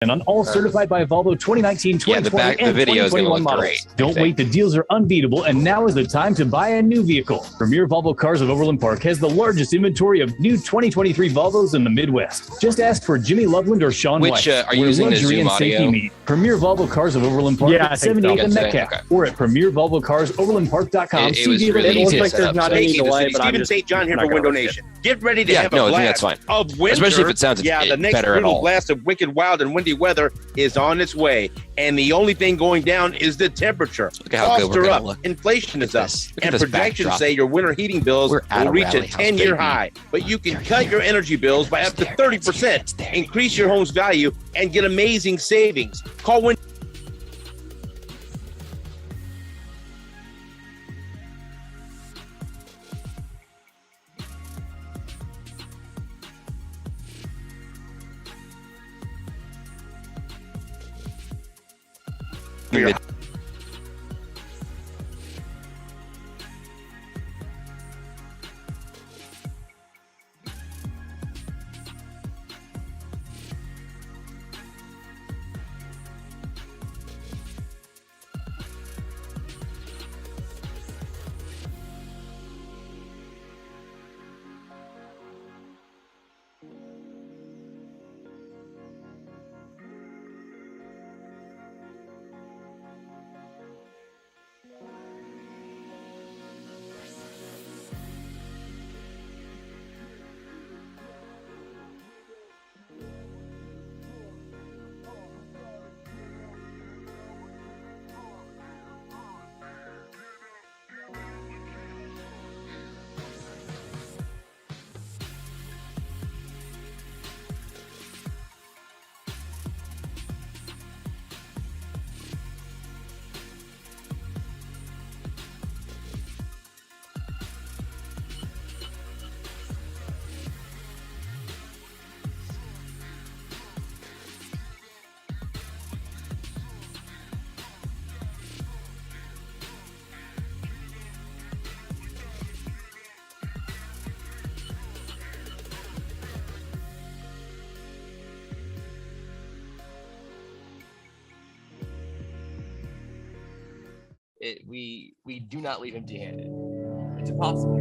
And on all certified by Volvo 2019, 2020, and 2021 models. Great, Don't wait, the deals are unbeatable, and now is the time to buy a new vehicle. Premier Volvo Cars of Overland Park has the largest inventory of new 2023 Volvos in the Midwest. Just ask for Jimmy Loveland or Sean White. Are you using the Zoom audio? Meet. Premier Volvo Cars of Overland Park at 78 and Metcalf, or at premiervolvocarsoverlandpark.com. It was really easy to set up. Steven St. John here for Window Nation. Get ready to have a blast of winter. Especially if it sounds the next better at all. blast of wicked, wild, and windy weather is on its way, and the only thing going down is the temperature. Costs are up, inflation is up, and projections say your winter heating bills will reach a 10-year high. But you can cut your energy bills by up to 30%, increase your home's value, and get amazing savings. Call Window. We do not leave empty-handed. It's impossible.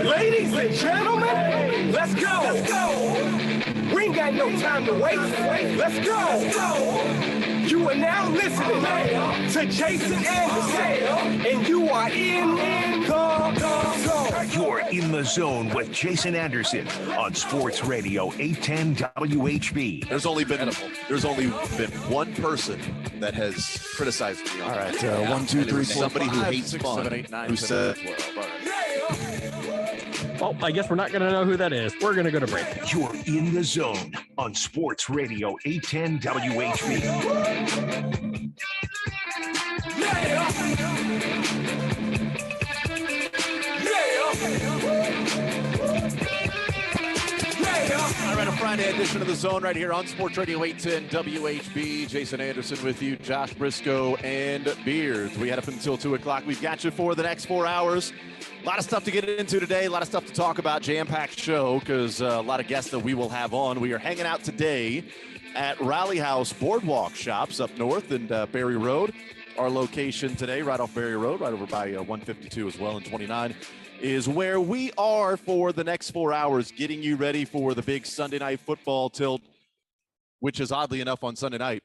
Ladies and gentlemen, let's go. We ain't got no time to waste. Let's go. You are now listening to Jason Anderson, and you are in the zone. You're in the zone with Jason Anderson on Sports Radio 810 WHB. There's only been one person that has criticized me. All right, 1, 2, 3, 4, somebody 5, who hates 6, fun, 7, 8, 9, who 10, said, 12. All right. Well, I guess we're not going to know who that is. We're going to go to break. You're in the zone on Sports Radio 810 WHB. All right, a Friday edition of The Zone right here on Sports Radio 810 WHB. Jason Anderson with you, Josh Brisco, and Beards. We had up until 2 o'clock. We've got you for the next 4 hours. A lot of stuff to get into today, a lot of stuff to talk about, jam-packed show, because a lot of guests that we will have on. We are hanging out today at Rally House Boardwalk Shops up north in Berry Road. Our location today, right off Berry Road, right over by 152 as well, and 29, is where we are for the next 4 hours, getting you ready for the big Sunday night football tilt, which is oddly enough on Sunday night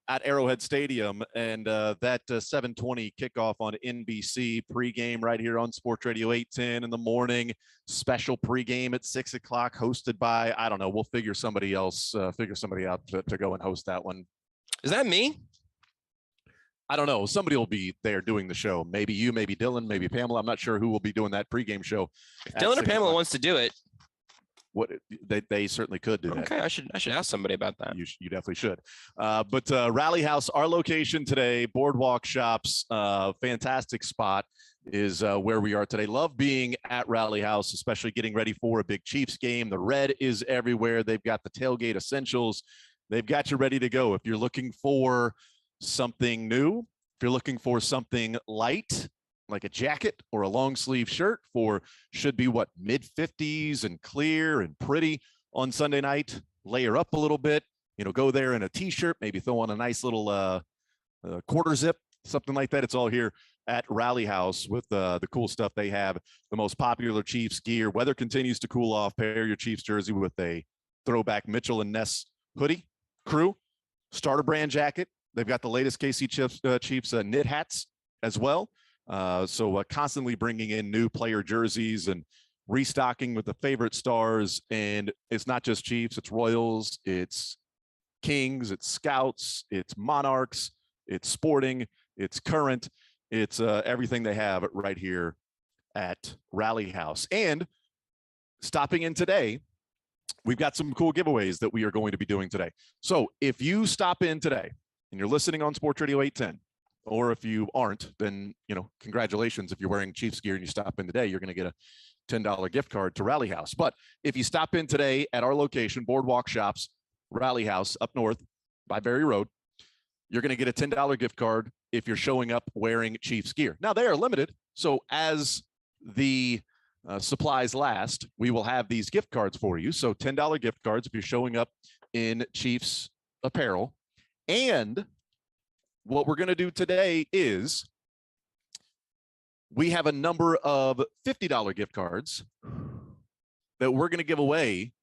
at Arrowhead Stadium, and that 7:20 kickoff on NBC, pregame right here on Sports Radio 810 in the morning, special pregame at 6 o'clock, hosted by, I don't know, we'll figure somebody out to go and host that one. Is that me? I don't know. Somebody will be there doing the show. Maybe you, maybe Dylan, maybe Pamela. I'm not sure who will be doing that pregame show. If Dylan or Pamela wants to do it. What they certainly could do that. Okay, I should ask somebody about that. You definitely should. But Rally House, our location today, Boardwalk Shops, fantastic spot is where we are today. Love being at Rally House, especially getting ready for a big Chiefs game. The red is everywhere. They've got the tailgate essentials. They've got you ready to go. If you're looking for something new, if you're looking for something light, like a jacket or a long sleeve shirt for should be what, mid 50s and clear and pretty on Sunday night. Layer up a little bit, go there in a t-shirt, maybe throw on a nice little quarter zip, something like that. It's all here at Rally House with the cool stuff they have, the most popular Chiefs gear. Weather continues to cool off. Pair your Chiefs jersey with a throwback Mitchell and Ness hoodie, crew, starter brand jacket. They've got the latest KC Chiefs knit hats as well. So constantly bringing in new player jerseys and restocking with the favorite stars. And it's not just Chiefs, it's Royals, it's Kings, it's Scouts, it's Monarchs, it's Sporting, it's Current, it's everything they have right here at Rally House. And stopping in today, we've got some cool giveaways that we are going to be doing today. So if you stop in today and you're listening on Sports Radio 810, or if you aren't, then, congratulations. If you're wearing Chiefs gear and you stop in today, you're going to get a $10 gift card to Rally House. But if you stop in today at our location, Boardwalk Shops, Rally House up north by Berry Road, you're going to get a $10 gift card if you're showing up wearing Chiefs gear. Now, they are limited. So as the supplies last, we will have these gift cards for you. So $10 gift cards if you're showing up in Chiefs apparel. And what we're going to do today is we have a number of $50 gift cards that we're going to give away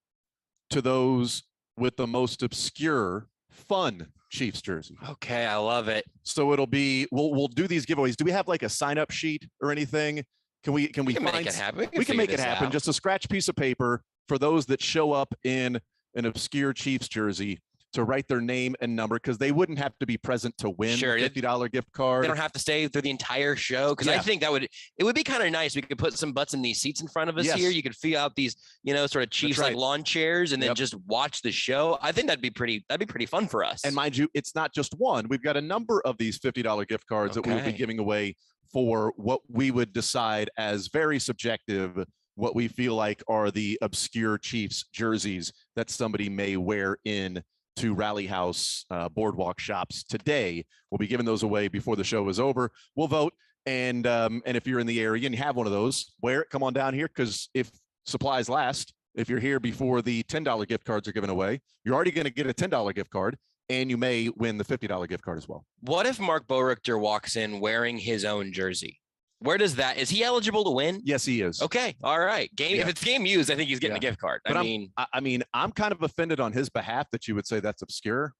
to those with the most obscure, fun Chiefs jersey. Okay, I love it. So it'll be we'll do these giveaways. Do we have like a sign-up sheet or anything? We can make it happen. We can make it happen. Just a scratch piece of paper for those that show up in an obscure Chiefs jersey to write their name and number, because they wouldn't have to be present to win a $50 gift card. They don't have to stay through the entire show, because I think it would be kind of nice. We could put some butts in these seats in front of us here. You could feel out these, sort of Chiefs like lawn chairs, and then just watch the show. I think that'd be pretty fun for us. And mind you, it's not just one. We've got a number of these $50 gift cards that we will be giving away for what we would decide as very subjective, what we feel like are the obscure Chiefs jerseys that somebody may wear in to Rally House Boardwalk Shops today. We'll be giving those away before the show is over. We'll vote, and if you're in the area and you have one of those, wear it. Come on down here, because if supplies last, if you're here before the $10 gift cards are given away, you're already going to get a $10 gift card, and you may win the $50 gift card as well. What if Mark Boerichter walks in wearing his own jersey? Where does that? Is he eligible to win? Yes, he is. Okay. All right. If it's game used, I think he's getting a gift card. But I'm kind of offended on his behalf that you would say that's obscure.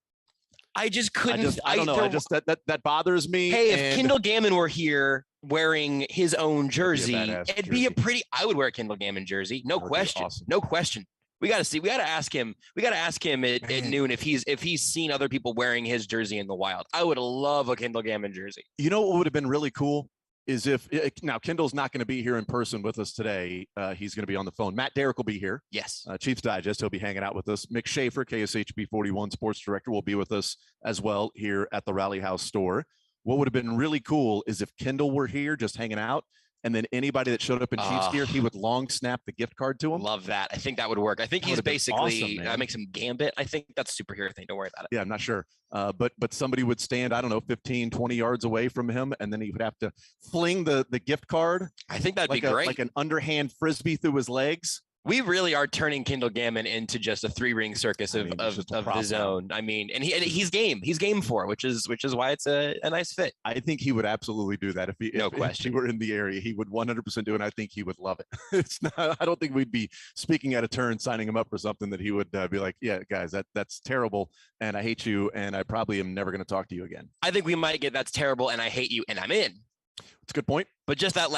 I just couldn't. I don't know. That bothers me. Hey, if Kendall Gammon were here wearing his own jersey, it'd be a pretty. I would wear a Kendall Gammon jersey. No question. Awesome. No question. We got to see. We got to ask him. We got to ask him at noon if he's seen other people wearing his jersey in the wild. I would love a Kendall Gammon jersey. You know what would have been really cool is if now Kendall's not going to be here in person with us today. He's going to be on the phone. Matt Derrick will be here. Yes. Chiefs Digest. He'll be hanging out with us. Mick Shaffer, KSHB 41 sports director, will be with us as well here at the Rally House store. What would have been really cool is if Kendall were here just hanging out, and then anybody that showed up in Chiefs gear, he would long snap the gift card to him. Love that. I think that would work. I think he's basically makes him Gambit. I think that's a superhero thing. Don't worry about it. Yeah, I'm not sure. But somebody would stand, 15, 20 yards away from him, and then he would have to fling the gift card. I think that'd be great. Like an underhand frisbee through his legs. We really are turning Kendall Gammon into just a 3-ring circus of the zone. I mean, and he's game. He's game for it, which is why it's a nice fit. I think he would absolutely do that if he were in the area. He would 100% do it. And I think he would love it. It's not. I don't think we'd be speaking out of turn, signing him up for something that he would be like, "Yeah, guys, that's terrible, and I hate you, and I probably am never going to talk to you again." I think we might get "That's terrible, and I hate you, and I'm in." It's a good point. But just that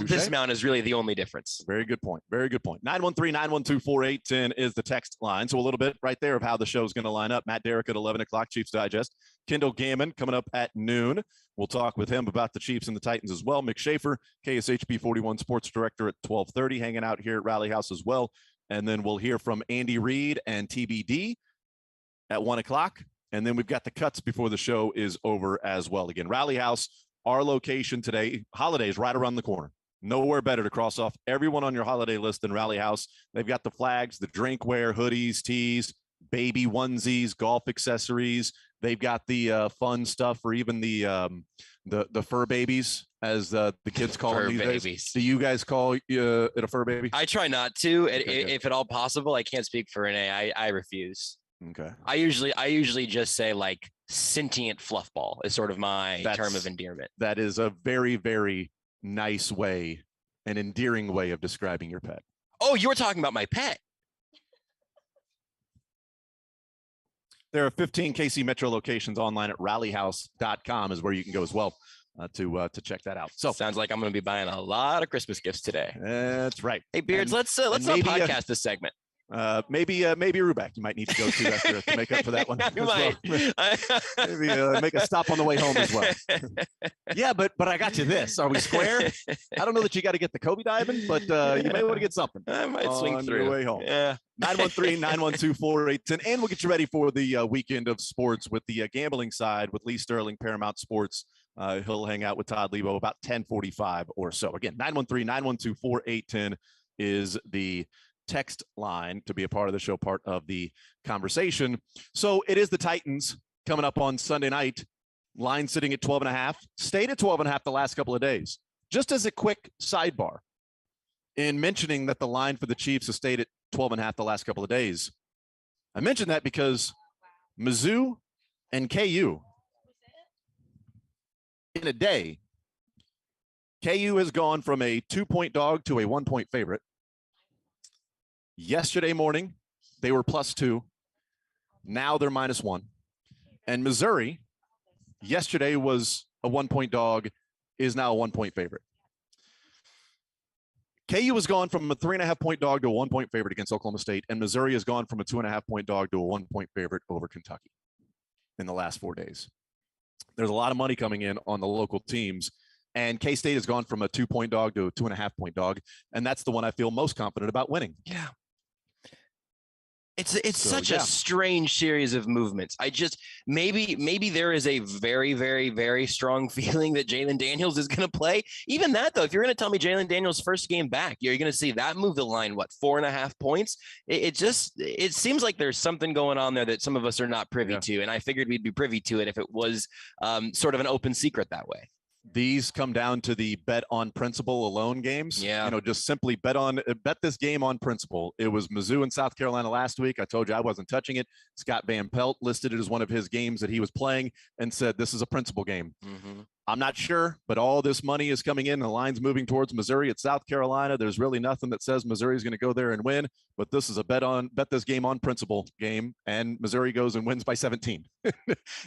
this amount is really the only difference. Very good point. Very good point. 913-912-4810 is the text line. So a little bit right there of how the show is going to line up. Matt Derrick at 11 o'clock, Chiefs Digest. Kendall Gammon coming up at noon. We'll talk with him about the Chiefs and the Titans as well. Mick Shaffer, KSHB 41 sports director at 12:30, hanging out here at Rally House as well. And then we'll hear from Andy Reid and TBD at 1 o'clock. And then we've got the cuts before the show is over as well. Again, Rally House, our location today. Holidays right around the corner. Nowhere better to cross off everyone on your holiday list than Rally House. They've got the flags, the drinkware, hoodies, tees, baby onesies, golf accessories. They've got the fun stuff for even the fur babies as the kids call fur them these babies. days. Do you guys call it a fur baby? I try not to. Okay, if at all possible. I can't speak for Renee. I refuse. Okay. I usually just say like sentient fluffball is sort of my term of endearment. That is a very, very nice way, an endearing way of describing your pet. Oh, you were talking about my pet. There are 15 KC Metro locations online at rallyhouse.com is where you can go as well to check that out. So sounds like I'm going to be buying a lot of Christmas gifts today. That's right. Hey, Beards, let's not podcast this segment. Maybe Rubeck, you might need to go to after to make up for that one. You might. Well. Maybe make a stop on the way home as well. Yeah, but I got you this. Are we square? I don't know that you got to get the Kobe diving, but you may want to get something. I might swing on through your way home. Yeah. 913-912-4810. And we'll get you ready for the weekend of sports with the gambling side with Lee Sterling, Paramount Sports. He'll hang out with Todd Lebo about 10:45 or so. Again, 913-912-4810 is the text line to be a part of the show, part of the conversation. So it is the Titans coming up on Sunday night. Line sitting at 12.5, stayed at 12.5 the last couple of days. Just as a quick sidebar, in mentioning that the line for the Chiefs has stayed at 12.5 the last couple of days, I mentioned that because Mizzou and KU, in a day, KU has gone from a 2-point dog to a 1-point favorite. Yesterday morning, they were +2. Now they're -1. And Missouri, yesterday was a 1-point dog, is now a 1-point favorite. KU has gone from a 3.5-point dog to a 1-point favorite against Oklahoma State, and Missouri has gone from a 2.5-point dog to a 1-point favorite over Kentucky in the last 4 days. There's a lot of money coming in on the local teams, and K-State has gone from a 2-point dog to a 2.5-point dog, and that's the one I feel most confident about winning. Yeah. It's such a strange series of movements. I just maybe there is a very, very, very strong feeling that Jalen Daniels is going to play. Even that, though, if you're going to tell me Jalen Daniels' first game back, you're going to see that move the line, 4.5 points? It seems like there's something going on there that some of us are not privy to, and I figured we'd be privy to it if it was sort of an open secret that way. These come down to the bet on principle alone games. Yeah. Just simply bet this game on principle. It was Mizzou and South Carolina last week. I told you I wasn't touching it. Scott Van Pelt listed it as one of his games that he was playing and said, this is a principle game. Mm-hmm. I'm not sure, but all this money is coming in. The line's moving towards Missouri at South Carolina. There's really nothing that says Missouri is going to go there and win, but this is a bet this game on principle game, and Missouri goes and wins by 17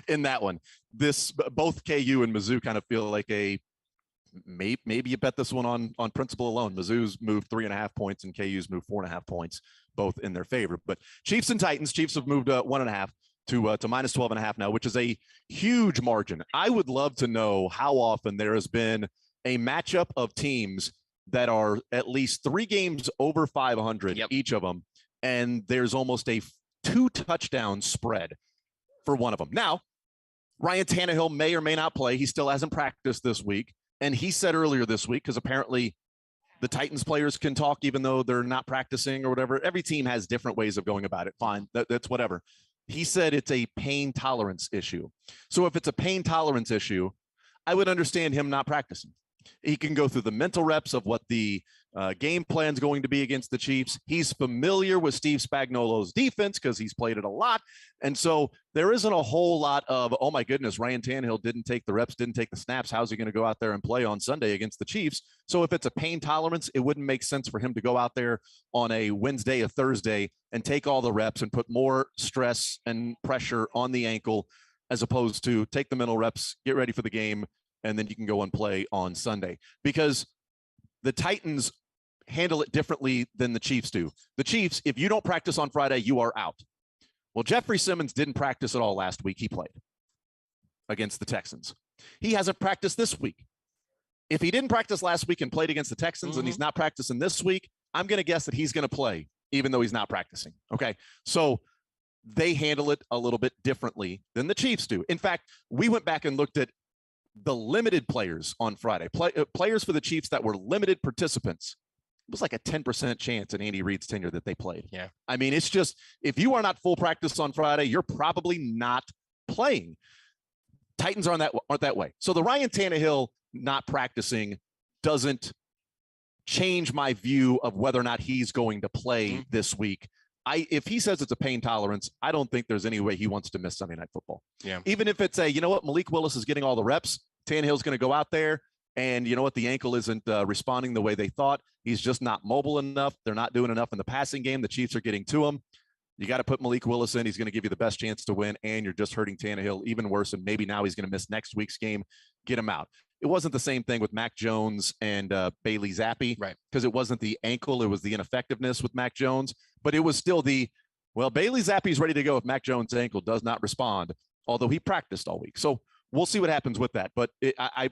in that one. Both KU and Mizzou kind of feel like maybe you bet this one on principle alone. Mizzou's moved 3.5 points and KU's moved 4.5 points, both in their favor. But Chiefs and Titans, Chiefs have moved 1.5. to -12.5 now, which is a huge margin. I would love to know how often there has been a matchup of teams that are at least 3 games over 500, each of them, and there's almost a 2-touchdown spread for one of them. Now, Ryan Tannehill may or may not play. He still hasn't practiced this week, and he said earlier this week, because apparently the Titans players can talk even though they're not practicing or whatever. Every team has different ways of going about it. Fine, that's whatever. He said it's a pain tolerance issue. So if it's a pain tolerance issue, I would understand him not practicing. He can go through the mental reps of what the game plan is going to be against the Chiefs. He's familiar with Steve Spagnuolo's defense because he's played it a lot. And so there isn't a whole lot of, oh my goodness, Ryan Tannehill didn't take the reps, didn't take the snaps. How's he going to go out there and play on Sunday against the Chiefs? So if it's a pain tolerance, it wouldn't make sense for him to go out there on a Wednesday, a Thursday, and take all the reps and put more stress and pressure on the ankle, as opposed to take the mental reps, get ready for the game, and then you can go and play on Sunday. Because the Titans handle it differently than the Chiefs do. The Chiefs, if you don't practice on Friday, you are out. Well, Jeffrey Simmons didn't practice at all last week. He played against the Texans. He hasn't practiced this week. If he didn't practice last week and played against the Texans and he's not practicing this week, I'm going to guess that he's going to play even though he's not practicing. Okay. So they handle it a little bit differently than the Chiefs do. In fact, we went back and looked at the limited players on Friday, players for the Chiefs that were limited participants. It was like a 10% chance in Andy Reid's tenure that they played. Yeah. I mean, it's just, if you are not full practice on Friday, you're probably not playing. Titans aren't that way. So the Ryan Tannehill not practicing doesn't change my view of whether or not he's going to play this week. If he says it's a pain tolerance, I don't think there's any way he wants to miss Sunday Night Football. Yeah. Even if it's you know what, Malik Willis is getting all the reps. Tannehill's going to go out there, and you know what, the ankle isn't responding the way they thought. He's just not mobile enough. They're not doing enough in the passing game. The Chiefs are getting to him. You got to put Malik Willis in. He's going to give you the best chance to win, and you're just hurting Tannehill even worse, and maybe now he's going to miss next week's game. Get him out. It wasn't the same thing with Mac Jones and Bailey Zappi, right? Because it wasn't the ankle. It was the ineffectiveness with Mac Jones, but it was still Bailey Zappi's ready to go if Mac Jones' ankle does not respond, although he practiced all week. So we'll see what happens with that. But I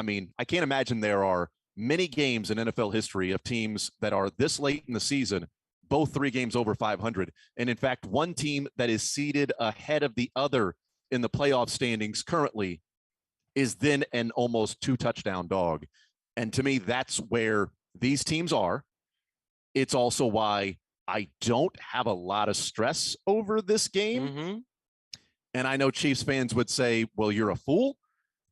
mean, I can't imagine there are many games in NFL history of teams that are this late in the season, both 3 games over 500. And in fact, one team that is seated ahead of the other in the playoff standings currently is then an almost 2-touchdown dog. And to me, that's where these teams are. It's also why I don't have a lot of stress over this game. Mm-hmm. And I know Chiefs fans would say, well, you're a fool,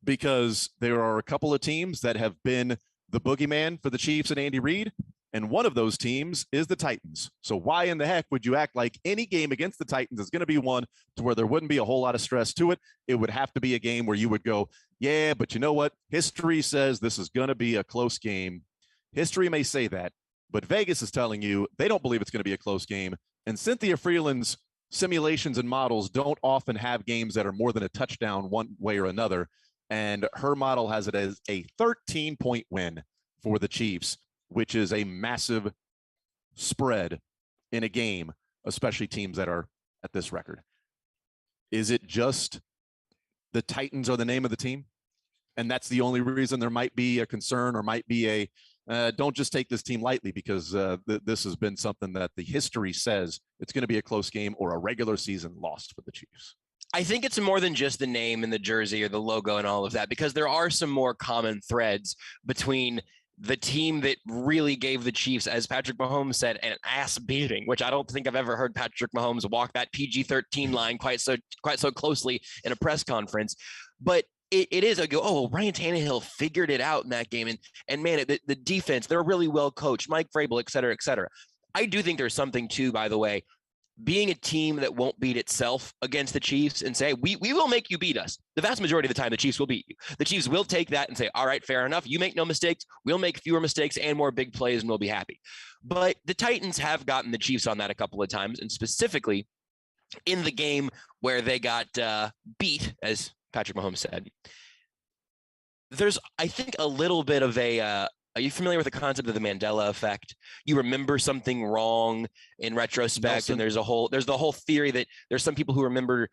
because there are a couple of teams that have been the boogeyman for the Chiefs and Andy Reid. And one of those teams is the Titans. So why in the heck would you act like any game against the Titans is going to be one to where there wouldn't be a whole lot of stress to it? It would have to be a game where you would go, yeah, but you know what? History says this is going to be a close game. History may say that, but Vegas is telling you they don't believe it's going to be a close game. And Cynthia Freeland's simulations and models don't often have games that are more than a touchdown one way or another. And her model has it as a 13-point win for the Chiefs, which is a massive spread in a game, especially teams that are at this record. Is it just the Titans are the name of the team? And that's the only reason there might be a concern or might be don't just take this team lightly, because this has been something that the history says it's going to be a close game or a regular season loss for the Chiefs. I think it's more than just the name and the jersey or the logo and all of that, because there are some more common threads between the team that really gave the Chiefs, as Patrick Mahomes said, an ass beating, which I don't think I've ever heard Patrick Mahomes walk that PG-13 line quite so closely in a press conference. But it is a go, oh, Ryan Tannehill figured it out in that game. And man, the defense, they're really well coached, Mike Vrabel, et cetera, et cetera. I do think there's something too, by the way, being a team that won't beat itself against the Chiefs and say, we will make you beat us. The vast majority of the time, the Chiefs will beat you. The Chiefs will take that and say, all right, fair enough. You make no mistakes. We'll make fewer mistakes and more big plays, and we'll be happy. But the Titans have gotten the Chiefs on that a couple of times, and specifically in the game where they got beat, as Patrick Mahomes said. There's, I think, a little bit of are you familiar with the concept of the Mandela effect? You remember something wrong in retrospect, and there's the whole theory that there's some people who remember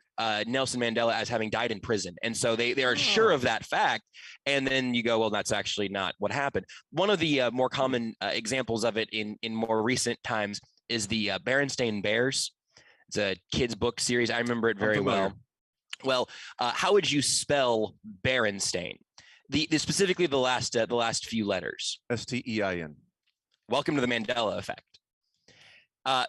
Nelson Mandela as having died in prison, and so they are sure of that fact. And then you go, well, that's actually not what happened. One of the more common examples of it in more recent times is the Berenstain Bears. It's a kids' book series. I remember it very well. Well, how would you spell Berenstain? The specifically the last few letters. Stein. Welcome to the Mandela effect.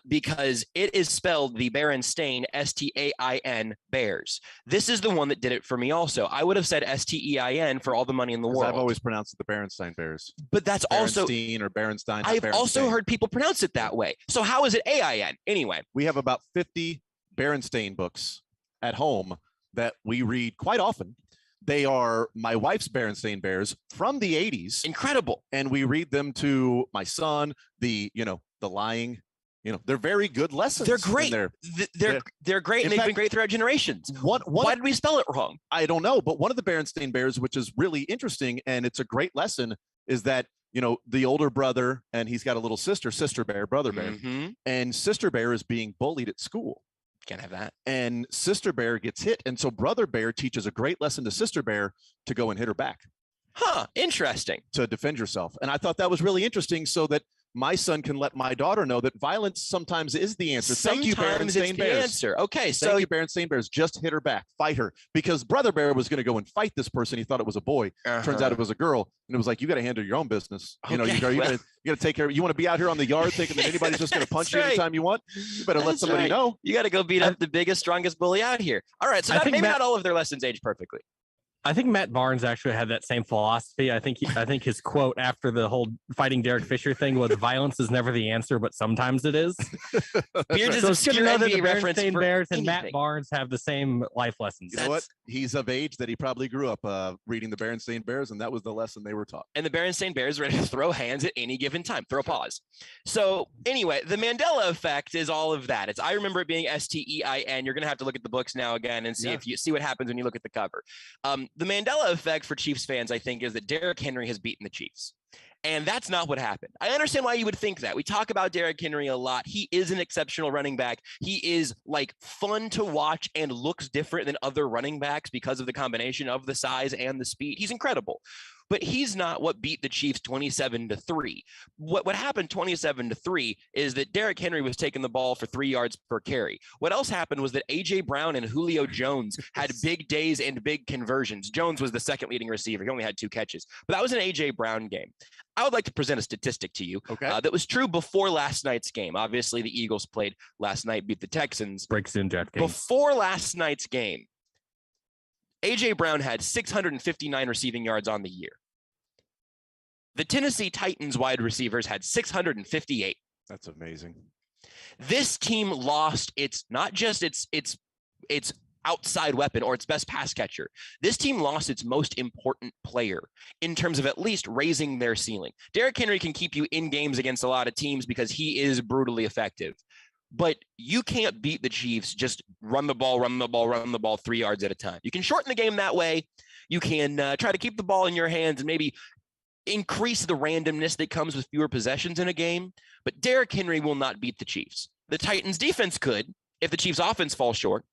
Because it is spelled the Berenstain, Stain, Bears. This is the one that did it for me also. I would have said Stein for all the money in the world. I've always pronounced it the Berenstain Bears. But that's also Berenstein or Berenstein. I've also heard people pronounce it that way. So how is it AIN? Anyway. We have about 50 Berenstain books at home that we read quite often. They are my wife's Berenstain Bears from the 80s. Incredible. And we read them to my son, the lying, they're very good lessons. They're great. They're great. And they've been great throughout generations. Why did we spell it wrong? I don't know. But one of the Berenstain Bears, which is really interesting, and it's a great lesson, is that, the older brother, and he's got a little sister bear, brother bear. Mm-hmm. And sister bear is being bullied at school. Can't have that. And sister bear gets hit. And so brother bear teaches a great lesson to sister bear to go and hit her back. Huh. Interesting. To defend yourself. And I thought that was really interesting, so that my son can let my daughter know that violence sometimes is the answer. Thank you, Berenstain Bears. Answer. Okay, so thank you, Berenstain Bears. Just hit her back. Fight her. Because brother bear was going to go and fight this person. He thought it was a boy. Turns out it was a girl. And it was like, you got to handle your own business. Okay. You got to take care of it. You want to be out here on the yard thinking that anybody's just going to punch you anytime you want? You better let somebody know. You got to go beat up the biggest, strongest bully out here. All right, so maybe not all of their lessons age perfectly. I think Matt Barnes actually had that same philosophy. I think his quote after the whole fighting Derek Fisher thing was, "Violence is never the answer, but sometimes it is." Beard is so it's good to know that the Berenstain Bears and Matt Barnes have the same life lessons. You know what? He's of age that he probably grew up reading the Berenstain Bears, and that was the lesson they were taught. And the Berenstain Bears are ready to throw hands at any given time. Throw paws. So anyway, the Mandela effect is all of that. I remember it being STEIN. You're going to have to look at the books now again and see if you see what happens when you look at the cover. The Mandela effect for Chiefs fans, I think, is that Derrick Henry has beaten the Chiefs. And that's not what happened. I understand why you would think that. We talk about Derrick Henry a lot. He is an exceptional running back. He is like fun to watch and looks different than other running backs because of the combination of the size and the speed. He's incredible. But he's not what beat the Chiefs 27-3. What happened 27-3 is that Derrick Henry was taking the ball for 3 yards per carry. What else happened was that A.J. Brown and Julio Jones had big days and big conversions. Jones was the second leading receiver. He only had 2 catches. But that was an A.J. Brown game. I would like to present a statistic to you that was true before last night's game. Obviously, the Eagles played last night, beat the Texans. Breaks in DraftKings. Before last night's game, A.J. Brown had 659 receiving yards on the year. The Tennessee Titans wide receivers had 658. That's amazing. This team lost not just its outside weapon or its best pass catcher. This team lost its most important player in terms of at least raising their ceiling. Derrick Henry can keep you in games against a lot of teams because he is brutally effective. But you can't beat the Chiefs just run the ball 3 yards at a time. You can shorten the game that way. You can try to keep the ball in your hands and maybe increase the randomness that comes with fewer possessions in a game. But Derrick Henry will not beat the Chiefs. The Titans defense could if the Chiefs offense falls short.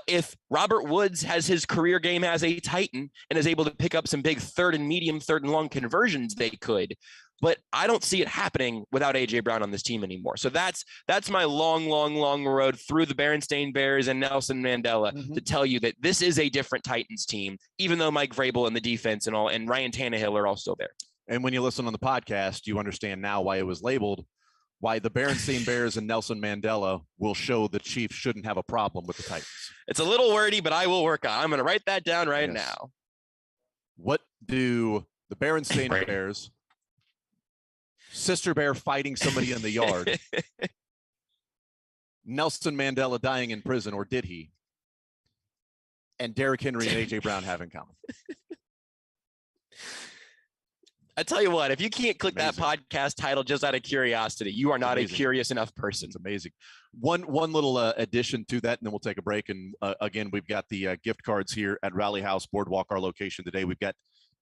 If Robert Woods has his career game as a Titan and is able to pick up some big third and medium, third and long conversions, they could. But I don't see it happening without A.J. Brown on this team anymore. So that's my long road through the Berenstain Bears and Nelson Mandela to tell you that this is a different Titans team, even though Mike Vrabel and the defense and Ryan Tannehill are all still there. And when you listen on the podcast, you understand now why it was labeled, why the Berenstain Bears and Nelson Mandela will show the Chiefs shouldn't have a problem with the Titans. It's a little wordy, but I will work on it. I'm going to write that down right now. What do the Berenstain Bears, Sister Bear fighting somebody in the yard, Nelson Mandela dying in prison, or did he, and Derrick Henry and A.J. Brown have in common? I tell you what, if you can't click that podcast title just out of curiosity, you are not a curious enough person. It's amazing. One little addition to that, and then we'll take a break. And again, we've got the gift cards here at Rally House Boardwalk, our location today. We've got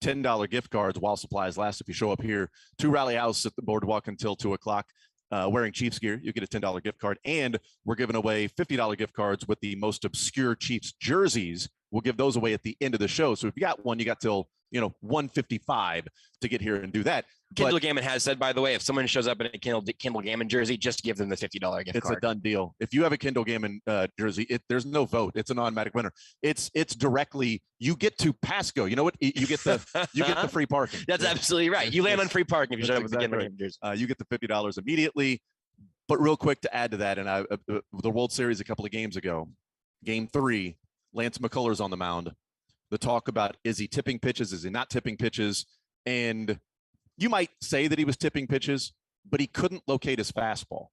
$10 gift cards while supplies last. If you show up here to Rally House at the Boardwalk until 2 o'clock, wearing Chiefs gear, you get a $10 gift card. And we're giving away $50 gift cards with the most obscure Chiefs jerseys. We'll give those away at the end of the show. So if you got one, you got till 1:55 to get here and do that. Kendall Gammon has said, by the way, if someone shows up in a Kendall Gammon jersey, just give them the $50 gift card. It's a done deal. If you have a Kendall Gammon jersey, there's no vote. It's an automatic winner. It's directly, you get to Pasco. You know what? You get the free parking. That's absolutely right. You land on free parking if you show up with the Kendall Gammon jersey. You get the $50 immediately. But real quick to add to that, and the World Series a couple of games ago, Game 3, Lance McCullers on the mound. The talk about, is he tipping pitches? Is he not tipping pitches? And you might say that he was tipping pitches, but he couldn't locate his fastball.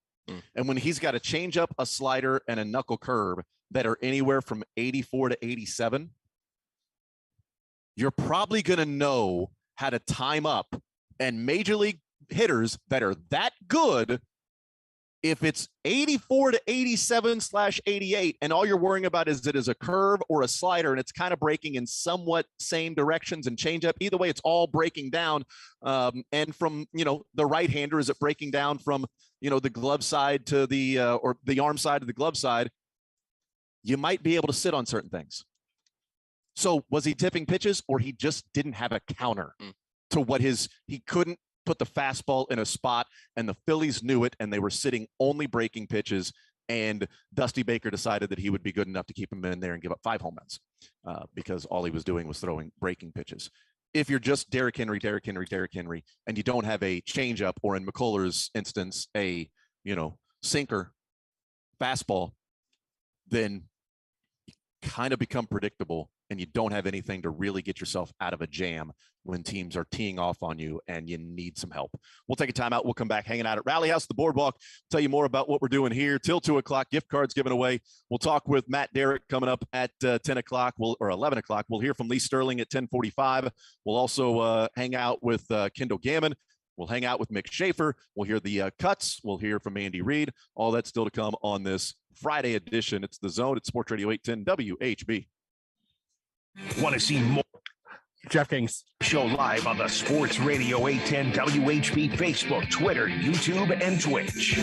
And when he's got a changeup, a slider, and a knuckle curve that are anywhere from 84 to 87, you're probably going to know how to time up. And major league hitters that are that good, if it's 84 to 87/88, and all you're worrying about is it is a curve or a slider, and it's kind of breaking in somewhat same directions and change up. Either way, it's all breaking down. And from, the right-hander, is it breaking down from, the glove side to the, or the arm side to the glove side? You might be able to sit on certain things. So was he tipping pitches, or he just didn't have a counter to what he couldn't put the fastball in a spot, and the Phillies knew it, and they were sitting only breaking pitches, and Dusty Baker decided that he would be good enough to keep him in there and give up 5 home runs because all he was doing was throwing breaking pitches. If you're just Derrick Henry, and you don't have a changeup, or in McCullers' instance, a sinker fastball, then you kind of become predictable and you don't have anything to really get yourself out of a jam when teams are teeing off on you and you need some help. We'll take a timeout. We'll come back hanging out at Rally House, the Boardwalk, tell you more about what we're doing here till 2 o'clock. Gift cards given away. We'll talk with Matt Derrick coming up at 10 o'clock or 11 o'clock. We'll hear from Lee Sterling at 10:45. We'll also hang out with Kendall Gammon. We'll hang out with Mick Shaffer. We'll hear the cuts. We'll hear from Andy Reid. All that's still to come on this Friday edition. It's The Zone at Sports Radio 810 WHB. Want to see more? Jeff Kings. Show live on the Sports Radio 810 WHB Facebook, Twitter, YouTube, and Twitch.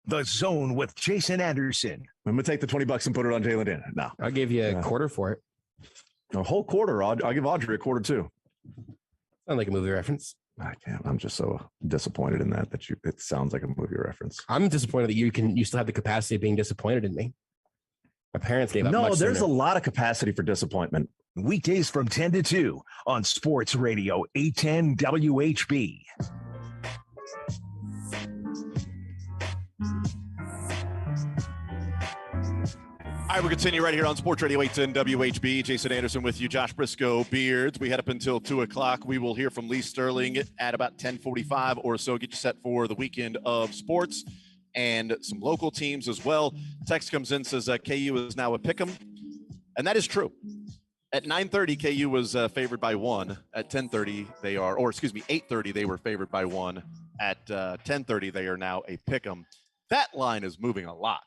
The Zone with Jason Anderson. I'm going to take the $20 and put it on Jalen Dan. No. I'll give you a quarter for it. A whole quarter. I'll give Audrey a quarter too. Sound like a movie reference. I can't. I'm just so disappointed in that it sounds like a movie reference. I'm disappointed that you still have the capacity of being disappointed in me. My parents gave up. No, there's a lot of capacity for disappointment. Weekdays from 10 to 2 on Sports Radio 810 WHB. All right, we'll continue right here on Sports Radio 810 WHB. Jason Anderson with you, Josh Brisco, Beards. We head up until 2 o'clock. We will hear from Lee Sterling at about 10:45 or so. Get you set for the weekend of sports and some local teams as well. Text comes in, says KU is now a pick'em. And that is true. At 9:30, KU was favored by 1. At 10:30, they are, or excuse me, 8:30, they were favored by 1. At 10:30, they are now a pick'em. That line is moving a lot.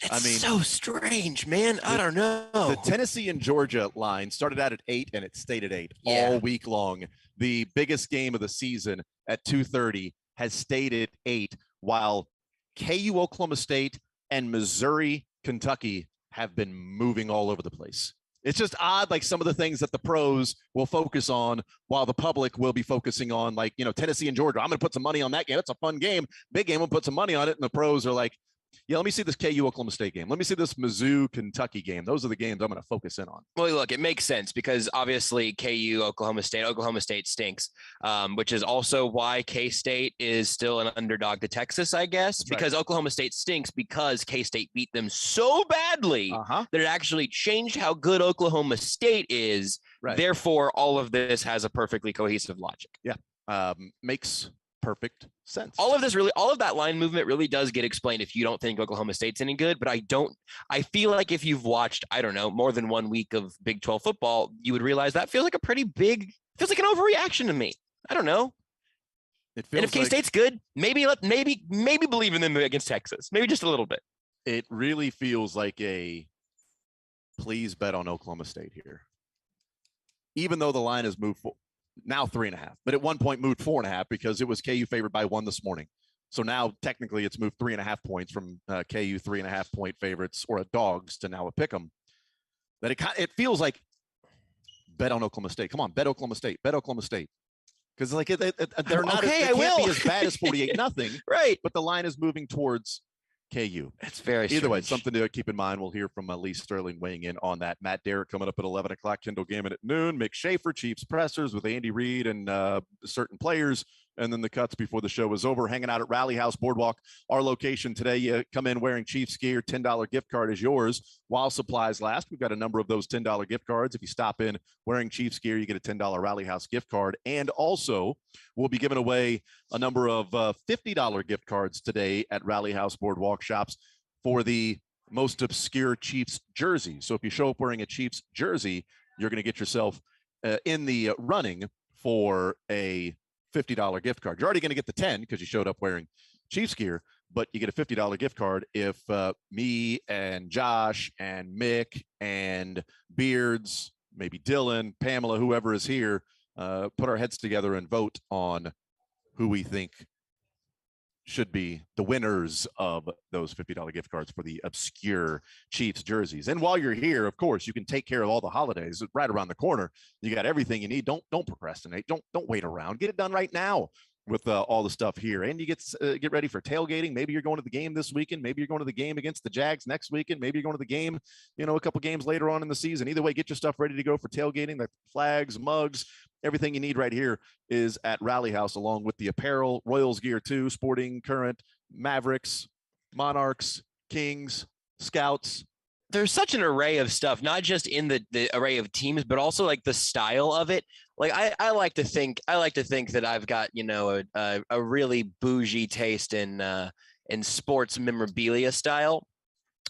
It's so strange, man. I don't know. The Tennessee and Georgia line started out at 8 and it stayed at 8 all week long. The biggest game of the season at 2:30 has stayed at 8, while KU, Oklahoma State, and Missouri, Kentucky have been moving all over the place. It's just odd, like some of the things that the pros will focus on while the public will be focusing on, like, Tennessee and Georgia. I'm going to put some money on that game. It's a fun game. Big game. We'll put some money on it. And the pros are like, yeah, let me see this KU Oklahoma State game. Let me see this Mizzou Kentucky game. Those are the games I'm going to focus in on. Well, look, it makes sense because obviously KU Oklahoma State stinks, which is also why K-State is still an underdog to Texas, I guess, because Oklahoma State stinks because K-State beat them so badly that it actually changed how good Oklahoma State is. Right. Therefore, all of this has a perfectly cohesive logic. Yeah, makes perfect sense. All of that line movement really does get explained if you don't think Oklahoma State's any good, but I feel like if you've watched, I don't know, more than 1 week of Big 12 football, you would realize that feels like feels like an overreaction to me. I don't know. And if K-State's good, maybe believe in them against Texas, maybe just a little bit. It really feels like please bet on Oklahoma State here. Even though the line has moved now 3.5, but at one point moved 4.5 because it was KU favored by 1 this morning. So now technically it's moved 3.5 points from KU 3.5 point favorites or a dogs to now a pick'em. That it feels like bet on Oklahoma State. Come on, bet Oklahoma State. Bet Oklahoma State. Because they're not. Okay, it can't be as bad as 48-0. Right. But the line is moving towards KU. It's very Either way, something to keep in mind. We'll hear from Lee Sterling weighing in on that. Matt Derrick coming up at 11 o'clock. Kendall Gammon at noon. Mick Shaffer, Chiefs pressers with Andy Reid and certain players. And then the cuts before the show is over. Hanging out at Rally House Boardwalk, our location today. You come in wearing Chiefs gear, $10 gift card is yours while supplies last. We've got a number of those $10 gift cards. If you stop in wearing Chiefs gear, you get a $10 Rally House gift card. And also, we'll be giving away a number of $50 gift cards today at Rally House Boardwalk shops for the most obscure Chiefs jersey. So if you show up wearing a Chiefs jersey, you're going to get yourself in the running for a $50 gift card. You're already going to get the 10 because you showed up wearing Chiefs gear, but you get a $50 gift card if me and Josh and Mick and Beards, maybe Dylan, Pamela, whoever is here, put our heads together and vote on who we think should be the winners of those $50 gift cards for the obscure Chiefs jerseys. And while you're here, of course, you can take care of all the holidays right around the corner. You got everything you need. Don't procrastinate. Don't wait around. Get it done right now with all the stuff here. And you get ready for tailgating. Maybe you're going to the game this weekend. Maybe you're going to the game against the Jags next weekend. Maybe you're going to the game, a couple games later on in the season. Either way, get your stuff ready to go for tailgating. The flags, mugs, everything you need right here is at Rally House, along with the apparel, Royals gear too, Sporting, Current, Mavericks, Monarchs, Kings, Scouts. There's such an array of stuff, not just in the array of teams, but also like the style of it. Like I like to think that I've got, a really bougie taste in sports memorabilia style.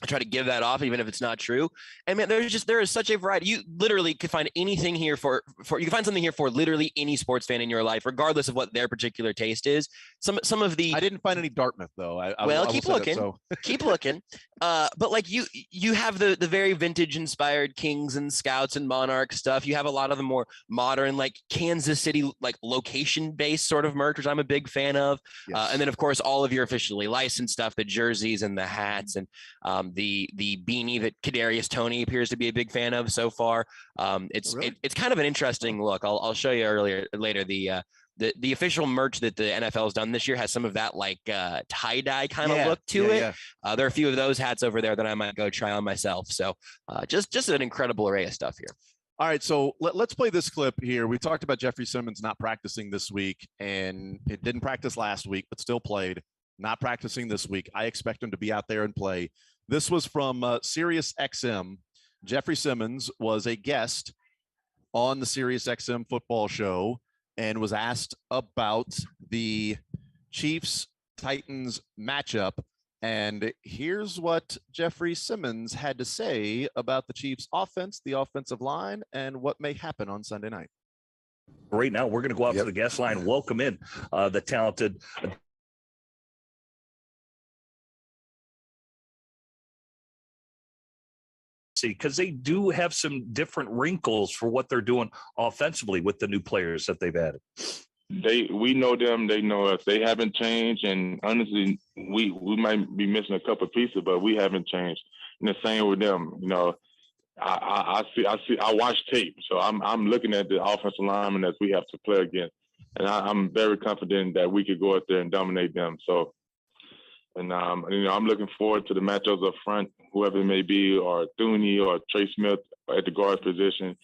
I try to give that off, even if it's not true. And man, there is such a variety. You literally could find anything here you can find something here for literally any sports fan in your life, regardless of what their particular taste is. some of the. I didn't find any Dartmouth though. Keep looking, keep looking. But like you have the very vintage inspired Kings and Scouts and Monarch stuff. You have a lot of the more modern, like Kansas City, like location based sort of merch, which I'm a big fan of. Yes. And then of course all of your officially licensed stuff, the jerseys and the hats and the beanie that Kadarius Toney appears to be a big fan of so far. It's kind of an interesting look. I'll show you later. The official merch that the NFL has done this year has some of that like tie-dye kind of look to it. Yeah. There are a few of those hats over there that I might go try on myself. So just an incredible array of stuff here. All right, so let's play this clip here. We talked about Jeffrey Simmons not practicing this week, and it didn't practice last week, but still played. Not practicing this week. I expect him to be out there and play. This was from Sirius XM. Jeffrey Simmons was a guest on the Sirius XM football show and was asked about the Chiefs-Titans matchup. And here's what Jeffrey Simmons had to say about the Chiefs offense, the offensive line, and what may happen on Sunday night. Right now, we're going to go out to the guest line, welcome in the talented because they do have some different wrinkles for what they're doing offensively with the new players that they've added. We know them, they know us. They haven't changed, and honestly, we might be missing a couple of pieces, but we haven't changed. And the same with them. You know, I watch tape, so I'm looking at the offensive linemen that we have to play against, and I'm very confident that we could go out there and dominate them. So. And, I'm looking forward to the matchups up front, whoever it may be, or Thuney or Trey Smith at the guard position.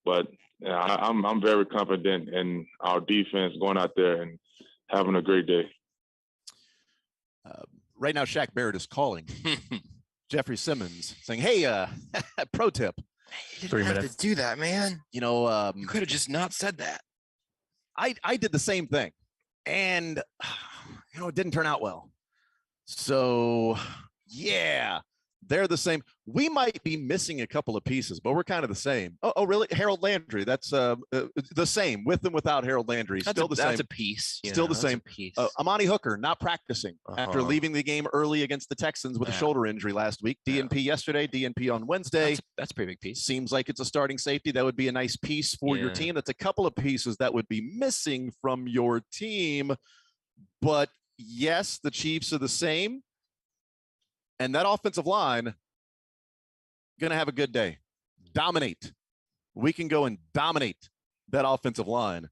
But I'm very confident in our defense going out there and having a great day. Right now, Shaq Barrett is calling Jeffrey Simmons saying, hey, pro tip. You didn't have to do that, man. You know, you could have just not said that. I did the same thing. And, it didn't turn out well. So, yeah, they're the same. We might be missing a couple of pieces, but we're kind of the same. Oh, really? Harold Landry. That's the same with and without Harold Landry. Still the same. That's a piece. Still the same. Amani Hooker not practicing after leaving the game early against the Texans with a shoulder injury last week. DNP yesterday, DNP on Wednesday. That's a pretty big piece. Seems like it's a starting safety. That would be a nice piece for your team. That's a couple of pieces that would be missing from your team. But yes, the Chiefs are the same. And that offensive line going to have a good day. Dominate. We can go and dominate that offensive line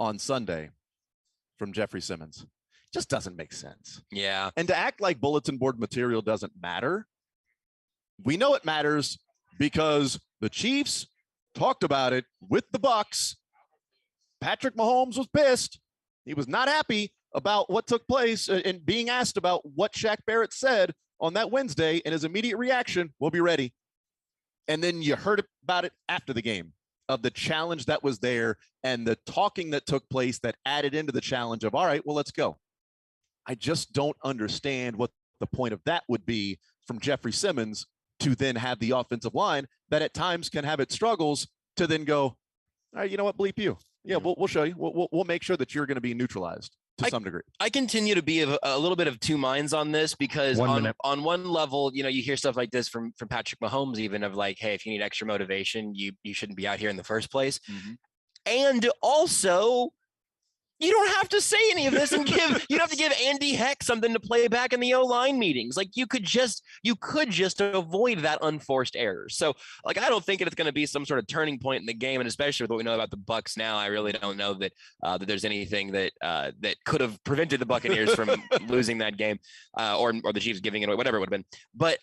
on Sunday from Jeffrey Simmons. Just doesn't make sense. Yeah. And to act like bulletin board material doesn't matter. We know it matters because the Chiefs talked about it with the Bucs. Patrick Mahomes was pissed. He was not happy about what took place and being asked about what Shaq Barrett said on that Wednesday, and his immediate reaction, we'll be ready. And then you heard about it after the game of the challenge that was there and the talking that took place that added into the challenge of, all right, well, let's go. I just don't understand what the point of that would be from Jeffrey Simmons to then have the offensive line that at times can have its struggles to then go, all right, you know what, bleep you. Yeah, we'll show you. We'll make sure that you're going to be neutralized to some degree. I continue to be a little bit of two minds on this because on one level, you hear stuff like this from Patrick Mahomes, even of like, hey, if you need extra motivation, you shouldn't be out here in the first place. Mm-hmm. And also, you don't have to say any of this and you don't have to give Andy Heck something to play back in the O-line meetings. Like you could just avoid that unforced error. So like, I don't think it's going to be some sort of turning point in the game. And especially with what we know about the Bucs now, I really don't know that there's anything that could have prevented the Buccaneers from losing that game or the Chiefs giving it away, whatever it would have been. But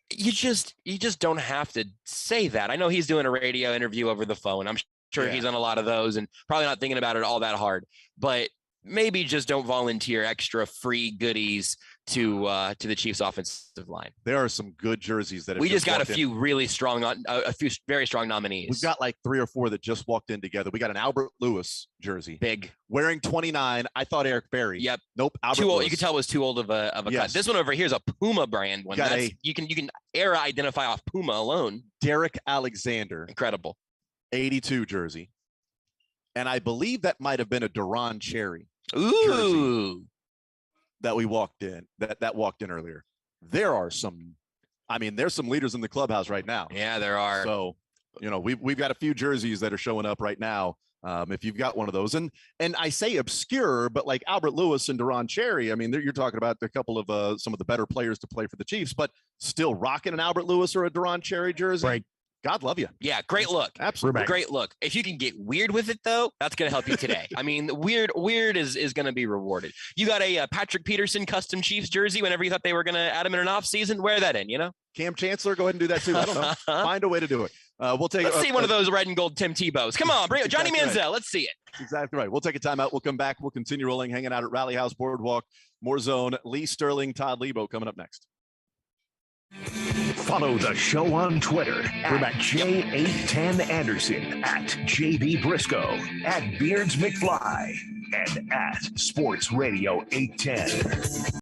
you just don't have to say that. I know he's doing a radio interview over the phone. I'm sure he's on a lot of those and probably not thinking about it all that hard, but maybe just don't volunteer extra free goodies to the Chiefs offensive line. There are some good jerseys that we just got a few very strong nominees. We've got like 3 or 4 that just walked in together. We got an Albert Lewis jersey, big, wearing 29. I thought Eric Berry. Yep. Nope. Albert too old. Lewis. You could tell it was too old of a cut. This one over here is a Puma brand one. You can era identify off Puma alone. Derek Alexander, incredible. 82 jersey. And I believe that might have been a Duron Cherry. Ooh. Jersey. that we walked in, that walked in earlier. There's some leaders in the clubhouse right now. Yeah, there are. So, we've got a few jerseys that are showing up right now. If you've got one of those, and I say obscure, but like Albert Lewis and Deron Cherry, I mean, you're talking about a couple of some of the better players to play for the Chiefs, but still rocking an Albert Lewis or a Deron Cherry jersey. Right. God love you. Yeah, great look. Absolutely. Great look. If you can get weird with it, though, that's going to help you today. I mean, weird is going to be rewarded. You got a Patrick Peterson custom Chiefs jersey whenever you thought they were going to add him in an off season. Wear that in, Cam Chancellor, go ahead and do that too. I don't know. Find a way to do it. Let's see one of those red and gold Tim Tebow's. Come on, bring it. Johnny Manziel. Right. Let's see it. Exactly right. We'll take a timeout. We'll come back. We'll continue rolling, hanging out at Rally House Boardwalk. More Zone. Lee Sterling, Todd Lebo coming up next. Follow the show on Twitter at J810 Anderson, at JB Brisco, at Beards McFly, and at Sports Radio 810.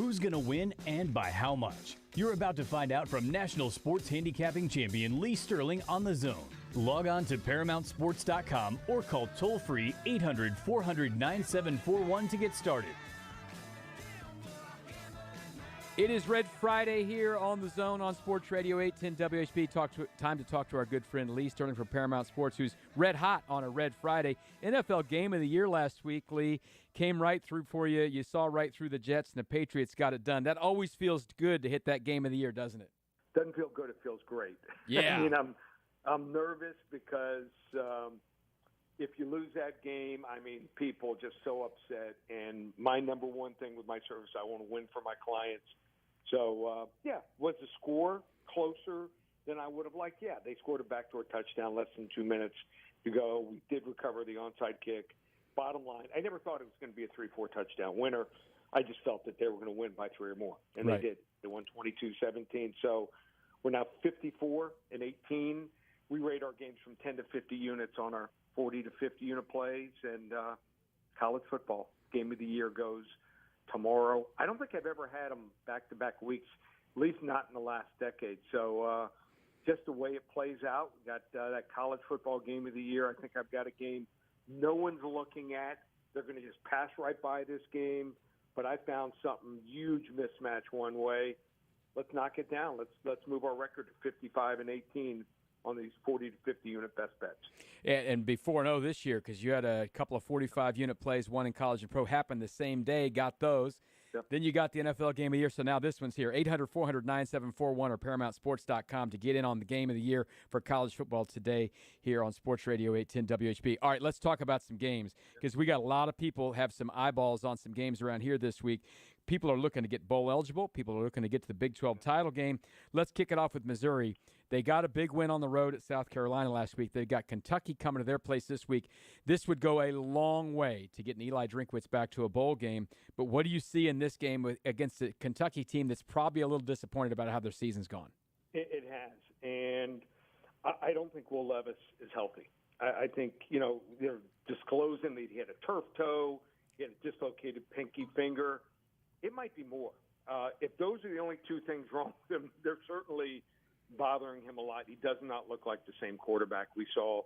Who's going to win and by how much? You're about to find out from national sports handicapping champion Lee Sterling on The Zone. Log on to ParamountSports.com or call toll-free 800-400-9741 to get started. It is Red Friday here on The Zone on Sports Radio 810 WHB. Time to talk to our good friend Lee Sterling from Paramount Sports, who's red hot on a Red Friday. NFL Game of the Year last week, Lee, came right through for you. You saw right through the Jets, and the Patriots got it done. That always feels good to hit that Game of the Year, doesn't it? Doesn't feel good. It feels great. Yeah. I mean, I'm nervous because if you lose that game, I mean, people just so upset. And my number one thing with my service, I want to win for my clients. So, was the score closer than I would have liked? Yeah, they scored a backdoor touchdown less than 2 minutes to go. We did recover the onside kick. Bottom line, I never thought it was going to be a 3-4 touchdown winner. I just felt that they were going to win by 3 or more, and right. They did. They won 22-17. So we're now 54-18. We rate our games from 10 to 50 units on our 40 to 50 unit plays, and college football Game of the Year goes tomorrow. I don't think I've ever had them back-to-back weeks, at least not in the last decade. So just the way it plays out, we got that college football Game of the Year. I think I've got a game no one's looking at. They're going to just pass right by this game. But I found something huge mismatch one way. Let's knock it down. Let's move our record to 55-18 on these 40 to 50 unit best bets. And before this year, because you had a couple of 45 unit plays, one in college and pro, happened the same day, got those. Yep. Then you got the NFL Game of the Year. So now this one's here, 800-400-9741 or ParamountSports.com to get in on the Game of the Year for college football today here on Sports Radio 810 WHB. All right, let's talk about some games because we got a lot of people have some eyeballs on some games around here this week. People are looking to get bowl eligible. People are looking to get to the Big 12 title game. Let's kick it off with Missouri. They got a big win on the road at South Carolina last week. They got Kentucky coming to their place this week. This would go a long way to getting Eli Drinkwitz back to a bowl game. But what do you see in this game against the Kentucky team that's probably a little disappointed about how their season's gone? It has. And I don't think Will Levis is healthy. I think, they're disclosing that he had a turf toe, he had a dislocated pinky finger. It might be more. If those are the only two things wrong with him, they're certainly bothering him a lot. He does not look like the same quarterback we saw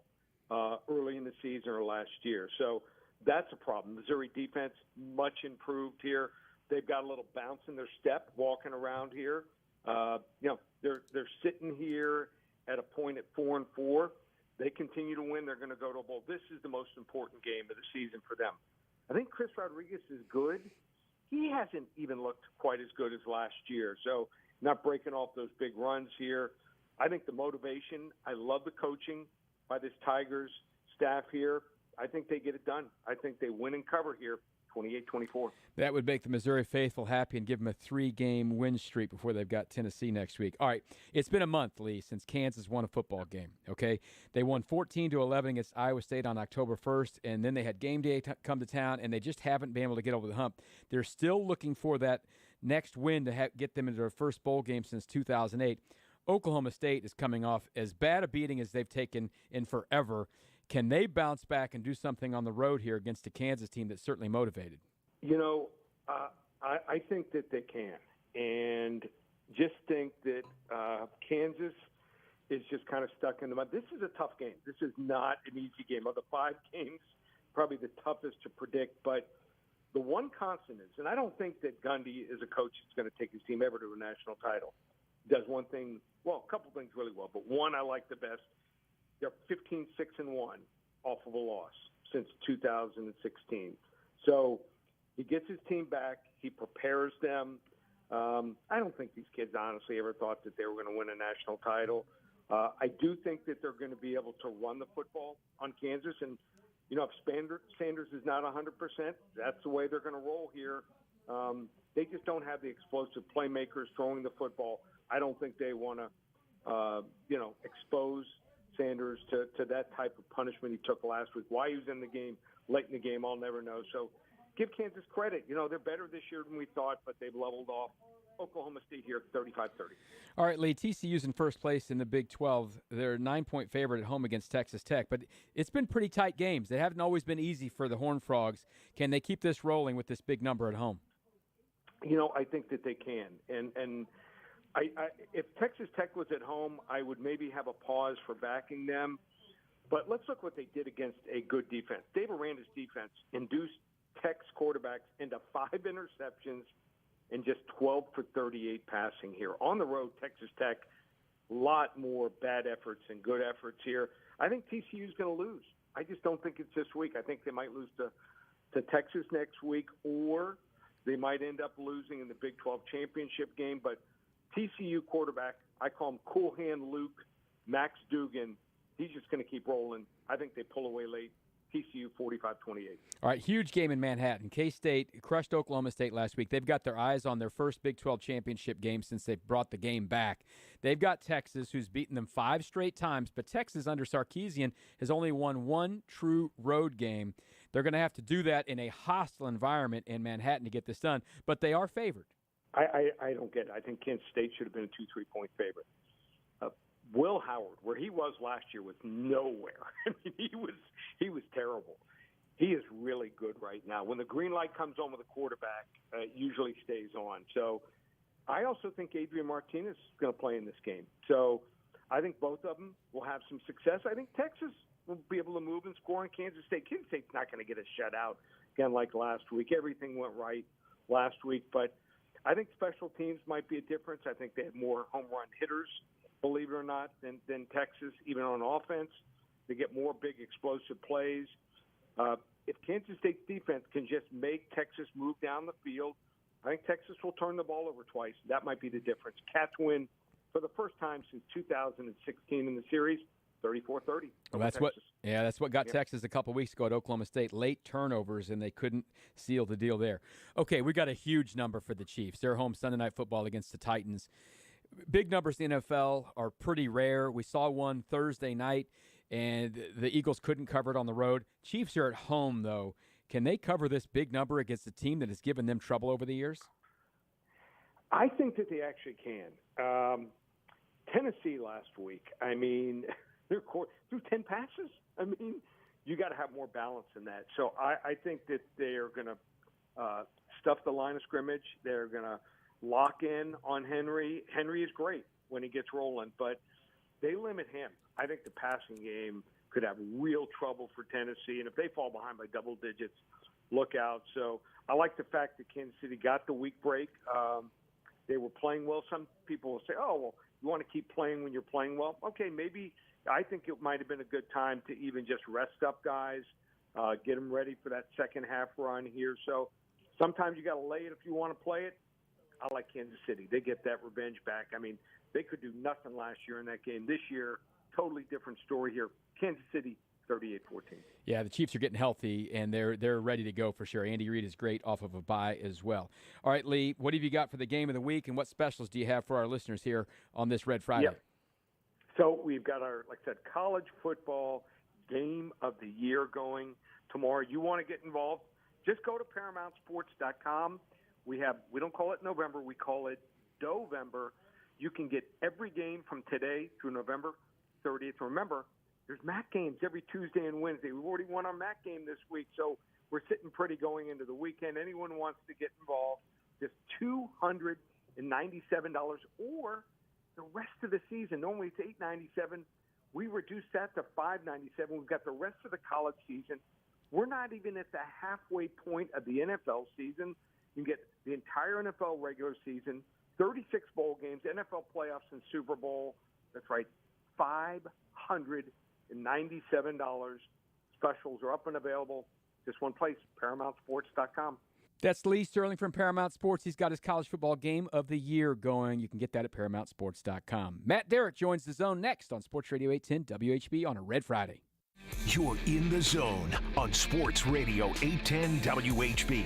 early in the season or last year. So that's a problem. Missouri defense, much improved here. They've got a little bounce in their step walking around here. They're sitting here at a point at 4-4. They continue to win. They're going to go to a bowl. This is the most important game of the season for them. I think Chris Rodriguez is good. He hasn't even looked quite as good as last year. So not breaking off those big runs here. I think the motivation, I love the coaching by this Tigers staff here. I think they get it done. I think they win and cover here, 28-24. That would make the Missouri faithful happy and give them a 3-game win streak before they've got Tennessee next week. All right, it's been a month, Lee, since Kansas won a football game, okay? They won 14-11 against Iowa State on October 1st, and then they had game day come to town, and they just haven't been able to get over the hump. They're still looking for that next win to get them into their first bowl game since 2008. Oklahoma State is coming off as bad a beating as they've taken in forever. Can they bounce back and do something on the road here against a Kansas team that's certainly motivated? I think that they can. And just think that Kansas is just kind of stuck in the mud. This is a tough game. This is not an easy game. Of the 5 games, probably the toughest to predict. But the one constant is, and I don't think that Gundy is a coach that's going to take his team ever to a national title. He does one thing, a couple things really well, but one I like the best. They're 15-6-1 off of a loss since 2016. So he gets his team back. He prepares them. I don't think these kids honestly ever thought that they were going to win a national title. I do think that they're going to be able to run the football on Kansas. And, if Sanders is not 100%, that's the way they're going to roll here. They just don't have the explosive playmakers throwing the football. I don't think they want to, expose Sanders to that type of punishment he took last week. Why he was in the game late in the game, I'll never know. So give Kansas credit. They're better this year than we thought, but they've leveled off. Oklahoma State here, 35-30. All right, Lee, TCU's in first place in the Big 12. They're a 9-point favorite at home against Texas Tech, but it's been pretty tight games. They haven't always been easy for the Horned Frogs. Can they keep this rolling with this big number at home? I think that they can. And if Texas Tech was at home, I would maybe have a pause for backing them. But let's look what they did against a good defense. Dave Aranda's defense induced Tech's quarterbacks into 5 interceptions and just 12 for 38 passing here. On the road, Texas Tech, a lot more bad efforts and good efforts here. I think TCU's going to lose. I just don't think it's this week. I think they might lose to Texas next week, or they might end up losing in the Big 12 championship game. But TCU quarterback, I call him Cool Hand Luke, Max Dugan, he's just going to keep rolling. I think they pull away late. TCU 45-28. All right, huge game in Manhattan. K-State crushed Oklahoma State last week. They've got their eyes on their first Big 12 championship game since they've brought the game back. They've got Texas, who's beaten them 5 straight times, but Texas under Sarkisian has only won 1 true road game. They're going to have to do that in a hostile environment in Manhattan to get this done, but they are favored. I don't get it. I think Kansas State should have been a 2 3-point favorite. Will Howard, where he was last year, was nowhere. I mean, he was terrible. He is really good right now. When the green light comes on with a quarterback, it usually stays on. So I also think Adrian Martinez is going to play in this game. So I think both of them will have some success. I think Texas will be able to move and score on Kansas State. Kansas State's not going to get a shutout again like last week. Everything went right last week. But I think special teams might be a difference. I think they have more home run hitters, believe it or not, than Texas, even on offense. They get more big explosive plays. If Kansas State's defense can just make Texas move down the field, I think Texas will turn the ball over twice. That might be the difference. Cats win for the first time since 2016 in the series, 34-30. Well, that's what got Texas a couple weeks ago at Oklahoma State. Late turnovers, and they couldn't seal the deal there. Okay, we got a huge number for the Chiefs. They're home Sunday Night Football against the Titans. Big numbers in the NFL are pretty rare. We saw one Thursday night, and the Eagles couldn't cover it on the road. Chiefs are at home, though. Can they cover this big number against a team that has given them trouble over the years? I think that they actually can. Tennessee last week, I mean, they're through 10 passes. I mean, you got to have more balance in that. So I think that they are going to stuff the line of scrimmage. They're going to lock in on Henry. Henry is great when he gets rolling, but they limit him. I think the passing game could have real trouble for Tennessee, and if they fall behind by double digits, look out. So I like the fact that Kansas City got the week break. They were playing well. Some people will say, oh, well, you want to keep playing when you're playing well. Okay, maybe I think it might have been a good time to even just rest up guys, get them ready for that second half run here. So sometimes you got to lay it if you want to play it. I like Kansas City. They get that revenge back. I mean, they could do nothing last year in that game. This year, totally different story here. Kansas City, 38-14. Yeah, the Chiefs are getting healthy, and they're ready to go for sure. Andy Reid is great off of a bye as well. All right, Lee, what have you got for the game of the week, and what specials do you have for our listeners here on this Red Friday? Yep. So we've got our, like I said, college football game of the year going tomorrow. You want to get involved, just go to ParamountSports.com. We don't call it November, we call it Dovember. You can get every game from today through November 30th. Remember, there's MAC games every Tuesday and Wednesday. We've already won our MAC game this week, so we're sitting pretty going into the weekend. Anyone wants to get involved, just $297, or the rest of the season. Normally it's $897. We reduced that to $597. We've got the rest of the college season. We're not even at the halfway point of the NFL season. You can get the entire NFL regular season, 36 bowl games, NFL playoffs, and Super Bowl. That's right, $597. Specials are up and available. Just one place, ParamountSports.com. That's Lee Sterling from Paramount Sports. He's got his college football game of the year going. You can get that at ParamountSports.com. Matt Derrick joins the Zone next on Sports Radio 810 WHB on a Red Friday. You're in the Zone on Sports Radio 810 WHB.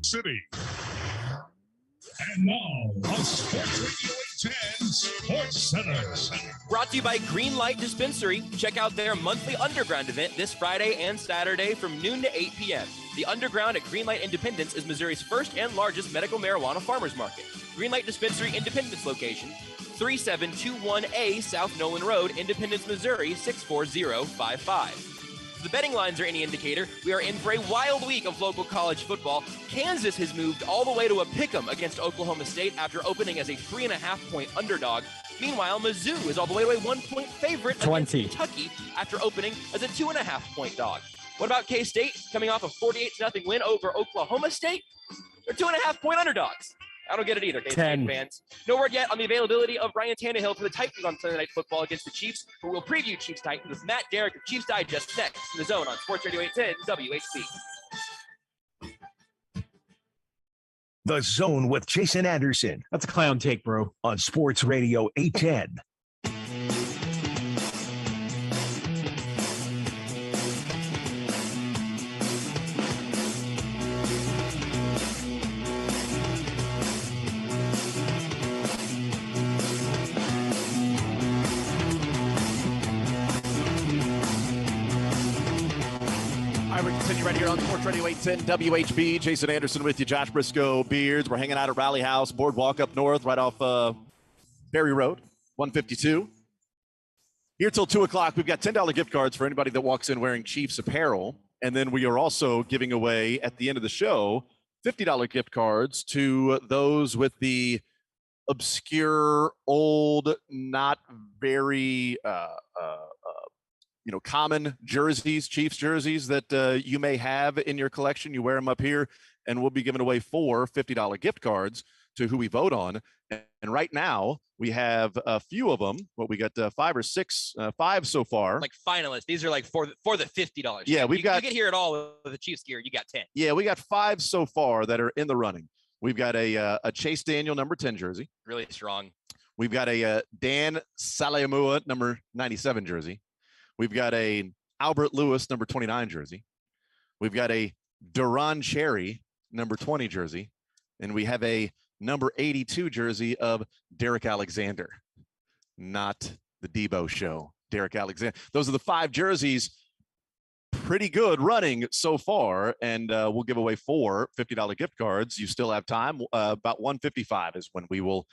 City. And now, on Sports Radio 810 Sports Center. Brought to you by Greenlight Dispensary. Check out their monthly Underground event this Friday and Saturday from noon to 8 p.m. The Underground at Greenlight Independence is Missouri's first and largest medical marijuana farmers market. Greenlight Dispensary Independence location, 3721A South Nolan Road, Independence, Missouri, 64055. If the betting lines are any indicator, we are in for a wild week of local college football. Kansas has moved all the way to a pick'em against Oklahoma State after opening as a 3.5-point underdog. Meanwhile, Mizzou is all the way to a 1-point favorite against Kentucky after opening as a 2.5-point dog. What about K-State coming off a 48-0 win over Oklahoma State? They're 2.5-point underdogs. I don't get it either, K-State fans. No word yet on the availability of Ryan Tannehill for the Titans on Sunday Night Football against the Chiefs, but we'll preview Chiefs-Titans with Matt Derrick of Chiefs Digest next in the Zone on Sports Radio 810 WHB. The Zone with Jason Anderson. That's a clown take, bro. On Sports Radio 810. Right here on Sports Radio 810 WHB. Jason Anderson with you, Josh Brisco, Beards. We're hanging out at Rally House, Boardwalk up north, right off Berry Road, 152. Here till 2 o'clock, we've got $10 gift cards for anybody that walks in wearing Chiefs apparel. And then we are also giving away, at the end of the show, $50 gift cards to those with the obscure, old, not very common jerseys, Chiefs jerseys that you may have in your collection. You wear them up here, and we'll be giving away 4 $50 gift cards to who we vote on. And right now, we have a few of them. What we got 5 or 6, 5 so far. Like finalists. These are like for the $50. Yeah, you get here at all with the Chiefs gear. You got 10. Yeah, we got 5 so far that are in the running. We've got a Chase Daniel number 10 jersey. Really strong. We've got a Dan Salayamua number 97 jersey. We've got a Albert Lewis number 29 jersey. We've got a Duron Cherry number 20 jersey. And we have a number 82 jersey of Derek Alexander. Not the Debo show, Derek Alexander. Those are the 5 jerseys. Pretty good running so far. And we'll give away 4 $50 gift cards. You still have time. About 1:55 is when we will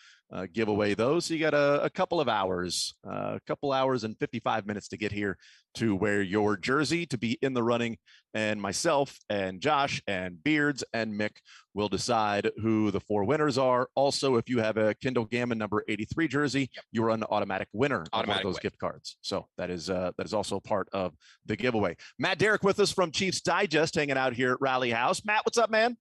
give away those. So you got a couple of hours, and 55 minutes to get here to wear your jersey, to be in the running. And myself and Josh and Beards and Mick will decide who the 4 winners are. Also, if you have a Kendall Gammon number 83 jersey, you're an automatic winner of one of those gift cards. So that is also part of the giveaway. Matt Derrick with us from Chiefs Digest, hanging out here at Rally House. Matt, what's up, man?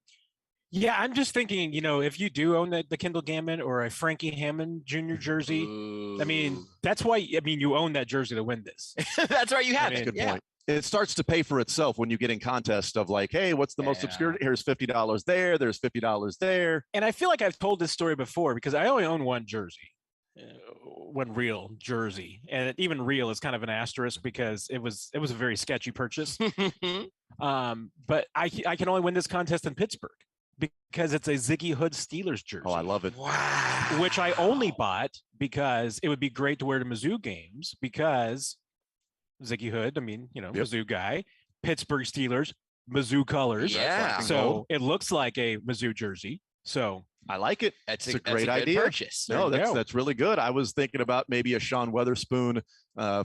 Yeah, I'm just thinking, if you do own the Kendall Gammon or a Frankie Hammond Jr. jersey, I mean, that's why, you own that jersey to win this. That's right. You have it. Good point. It starts to pay for itself when you get in contest of like, hey, what's the most obscure? Here's $50 there. There's $50 there. And I feel like I've told this story before because I only own one jersey, one real jersey. And even real is kind of an asterisk because it was a very sketchy purchase. But I can only win this contest in Pittsburgh because it's a Ziggy Hood Steelers jersey. Oh, I love it. Wow. Which I only bought because it would be great to wear to Mizzou games because Ziggy Hood, Mizzou guy, Pittsburgh Steelers, Mizzou colors. Yeah. So it looks like a Mizzou jersey. So I like it. That's a great idea. Purchase. No, that's really good. I was thinking about maybe a Sean Weatherspoon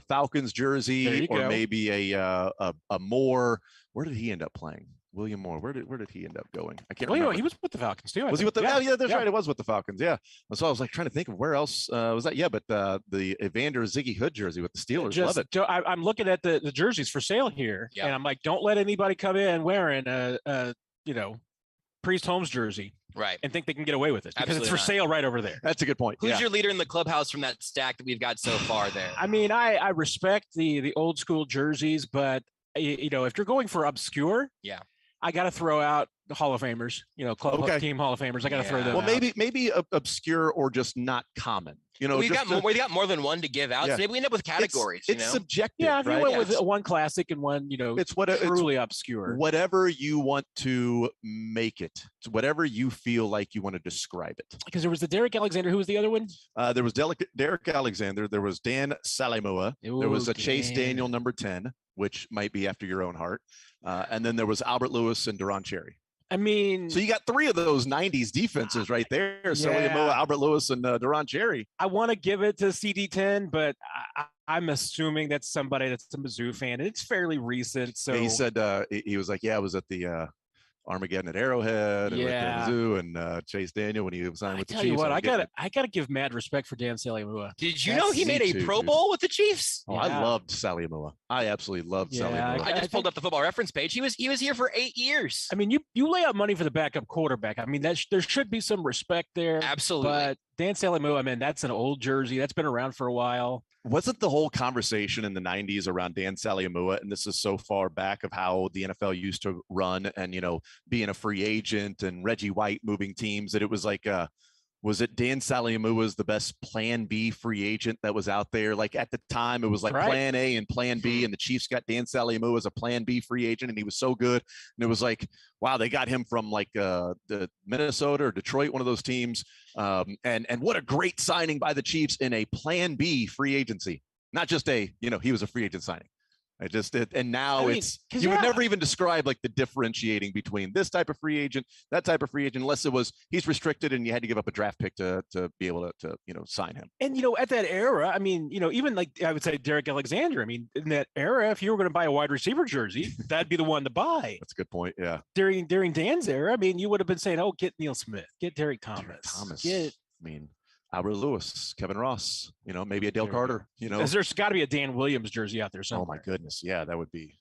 Falcons jersey, or maybe a Moore. Where did he end up playing? William Moore. Where did he end up going? I can't remember. He was with the Falcons too. Was he with the? Yeah, that's right. It was with the Falcons. Yeah. So I was like trying to think of where else was that. Yeah, but the Evander Ziggy Hood jersey with the Steelers. Love it. I'm looking at the jerseys for sale here, and I'm like, don't let anybody come in wearing a Priest Holmes jersey, right, and think they can get away with it because it's for sale right over there. That's a good point. Who's your leader in the clubhouse from that stack that we've got so far there? I mean, I respect the old school jerseys, but if you're going for obscure, I got to throw out the Hall of Famers, club team Hall of Famers. I got to throw them out. Maybe obscure or just not common. We got more than one to give out. So maybe we end up with categories. It's subjective. Yeah, if you went with one classic and one, it's truly obscure. Whatever you want to make it. It's whatever you feel like you want to describe it. Because there was the Derrick Alexander. Who was the other one? There was Derrick Alexander. There was Dan Salimua. There was a Chase Daniel number 10, which might be after your own heart. And then there was Albert Lewis and Duron Cherry. I mean, so you got 3 of those 90s defenses right there. Salimua, Albert Lewis, and Duron Cherry. I want to give it to CD10, but I'm assuming that's somebody that's a Mizzou fan. It's fairly recent. So he said he was like, I was at the Armageddon at Arrowhead and at Mizzou and Chase Daniel when he was signed with the Chiefs. Tell you what, I gotta give mad respect for Dan Salimua. Did you know he made a Pro Bowl with the Chiefs? Oh, I loved Salimua. I absolutely loved Salimua. I just pulled up the Football Reference page. He was here for 8 years. I mean, you lay out money for the backup quarterback. I mean, there should be some respect there. Absolutely. But Dan Salimua, I mean, that's an old jersey that's been around for a while. Wasn't the whole conversation in the 90s around Dan Salimua, and this is so far back of how the NFL used to run and, being a free agent and Reggie White moving teams, that it was like, was it Dan Salimua was the best plan B free agent that was out there? Like at the time, it was like plan A and plan B, and the Chiefs got Dan Salimua as a plan B free agent, and he was so good. And it was like, wow, they got him from like the Minnesota or Detroit, one of those teams. And what a great signing by the Chiefs in a plan B free agency, not just he was a free agent signing. And now you would never even describe like the differentiating between this type of free agent, that type of free agent, unless it was he's restricted and you had to give up a draft pick to be able to sign him. And, at that era, I mean, even like I would say Derrick Alexander, I mean, in that era, if you were going to buy a wide receiver jersey, that'd be the one to buy. That's a good point. Yeah. During Dan's era, I mean, you would have been saying, oh, get Neil Smith, get Derek Thomas. Albert Lewis, Kevin Ross, maybe a Dale Carter, There's got to be a Dan Williams jersey out there somewhere. Oh my goodness. Yeah, that would be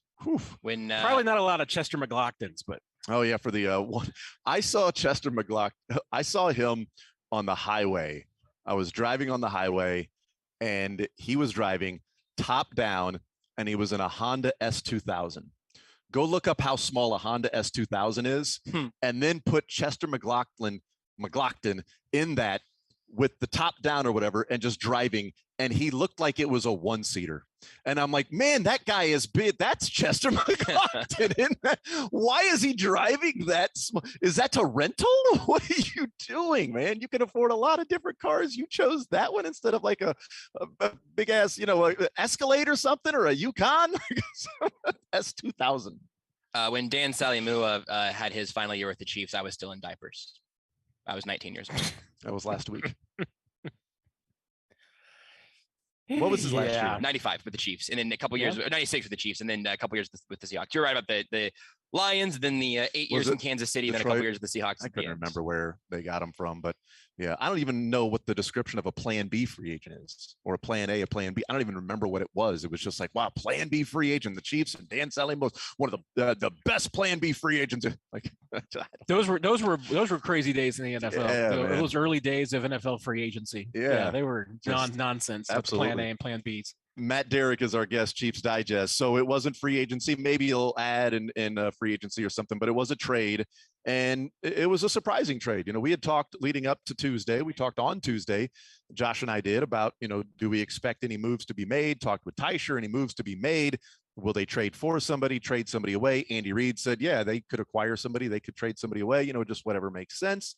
when probably not a lot of Chester McLaughlin's, but oh yeah, for the one I saw Chester McLaughlin. I saw him on the highway. I was driving on the highway and he was driving top down and he was in a Honda S2000. Go look up how small a Honda S2000 is and then put Chester McLaughlin in that with the top down or whatever and just driving, and he looked like it was a one-seater. And I'm like, man, that guy is big. That's Chester McLaughlin. Why is he driving that? Is that to rental? What are you doing, man? You can afford a lot of different cars. You chose that one instead of like a big ass, Escalade or something, or a Yukon S2000. When Dan Salimua had his final year with the Chiefs, I was still in diapers. I was 19 years old. That was last week. What was his last year? 95 with the Chiefs, and then a couple years, 96 with the Chiefs, and then a couple years with the Seahawks. You're right about the Lions, then the 8 years in Kansas City, Detroit? Then a couple years with the Seahawks. I couldn't remember where they got him from, but yeah, I don't even know what the description of a plan B free agent is, or a plan A, a plan B. I don't even remember what it was. It was just like, wow, plan B free agent. The Chiefs and Dan Salimua was one of the best plan B free agents. Like those were crazy days in the NFL. Those early days of NFL free agency. Yeah, they were nonsense. Absolutely. Plan A and plan Bs. Matt Derrick is our guest, Chiefs Digest. So it wasn't free agency. Maybe he'll add in free agency or something, but it was a trade. And it was a surprising trade. We had talked leading up to Tuesday. We talked on Tuesday, Josh and I did, about, do we expect any moves to be made? Talked with Teicher, any moves to be made? Will they trade for somebody, trade somebody away? Andy Reid said, yeah, they could acquire somebody. They could trade somebody away, just whatever makes sense.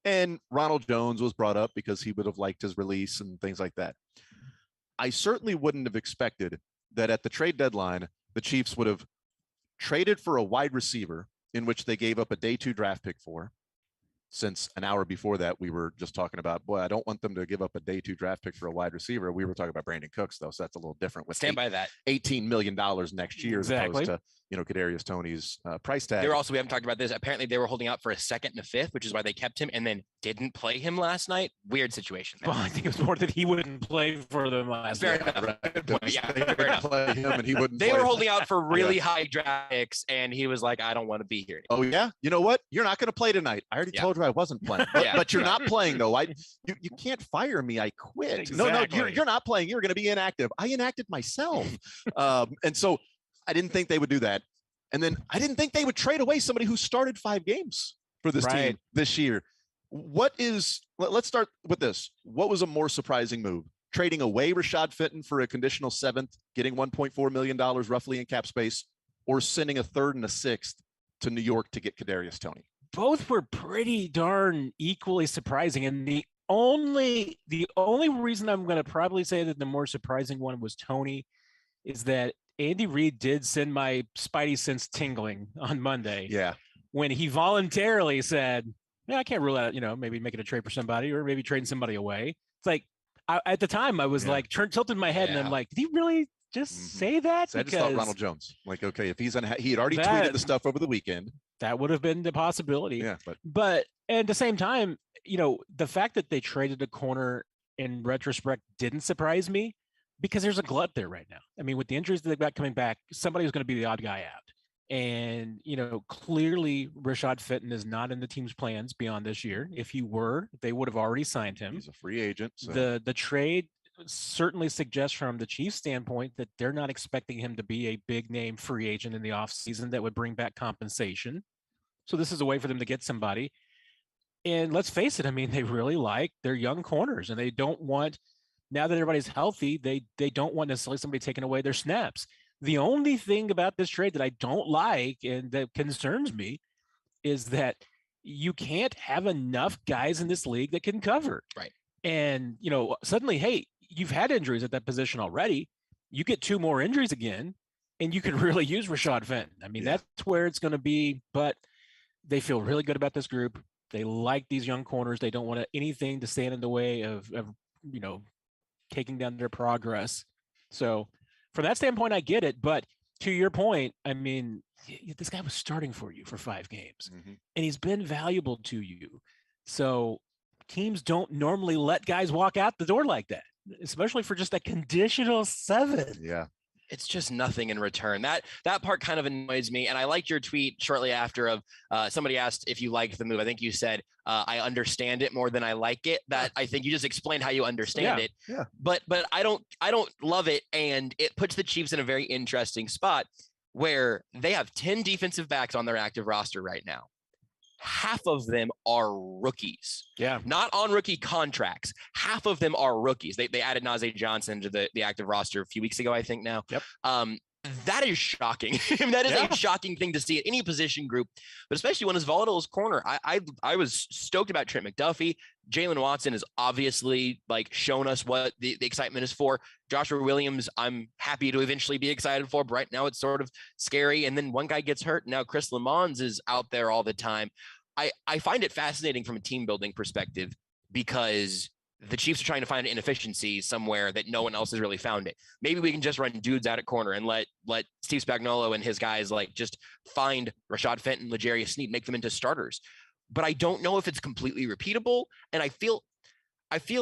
And Ronald Jones was brought up because he would have liked his release and things like that. I certainly wouldn't have expected that at the trade deadline, the Chiefs would have traded for a wide receiver in which they gave up a day 2 draft pick for. Since an hour before that, we were just talking about, boy, I don't want them to give up a day 2 draft pick for a wide receiver. We were talking about Brandon Cooks, though, so that's a little different. With Stand by that. $18 million next year, as opposed to Kadarius Toney's price tag. They were also, we haven't talked about this. Apparently, they were holding out for a second and a fifth, which is why they kept him and then didn't play him last night. Weird situation. Well, I think it was more that he wouldn't play for them last night. Fair enough. Right. Yeah, fair enough. Play him and he wouldn't. They were holding out for really high draft picks, and he was like, "I don't want to be here anymore." Oh yeah, you know what? You're not going to play tonight. I already told you I wasn't playing, but you're not playing though. You can't fire me. I quit. Exactly. No, you're not playing. You're going to be inactive. I inacted myself, and so I didn't think they would do that. And then I didn't think they would trade away somebody who started 5 games for this team this year. Let's start with this. What was a more surprising move? Trading away Rashad Fenton for a conditional 7th, getting $1.4 million roughly in cap space, or sending a 3rd and a 6th to New York to get Kadarius Toney? Both were pretty darn equally surprising. And the only reason I'm going to probably say that the more surprising one was Toney is that Andy Reid did send my spidey sense tingling on Monday. Yeah. When he voluntarily said, I can't rule out, maybe making a trade for somebody or maybe trading somebody away. It's like, at the time I was like tilted my head and I'm like, did he really just say that? So I just thought Ronald Jones. Like, okay, if he had already tweeted the stuff over the weekend. That would have been the possibility. Yeah. But at the same time, the fact that they traded a corner in retrospect didn't surprise me because there's a glut there right now. I mean, with the injuries that they've got coming back, somebody was going to be the odd guy out. And, clearly Rashad Fenton is not in the team's plans beyond this year. If he were, they would have already signed him. He's a free agent. So. The trade certainly suggests from the Chiefs' standpoint that they're not expecting him to be a big name free agent in the offseason that would bring back compensation. So this is a way for them to get somebody. And let's face it, I mean, they really like their young corners and they don't want, now that everybody's healthy, they don't want necessarily somebody taking away their snaps. The only thing about this trade that I don't like and that concerns me is that you can't have enough guys in this league that can cover. Right. And, suddenly, hey, you've had injuries at that position already. You get 2 more injuries again, and you can really use Rashad Fenton. I mean, that's where it's going to be, but they feel really good about this group. They like these young corners. They don't want anything to stand in the way of taking down their progress. So from that standpoint, I get it. But to your point, I mean, this guy was starting for you for 5 games, and he's been valuable to you. So teams don't normally let guys walk out the door like that, especially for just a conditional 7. Yeah. It's just nothing in return. That part kind of annoys me. And I liked your tweet shortly after of somebody asked if you liked the move. I think you said, I understand it more than I like it. That I think you just explained how you understand it. Yeah. But I don't love it. And it puts the Chiefs in a very interesting spot where they have 10 defensive backs on their active roster right now. Half of them are rookies. Yeah. Not on rookie contracts. Half of them are rookies. They added Najee Johnson to the active roster a few weeks ago, I think now. Yep. That is shocking. That is a shocking thing to see at any position group, but especially when as volatile as corner. I was stoked about Trent McDuffie. Jalen Watson has obviously shown us what the excitement is for. Joshua Williams, I'm happy to eventually be excited for, but right now it's sort of scary. And then one guy gets hurt. Now Chris Lamons is out there all the time. I find it fascinating from a team building perspective because the Chiefs are trying to find an inefficiency somewhere that no one else has really found it. Maybe we can just run dudes out at corner and let Steve Spagnuolo and his guys just find Rashad Fenton, L'Jarius Sneed, make them into starters. But I don't know if it's completely repeatable. And I feel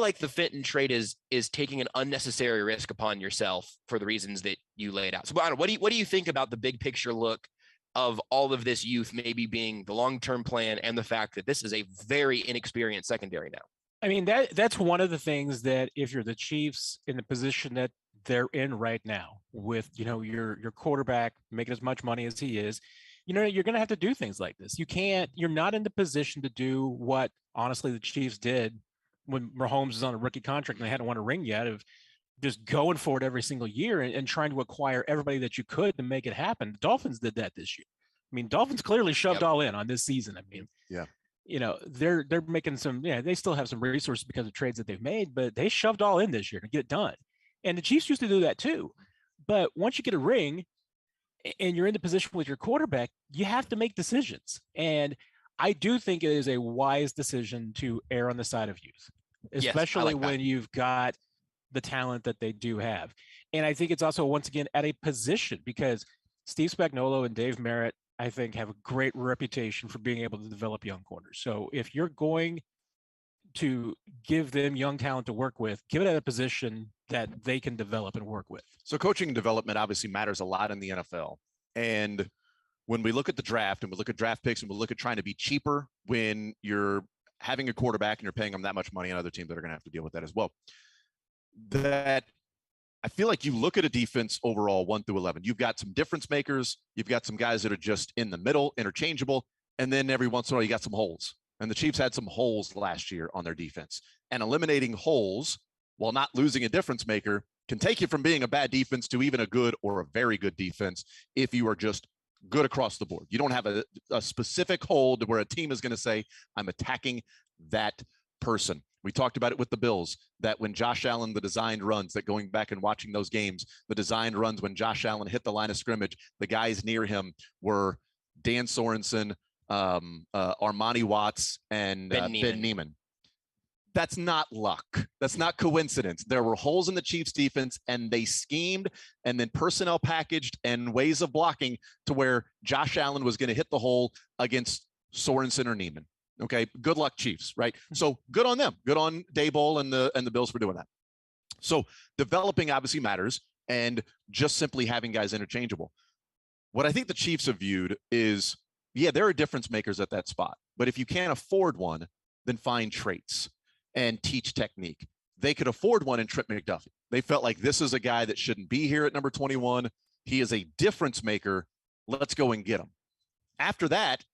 like the Fenton trade is taking an unnecessary risk upon yourself for the reasons that you laid out. So what do you think about the big picture look of all of this youth maybe being the long-term plan and the fact that this is a very inexperienced secondary now? I mean, that's one of the things that if you're the Chiefs in the position that they're in right now with, your quarterback making as much money as he is, you're going to have to do things like this. You're not in the position to do what honestly the Chiefs did when Mahomes was on a rookie contract and they hadn't won a ring yet, of just going for it every single year and trying to acquire everybody that you could to make it happen. The Dolphins did that this year. I mean, Dolphins clearly shoved all in on this season. I mean, they're making some, they still have some resources because of trades that they've made, but they shoved all in this year to get it done. And the Chiefs used to do that too. But once you get a ring and you're in the position with your quarterback, you have to make decisions. And I do think it is a wise decision to err on the side of youth, especially when you've got the talent that they do have. And I think it's also, once again, at a position, because Steve Spagnuolo and Dave Merritt, I think, have a great reputation for being able to develop young corners. So if you're going to give them young talent to work with, give it at a position that they can develop and work with. So coaching and development obviously matters a lot in the NFL. And when we look at the draft and we look at draft picks and we look at trying to be cheaper when you're having a quarterback and you're paying them that much money, and other teams that are going to have to deal with that as well, that I feel like you look at a defense overall 1 through 11. You've got some difference makers. You've got some guys that are just in the middle, interchangeable. And then every once in a while, you got some holes. And the Chiefs had some holes last year on their defense. And eliminating holes while not losing a difference maker can take you from being a bad defense to even a good or a very good defense if you are just good across the board. You don't have a specific hole to where a team is going to say, I'm attacking that person. We talked about it with the Bills, that when Josh Allen, the designed runs, that going back and watching those games, the designed runs when Josh Allen hit the line of scrimmage, the guys near him were Dan Sorensen, Armani Watts, and Ben Neiman. That's not luck. That's not coincidence. There were holes in the Chiefs defense, and they schemed and then personnel packaged and ways of blocking to where Josh Allen was going to hit the hole against Sorensen or Neiman. Okay, good luck, Chiefs, right? So good on them. Good on Daboll and the Bills for doing that. So developing obviously matters, and just simply having guys interchangeable. What I think the Chiefs have viewed is, yeah, there are difference makers at that spot, but if you can't afford one, then find traits and teach technique. They could afford one in Trent McDuffie. They felt like this is a guy that shouldn't be here at number 21. He is a difference maker. Let's go and get him. After that,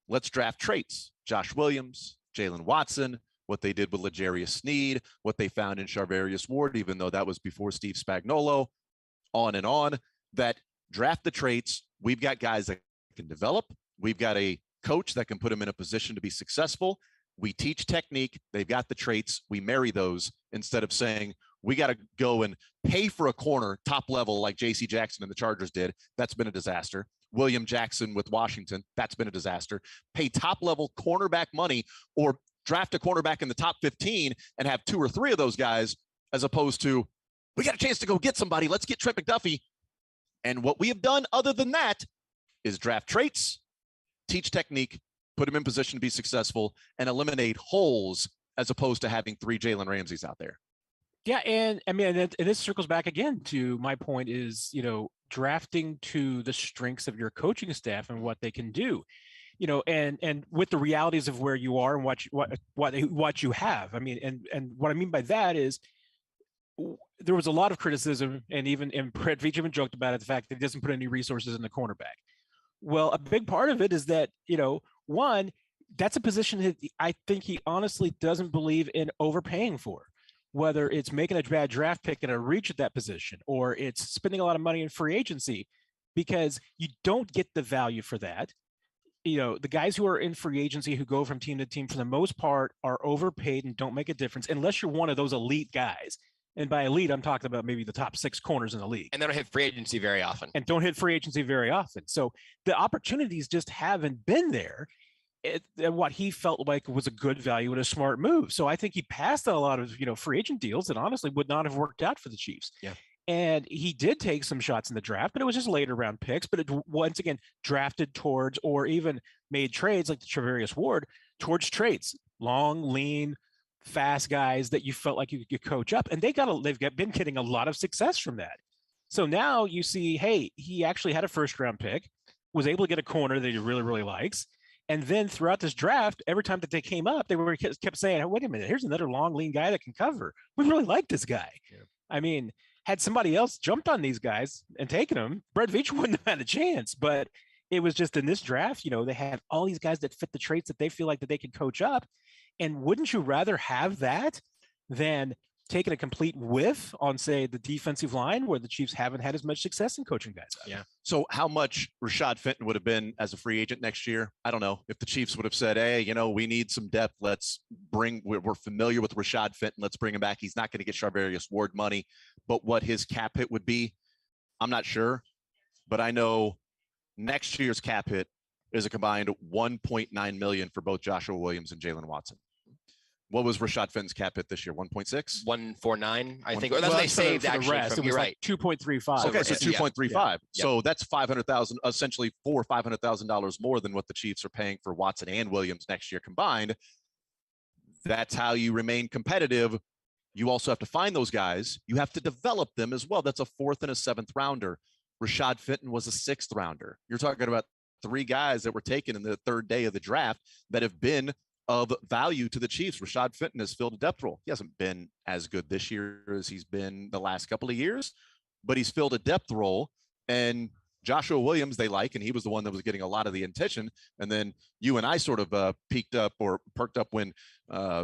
let's draft traits. Josh Williams, Jalen Watson, what they did with L'Jarius Sneed, what they found in Charvarius Ward, even though that was before Steve Spagnuolo, on and on, that draft the traits. We've got guys that can develop. We've got a coach that can put them in a position to be successful. We teach technique. They've got the traits. We marry those instead of saying, we got to go and pay for a corner top level like J.C. Jackson and the Chargers did. That's been a disaster. William Jackson with Washington, that's been a disaster. Pay top level cornerback money or draft a cornerback in the top 15 and have 2 or 3 of those guys, as opposed to, we got a chance to go get somebody. Let's get Trent McDuffie. And what we have done other than that is draft traits, teach technique, put him in position to be successful, and eliminate holes as opposed to having 3 Jalen Ramseys out there. Yeah, and I mean, and this circles back again to my point is, drafting to the strengths of your coaching staff and what they can do, and with the realities of where you are and what you have. I mean, and what I mean by that is, there was a lot of criticism, and Brett Veach even joked about it, the fact that he doesn't put any resources in the cornerback. Well, a big part of it is that, one, that's a position that I think he honestly doesn't believe in overpaying for, whether it's making a bad draft pick and a reach at that position, or it's spending a lot of money in free agency, because you don't get the value for that. The guys who are in free agency who go from team to team for the most part are overpaid and don't make a difference unless you're one of those elite guys. And by elite, I'm talking about maybe the top 6 corners in the league. And they don't hit free agency very often. So the opportunities just haven't been there. What he felt like was a good value and a smart move. So I think he passed on a lot of, free agent deals that honestly would not have worked out for the Chiefs. Yeah. And he did take some shots in the draft, but it was just later round picks. But it once again drafted towards, or even made trades like the Charvarius Ward towards traits, long, lean, fast guys that you felt like you could coach up, and they've been getting a lot of success from that. So now you see, hey, he actually had a first round pick, was able to get a corner that he really, really likes. And then throughout this draft, every time that they came up, they kept saying, oh, wait a minute, here's another long, lean guy that can cover. We really like this guy. Yeah. I mean, had somebody else jumped on these guys and taken them, Brett Veach wouldn't have had a chance. But it was just in this draft, they had all these guys that fit the traits that they feel like that they could coach up. And wouldn't you rather have that than taking a complete whiff on, say, the defensive line, where the Chiefs haven't had as much success in coaching guys up? Yeah. So how much Rashad Fenton would have been as a free agent next year? I don't know. If the Chiefs would have said, hey, we need some depth. We're familiar with Rashad Fenton. Let's bring him back. He's not going to get Charvarius Ward money, but what his cap hit would be, I'm not sure. But I know next year's cap hit is a combined $1.9 million for both Joshua Williams and Jalen Watson. What was Rashad Fenton's cap hit this year? 1.6? 149, I think. Or that's what they saved actually. Rest, it was right. 2.35. Okay, so 2.35. Yeah. So that's $500,000, essentially $500,000 more than what the Chiefs are paying for Watson and Williams next year combined. That's how you remain competitive. You also have to find those guys. You have to develop them as well. That's a 4th and a 7th rounder. Rashad Fenton was a 6th rounder. You're talking about 3 guys that were taken in the 3rd day of the draft that have been of value to the Chiefs. Rashad Fenton has filled a depth role. He hasn't been as good this year as he's been the last couple of years, but he's filled a depth role. And Joshua Williams they like, and he was the one that was getting a lot of the attention. And then you and I sort of peaked up or perked up when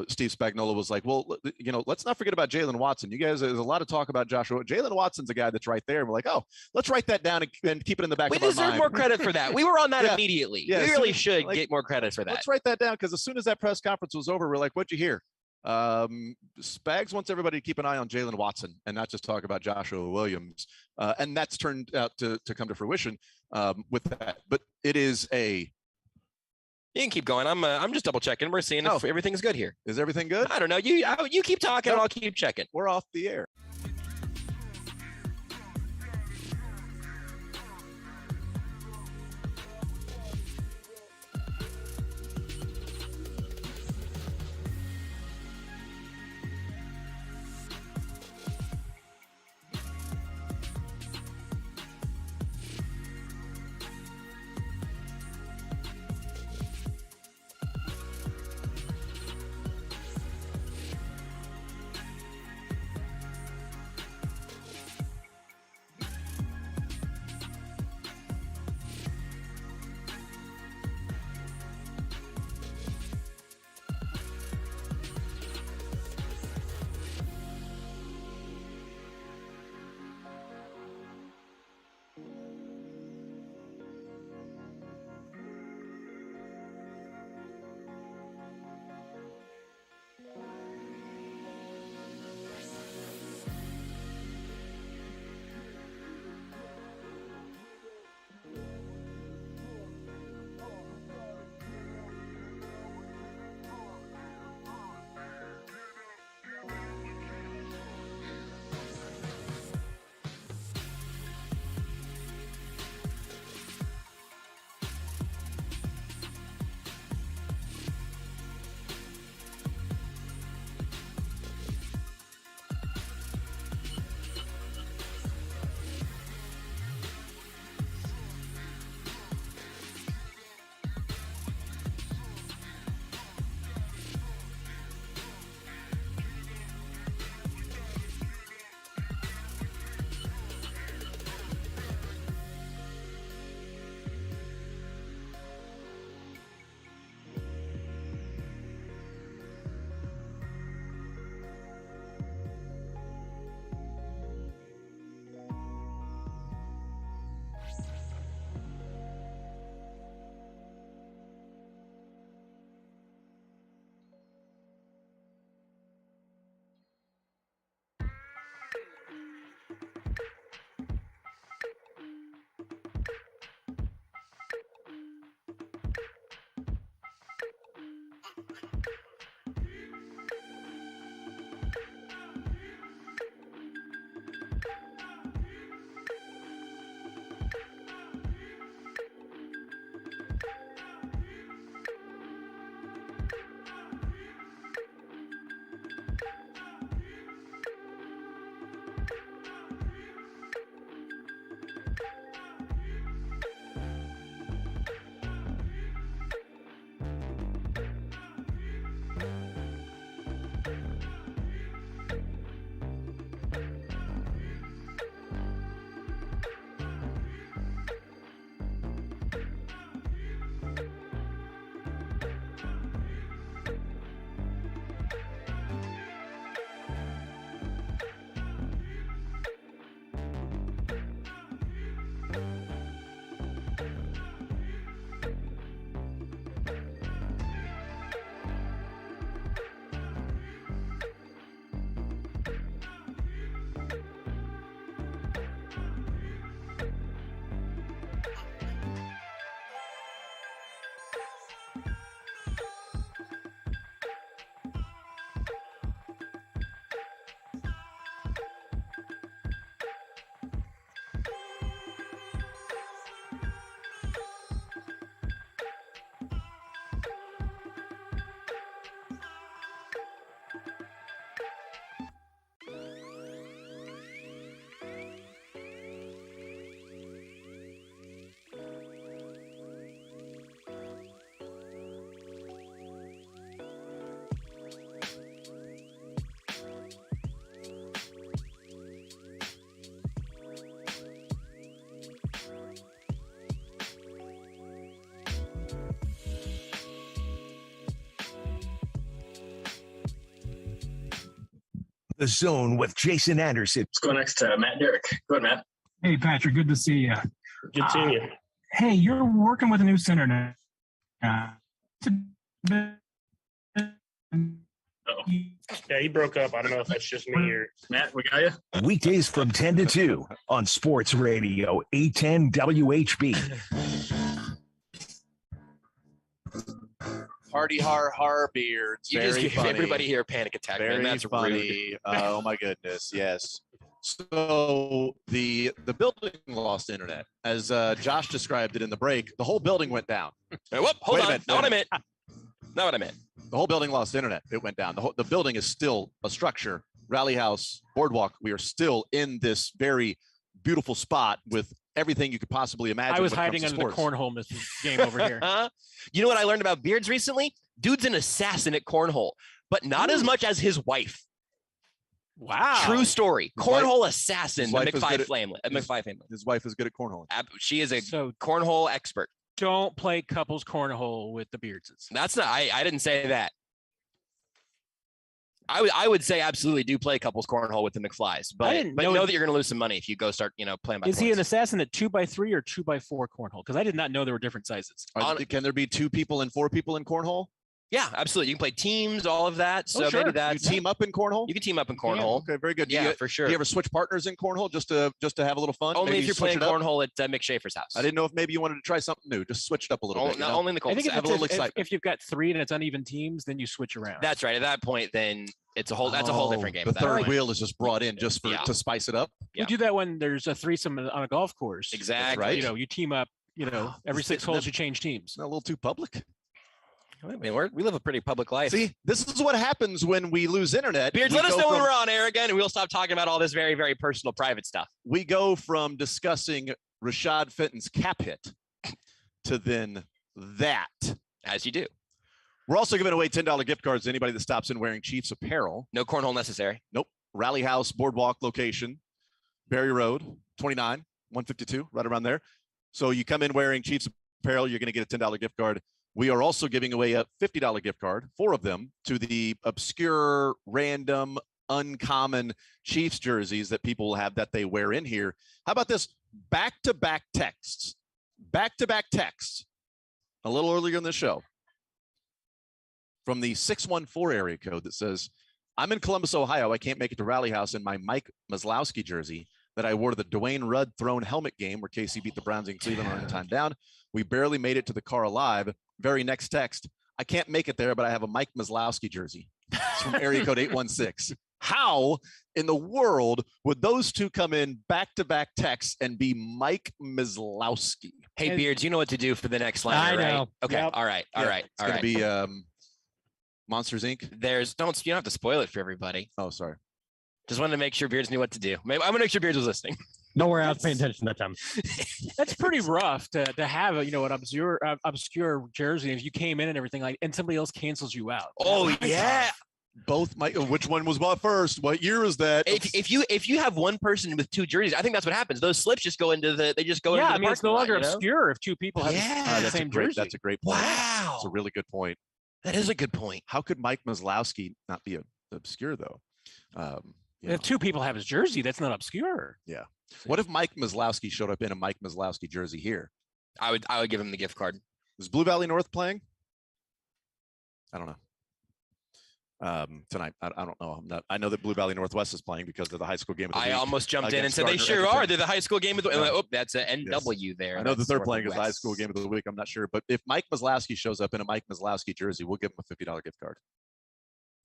Steve Spagnuolo was like, well, let's not forget about Jalen Watson. You guys, there's a lot of talk about Joshua. Jalen Watson's a guy that's right there. And we're like, oh, let's write that down and keep it in the back of our mind. We deserve more credit for that. We were on that immediately. Yeah, we really should get more credit for that. Let's write that down, because as soon as that press conference was over, we're like, what'd you hear? Spags wants everybody to keep an eye on Jalen Watson and not just talk about Joshua Williams. And that's turned out to come to fruition with that. But it is a... You can keep going. I'm just double checking. We're seeing if everything's good here. Is everything good? I don't know. You keep talking, and I'll keep checking. We're off the air. The Zone with Jason Anderson. Let's go next to Matt Derrick. Go ahead, Matt. Hey, Patrick. Good to see you. Good seeing you. Hey, you're working with a new center now. Yeah, he broke up. I don't know if that's just me or Matt. We got you. Weekdays from 10 to 2 on Sports Radio 810 WHB. Hardy har Beards. You just gave everybody here a panic attack. Very man. That's funny. rude. Oh my goodness. Yes. So the building lost internet. As Josh described it in the break, the whole building went down. Whoop, hold on. Not what I meant. Not what I meant. The whole building lost internet. It went down. The building is still a structure. Rally House, Boardwalk. We are still in this very beautiful spot with everything you could possibly imagine. I was hiding under the cornhole game over here. You know what I learned about Beards recently? Dude's an assassin at cornhole, but not as much as his wife. Wow. True story. Cornhole assassin, the McFly family. His wife is good at cornhole. She is a cornhole expert. Don't play couples cornhole with the Beardses. That's not. I didn't say that. I would say absolutely do play couples cornhole with the McFlys, but know that you're going to lose some money if you go start playing by Is points. he an assassin at 2x3 or 2x4 cornhole? Because I did not know there were different sizes. Can there be 2 people and 4 people in cornhole? Yeah, absolutely. You can play teams, all of that. So sure. maybe that's You team up in cornhole? You can team up in cornhole. Yeah, okay, very good. For sure. Do you ever switch partners in cornhole just to have a little fun? Only Maybe if you're playing cornhole at Mick Shaffer's house. I didn't know if maybe you wanted to try something new. Just switch it up a little bit. Not only in the I think have a little excitement. if you've got 3 and it's uneven teams, then you switch around. That's right. At that point, then it's a whole different game. The third wheel is just brought in just to spice it up. We do that when there's a threesome on a golf course. Exactly. Right. You team up. Every 6 holes you change teams. Not a little too public. I mean, we live a pretty public life. See, this is what happens when we lose internet. Beards, let us know when we're on air again, and we'll stop talking about all this very, very personal, private stuff. We go from discussing Rashad Fenton's cap hit to then that. As you do. We're also giving away $10 gift cards to anybody that stops in wearing Chiefs apparel. No cornhole necessary. Nope. Rally House, Boardwalk location, Berry Road, 29, 152, right around there. So you come in wearing Chiefs apparel, you're going to get a $10 gift card. We are also giving away a $50 gift card, 4 of them, to the obscure, random, uncommon Chiefs jerseys that people have that they wear in here. How about this? Back-to-back texts. Back-to-back texts. A little earlier in the show. From the 614 area code that says, I'm in Columbus, Ohio. I can't make it to Rally House in my Mike Maslowski jersey that I wore to the Dwayne Rudd thrown helmet game where KC beat the Browns in Cleveland on time down. We barely made it to the car alive. Very next text. I can't make it there, but I have a Mike Maslowski jersey. It's from area code 816. How in the world would those two come in back-to-back texts and be Mike Maslowski? Hey, Beards, you know what to do for the next line, right? know. Okay. Yep. All right. It's going to be Monsters, Inc. You don't have to spoil it for everybody. Oh, sorry. Just wanted to make sure Beards knew what to do. I'm going to make sure Beards was listening. Don't worry, I was paying attention that time. That's pretty rough to have an obscure jersey if you came in and everything and somebody else cancels you out. Oh yeah. Both which one was bought first? What year is that? If you have one person with 2 jerseys, I think that's what happens. Those slips just go into the into the it's no longer obscure if 2 people have the same jersey. That's a great point. Wow. That's a really good point. That is a good point. How could Mike Maslowski not be obscure though? If 2 people have his jersey, that's not obscure. Yeah. What if Mike Maslowski showed up in a Mike Maslowski jersey here? I would give him the gift card. Is Blue Valley North playing? I don't know. Tonight, I don't know. I know that Blue Valley Northwest is playing because of the high school game of the week. I almost jumped in and said they sure are. They're the high school game of the week. Oh, that's an NW there. I know that they're playing as the high school game of the week. I'm not sure, but if Mike Maslowski shows up in a Mike Maslowski jersey, we'll give him a $50 gift card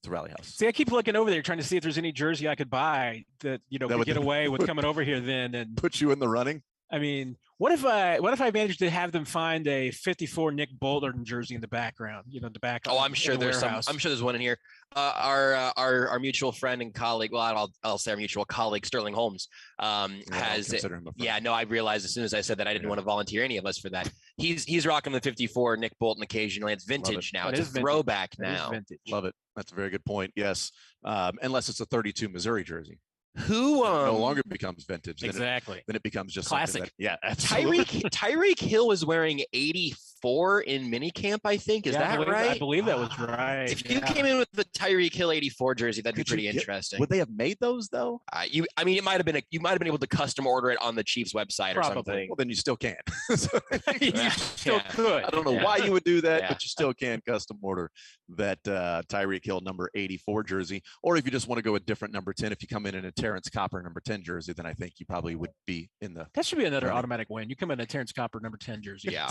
to Rally House. See, I keep looking over there trying to see if there's any jersey I could buy that could get away with coming over here then and put you in the running. I mean, what if I managed to have them find a 54 Nick Bolton jersey in the background? The back. Oh, I'm sure there's some. I'm sure there's one in here. Our mutual friend and colleague. Well, I'll say our mutual colleague Sterling Holmes has. Yeah, no, I realized as soon as I said that I didn't want to volunteer any of us for that. He's rocking the 54 Nick Bolton occasionally. It's vintage now. It's a throwback now. Love it. That's a very good point. Yes, unless it's a 32 Missouri jersey. Who no longer becomes vintage. Exactly. Then it becomes just classic. Yeah, absolutely. Tyreek Hill was wearing 84 84 in minicamp, I think. Is that right? I believe that was right. If you came in with the Tyreek Hill 84 jersey, that'd be pretty interesting. Would they have made those though? You might have been able to custom order it on the Chiefs website or something. Well, then you still can. You still could. I don't know why you would do that, but you still can custom order that Tyreek Hill number 84 jersey. Or if you just want to go a different number 10, if you come in a Terrence Copper number 10 jersey, then I think you probably would be in the. That should be another automatic win. You come in a Terrence Copper number 10 jersey. Yeah.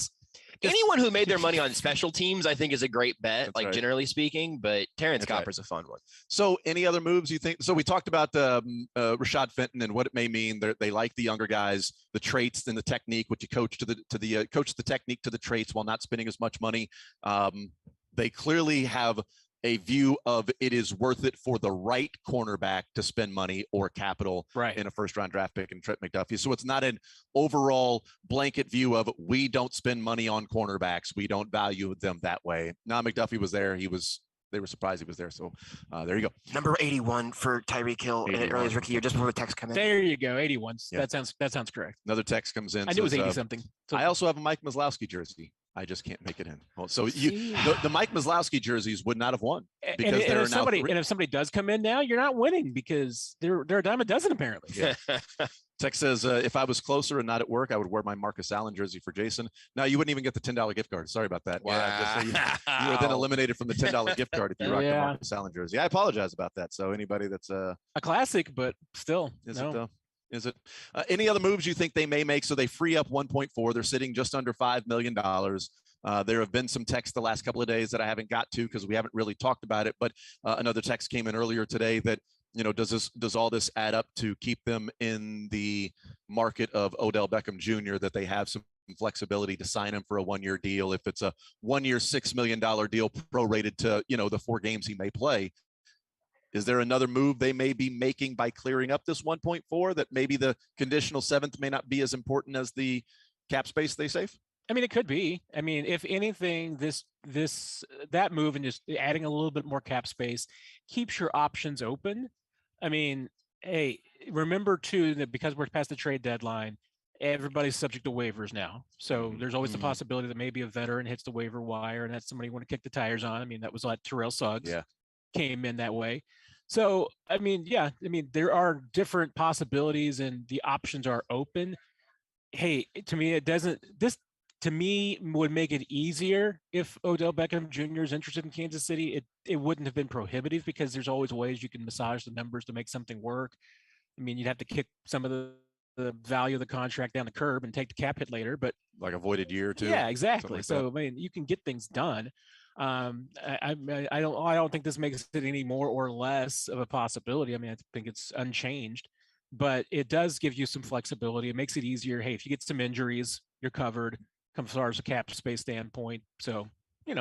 Anyone who made their money on special teams, I think, is a great bet, generally speaking, but Terrence Copper's a fun one. So any other moves you think? So we talked about Rashad Fenton and what it may mean. They like the younger guys, the traits and the technique, which you coach coach the technique to the traits while not spending as much money. They clearly have a view of it is worth it for the right cornerback to spend money or capital in a first-round draft pick in Trent McDuffie. So it's not an overall blanket view of we don't spend money on cornerbacks. We don't value them that way. Now McDuffie was there. They were surprised he was there. So there you go. Number 81 for Tyreek Hill in early rookie year, just before the text come in. There you go, 81. Yeah. That sounds correct. Another text comes in. I knew it was 80-something. So I also have a Mike Maslowski jersey. I just can't make it in. Well, so the Mike Maslowski jerseys would not have won because if somebody does come in now, you're not winning because they're a dime a dozen apparently. Yeah. Text says if I was closer and not at work, I would wear my Marcus Allen jersey for Jason. No, you wouldn't even get the $10 gift card. Sorry about that. Wow. Yeah, you were then eliminated from the $10 gift card if you rocked the Marcus Allen jersey. I apologize about that. So anybody that's a classic, but still, is it though? Is it any other moves you think they may make so they free up 1.4? They're sitting just under $5 million. There have been some texts the last couple of days that I haven't got to because we haven't really talked about it. But another text came in earlier today that, does all this add up to keep them in the market of Odell Beckham Jr., that they have some flexibility to sign him for a 1-year deal if it's a 1-year $6 million deal prorated to, the 4 games he may play? Is there another move they may be making by clearing up this 1.4 that maybe the conditional 7th may not be as important as the cap space they save? I mean, it could be. I mean, if anything, that move and just adding a little bit more cap space keeps your options open. I mean, hey, remember too that because we're past the trade deadline, everybody's subject to waivers now. So there's always the possibility that maybe a veteran hits the waiver wire and that's somebody you want to kick the tires on. I mean, that was like Terrell Suggs came in that way. So, I mean, there are different possibilities and the options are open. Hey, to me, to me would make it easier if Odell Beckham Jr. is interested in Kansas City. It wouldn't have been prohibitive because there's always ways you can massage the numbers to make something work. I mean, you'd have to kick some of the value of the contract down the curb and take the cap hit later, but like a voided year or two. Yeah, exactly. So, I mean, you can get things done. I don't think this makes it any more or less of a possibility. I mean, I think it's unchanged, but it does give you some flexibility. It makes it easier. Hey, if you get some injuries, you're covered. As far as a cap space standpoint. So, you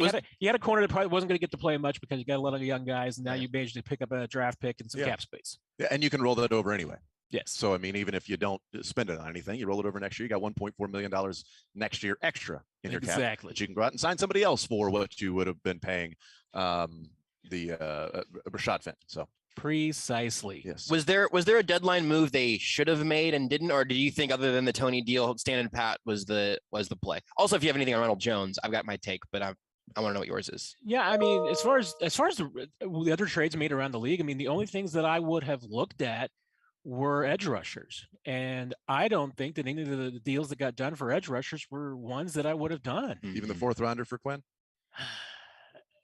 had a corner that probably wasn't going to get to play much because you got a lot of young guys, and now you managed to pick up a draft pick and some cap space. Yeah, and you can roll that over anyway. Yes. So, I mean, even if you don't spend it on anything, you roll it over next year, you got $1.4 million next year extra in your cap. Exactly. That you can go out and sign somebody else for what you would have been paying the Rashad Fenton. So. Precisely. Yes. Was there a deadline move they should have made and didn't, or do you think other than the Tony deal, standing pat was the play? Also, if you have anything on Ronald Jones, I've got my take, but I want to know what yours is. Yeah, I mean, as far as the other trades made around the league, I mean, the only things that I would have looked at were edge rushers, and I don't think that any of the deals that got done for edge rushers were ones that I would have done. Even the 4th rounder for Quinn.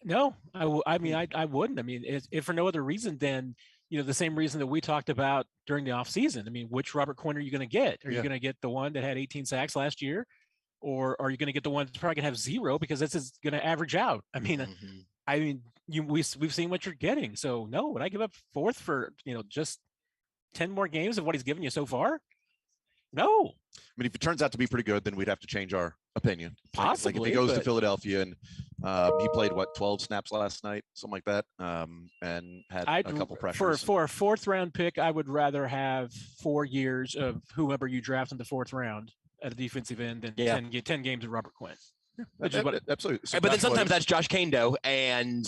No, I wouldn't. I mean, if for no other reason than, the same reason that we talked about during the offseason. I mean, which Robert Quinn are you going to get? Are you going to get the one that had 18 sacks last year? Or are you going to get the one that's probably going to have 0 because that's going to average out? I mean, we've seen what you're getting. So no, would I give up 4th for, just 10 more games of what he's given you so far? No. I mean, if it turns out to be pretty good, then we'd have to change our opinion. Possibly. Like if he goes to Philadelphia and he played 12 snaps last night, something like that, and had a couple pressures. For a 4th round pick, I would rather have 4 years of whoever you draft in the 4th round at a defensive end than 10 games of Robert Quinn. Absolutely. But then sometimes that's Josh Kando, and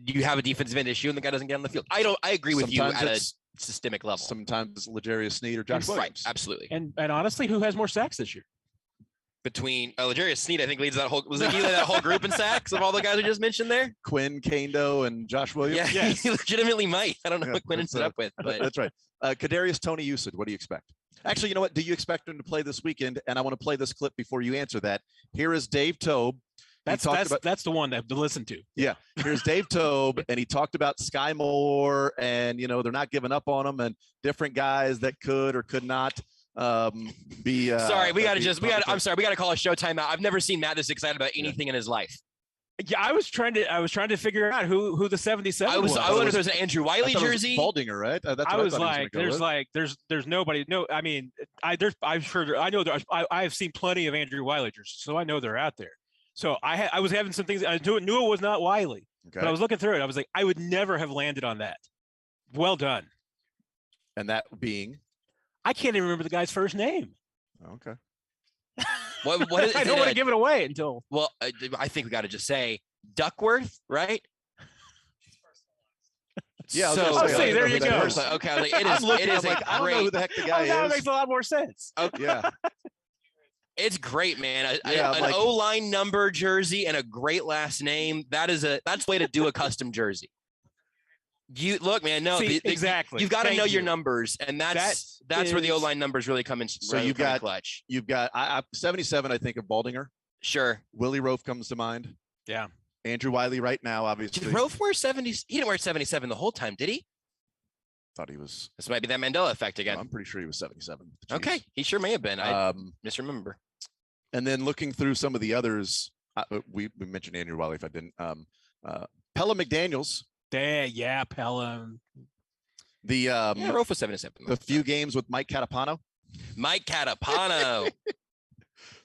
you have a defensive end issue, and the guy doesn't get on the field. I agree with you at a systemic level. Sometimes it's L'Jarius Sneed or Josh Williams. Right, absolutely. And honestly, who has more sacks this year? between L'Jarius Sneed, I think leads that whole group in sacks of all the guys we just mentioned there. Quinn, Kando, and Josh Williams. Yeah, he legitimately might. I don't know what Quinn ended up with, but that's right. Kadarius Toney Usage, what do you expect? Actually, you know what? Do you expect him to play this weekend? And I want to play this clip before you answer that. Here is Dave Tobe. That's the one to listen to. Yeah. Here's Dave Tobe, and he talked about Sky Moore, and they're not giving up on him, and different guys that could or could not be. Sorry, I'm sorry, we got to call a show timeout. I've never seen Matt this excited about anything in his life. Yeah, I was trying to figure out who the 77 was. I wondered if there was an Andrew Wiley jersey. Baldinger, right? I was like, there's nobody. No, I mean, I've seen plenty of Andrew Wiley jerseys, so I know they're out there. So I was having some things. I knew it was not Wiley, but I was looking through it. I was like, I would never have landed on that. Well done. And that being, I can't even remember the guy's first name. Okay. What is I don't want to give it away until. Well, I think we got to just say Duckworth, right? Yeah. Say, there you go. Okay, I was like, it is like, I don't know who the heck the guy is. That makes a lot more sense. Okay. Yeah. It's great, man. An O-line number jersey and a great last name. That's the way to do a custom jersey. You look, man. No, exactly. You've got to know your numbers, and that's where the O-line numbers really come in. So you've got clutch. You've got 77. I think of Baldinger. Sure. Willie Rofe comes to mind. Yeah. Andrew Wiley right now, obviously. Did Rofe wear 70s? He didn't wear 77 the whole time, did he? Thought he was. This might be that Mandela effect again. No, I'm pretty sure he was 77. Okay, he sure may have been. I misremember. And then looking through some of the others, we mentioned Andrew Wiley. If I didn't, Pella McDaniels. Yeah, Pella. The Rofe was 77. The few games with Mike Catapano.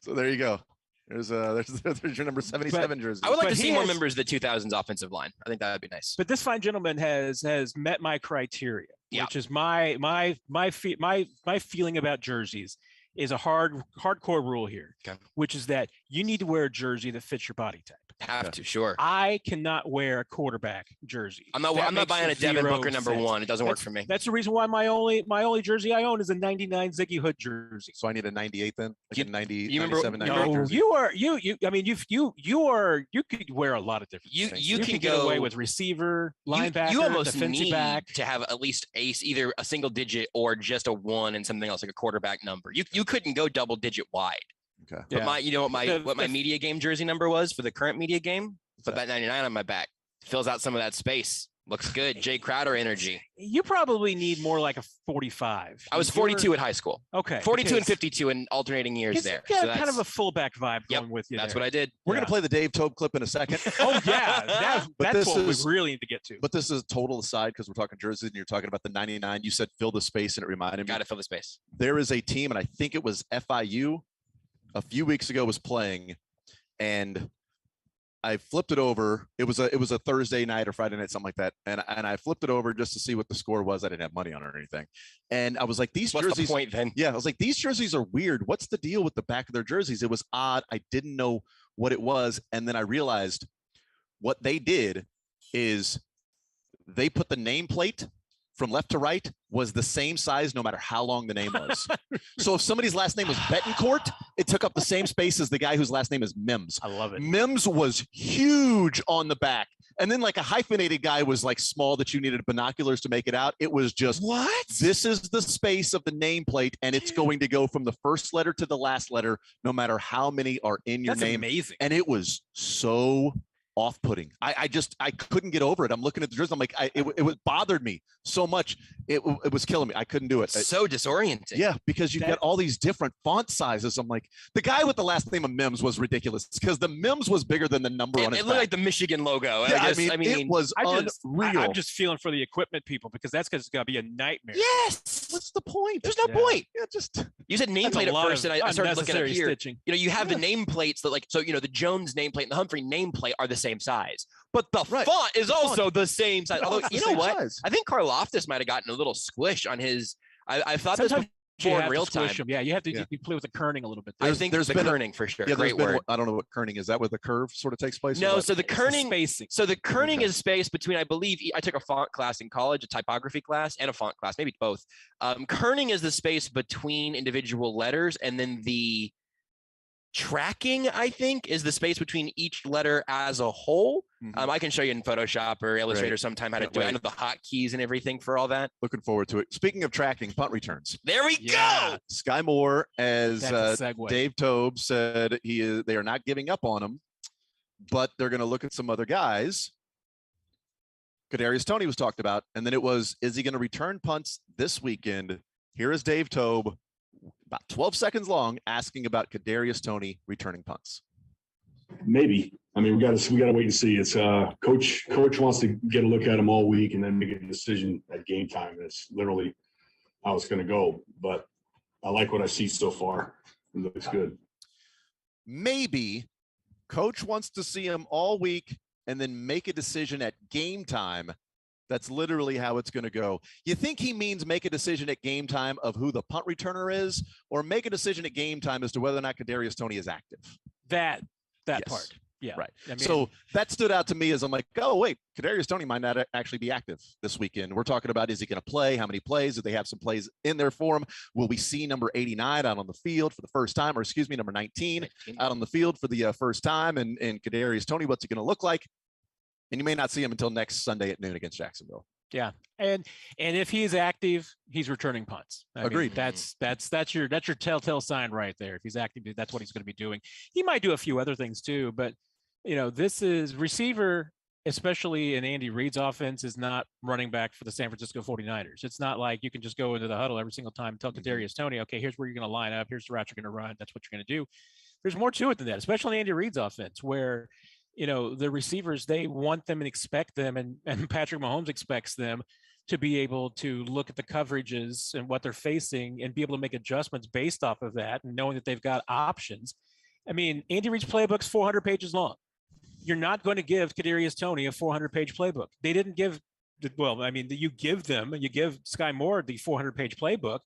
So there you go. There's your number 77 jersey. I would like to see more members of the 2000s offensive line. I think that would be nice. But this fine gentleman has met my criteria, which is my feeling about jerseys is a hardcore rule here, which is that you need to wear a jersey that fits your body type. Have to, sure. I cannot wear a quarterback jersey. I'm not buying a Devin Booker number 1. It doesn't work for me. That's the reason why my only jersey I own is a 99 Ziggy Hood jersey. So I need a 98 then? Like a 90, you 97, remember, 98 no, jersey. you could wear a lot of different things. You can get away with receiver, linebacker, you almost defensive need back. to have at least either a single digit or just a 1 and something else like a quarterback number. You couldn't go double digit wide. Okay. But what my media game jersey number was for the current media game? Put that 99 on my back. Fills out some of that space. Looks good. Jay Crowder energy. You probably need more like a 45. I was 42 at high school. Okay. 42 and 52 in alternating years there. You got kind of a fullback vibe going with you. That's what I did. We're going to play the Dave Tobe clip in a second. Oh, yeah. That's what we really need to get to. But this is total aside because we're talking jerseys and you're talking about the 99. You said fill the space and it reminded me. Got to fill the space. There is a team, and I think it was FIU a few weeks ago was playing, and I flipped it over. It was a Thursday night or Friday night, something like that. And I flipped it over just to see what the score was. I didn't have money on it or anything. And I was like, these jerseys. What's the point then? Yeah, I was like, these jerseys are weird. What's the deal with the back of their jerseys? It was odd. I didn't know what it was. And then I realized what they did is they put the nameplate from left to right was the same size no matter how long the name was. So if somebody's last name was Betancourt, it took up the same space as the guy whose last name is Mims. I love it. Mims was huge on the back. And then like a hyphenated guy was like small that you needed binoculars to make it out. It was just, what? This is the space of the nameplate, and it's going to go from the first letter to the last letter, no matter how many are in your name. That's amazing. And it was so off-putting. I couldn't get over it. I'm looking at the jersey. I'm like, it bothered me so much. It was killing me. I couldn't do it. So disorienting. Yeah, because you've got all these different font sizes. I'm like, the guy with the last name of Mims was ridiculous because the Mims was bigger than the number on his It looked like the Michigan logo. Yeah, I mean, it was unreal. I'm just feeling for the equipment people because it's going to be a nightmare. Yes. What's the point? There's no point. Yeah, just you said nameplate at first, and I started looking up here. Stitching. You have the nameplates that the Jones nameplate and the Humphrey nameplate are the same size, but the font is also the same size. Although you know what, I think Karlaftis might have gotten a little squish on his. I thought sometimes this before in real time. Yeah, you have to you play with the kerning a little bit. I think there's the kerning for sure. Yeah, great word. I don't know what kerning is. That where the curve sort of takes place? No, so the kerning spacing. So the kerning is space between. I believe I took a font class in college, a typography class, and a font class, maybe both. Kerning is the space between individual letters, and then the Tracking, I think, is the space between each letter as a whole. I can show you in Photoshop or Illustrator sometime how to do it. I know the hotkeys and everything for all that. Looking forward to it. Speaking of tracking, punt returns. There we go. Sky Moore, as segue. Dave Tobe said, they are not giving up on him, but they're going to look at some other guys. Kadarius Toney was talked about, and then it was, is he going to return punts this weekend? Here is Dave Tobe, about 12 seconds long, asking about Kadarius Toney returning punts. Maybe. I mean, we got to wait and see. It's coach wants to get a look at him all week and then make a decision at game time. That's literally how it's going to go. But I like what I see so far. It looks good. Maybe coach wants to see him all week and then make a decision at game time. That's literally how it's going to go. You think he means make a decision at game time of who the punt returner is, or make a decision at game time as to whether or not Kadarius Toney is active? That Yes. part. Yeah. Right. I mean, So that stood out to me as I'm like, oh, wait, Kadarius Toney might not actually be active this weekend. We're talking about, is he going to play? How many plays? Do they have some plays in there for him? Will we see number 89 out on the field for the first time, or excuse me, number 19 out on the field for the first time? And Kadarius Toney, what's he going to look like? And you may not see him until next Sunday at noon against Jacksonville. Yeah, and if he's active, he's returning punts. Agreed. That's your telltale sign right there. If he's active, that's what he's going to be doing. He might do a few other things too, but this is receiver, especially in Andy Reid's offense, is not running back for the San Francisco 49ers. It's not like you can just go into the huddle every single time and tell Kadarius Toney, okay, here's where you're going to line up, here's the route you're going to run, that's what you're going to do. There's more to it than that, especially in Andy Reid's offense, where the receivers, they want them and expect them, and Patrick Mahomes expects them to be able to look at the coverages and what they're facing and be able to make adjustments based off of that, and knowing that they've got options. I mean, Andy Reid's playbook's 400 pages long. You're not going to give Kadarius Toney a 400-page playbook. They didn't give – well, I mean, you give Sky Moore the 400-page playbook,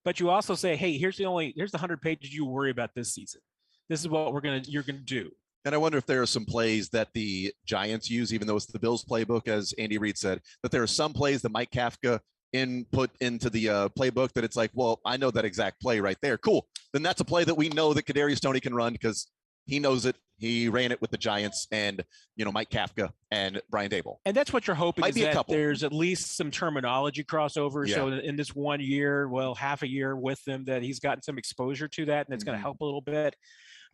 but you also say, hey, here's the 100 pages you worry about this season. This is what you're going to do. And I wonder if there are some plays that the Giants use, even though it's the Bills playbook, as Andy Reid said, that there are some plays that Mike Kafka put into the playbook that it's like, well, I know that exact play right there. Cool. Then that's a play that we know that Kadarius Toney can run because he knows it. He ran it with the Giants and, Mike Kafka and Brian Dable. And that's what you're hoping, Might is be a that couple. There's at least some terminology crossover. Yeah. So in this 1 year, half a year with them, that he's gotten some exposure to that, and it's going to help a little bit.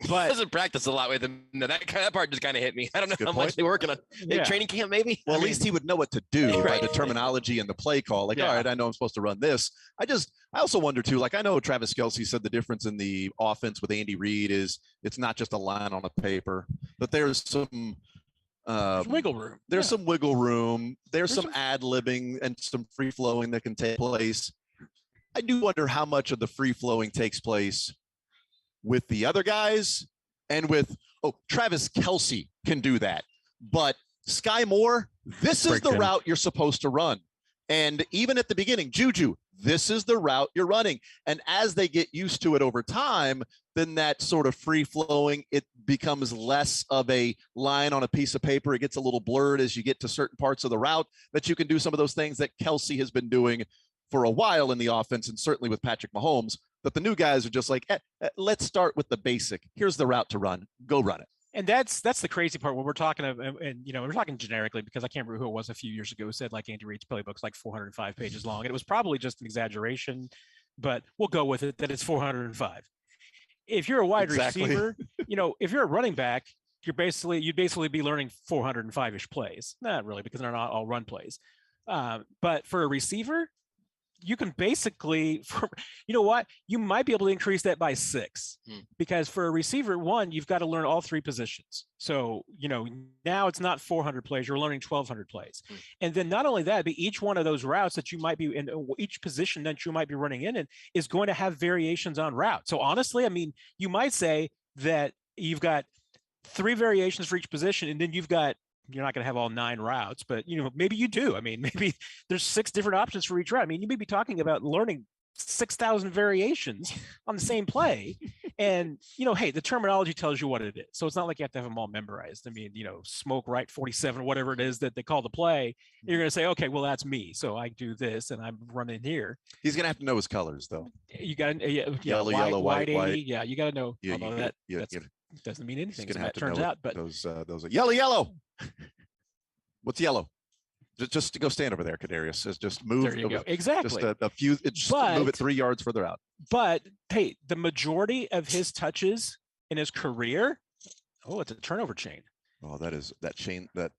But doesn't practice a lot with him. No, that part just kind of hit me. I don't know how much they're working on. Training camp, maybe. Well, at least he would know what to do by the terminology and the play call. Like, all right, I know I'm supposed to run this. I also wonder too. Like, I know Travis Kelce said the difference in the offense with Andy Reid is it's not just a line on a paper, but there's some wiggle room. There's some wiggle room. There's some ad-libbing and some free flowing that can take place. I do wonder how much of the free flowing takes place with the other guys, and with Travis Kelce can do that, but Sky Moore, this is the route you're supposed to run. And even at the beginning, Juju, this is the route you're running. And as they get used to it over time, then that sort of free flowing, it becomes less of a line on a piece of paper. It gets a little blurred as you get to certain parts of the route, that you can do some of those things that Kelce has been doing for a while in the offense, and certainly with Patrick Mahomes. But the new guys are just like, let's start with the basic. Here's the route to run. Go run it. And that's the crazy part when we're talking of, and we're talking generically, because I can't remember who it was a few years ago who said like Andy Reid's playbook's like 405 pages long, and it was probably just an exaggeration, but we'll go with it that it's 405. If you're a wide receiver, if you're a running back, you'd basically be learning 405-ish plays. Not really, because they're not all run plays. But for a receiver, you can basically, you might be able to increase that by 6, because for a receiver, you've got to learn all 3 positions. So, now it's not 400 plays, you're learning 1,200 plays. And then not only that, but each one of those routes that you might be in, each position that you might be running in is going to have variations on route. So honestly, I mean, you might say that you've got 3 variations for each position, and then you're not going to have all 9 routes, but maybe you do. I mean, maybe there's 6 different options for each route. I mean, you may be talking about learning 6,000 variations on the same play. And, hey, the terminology tells you what it is. So it's not like you have to have them all memorized. I mean, smoke right 47, whatever it is that they call the play. You're going to say, okay, well, that's me. So I do this and I'm running here. He's going to have to know his colors, though. You got to, yellow, white. Yeah, you got to know. Yeah, although that doesn't mean anything, as it turns out. But those are yellow. What's yellow? Just to go stand over there, Kadarius. Just move. There you go. Exactly. Just a few. Move it 3 yards further out. But hey, the majority of his touches in his career, it's a turnover chain. Oh, that chain. That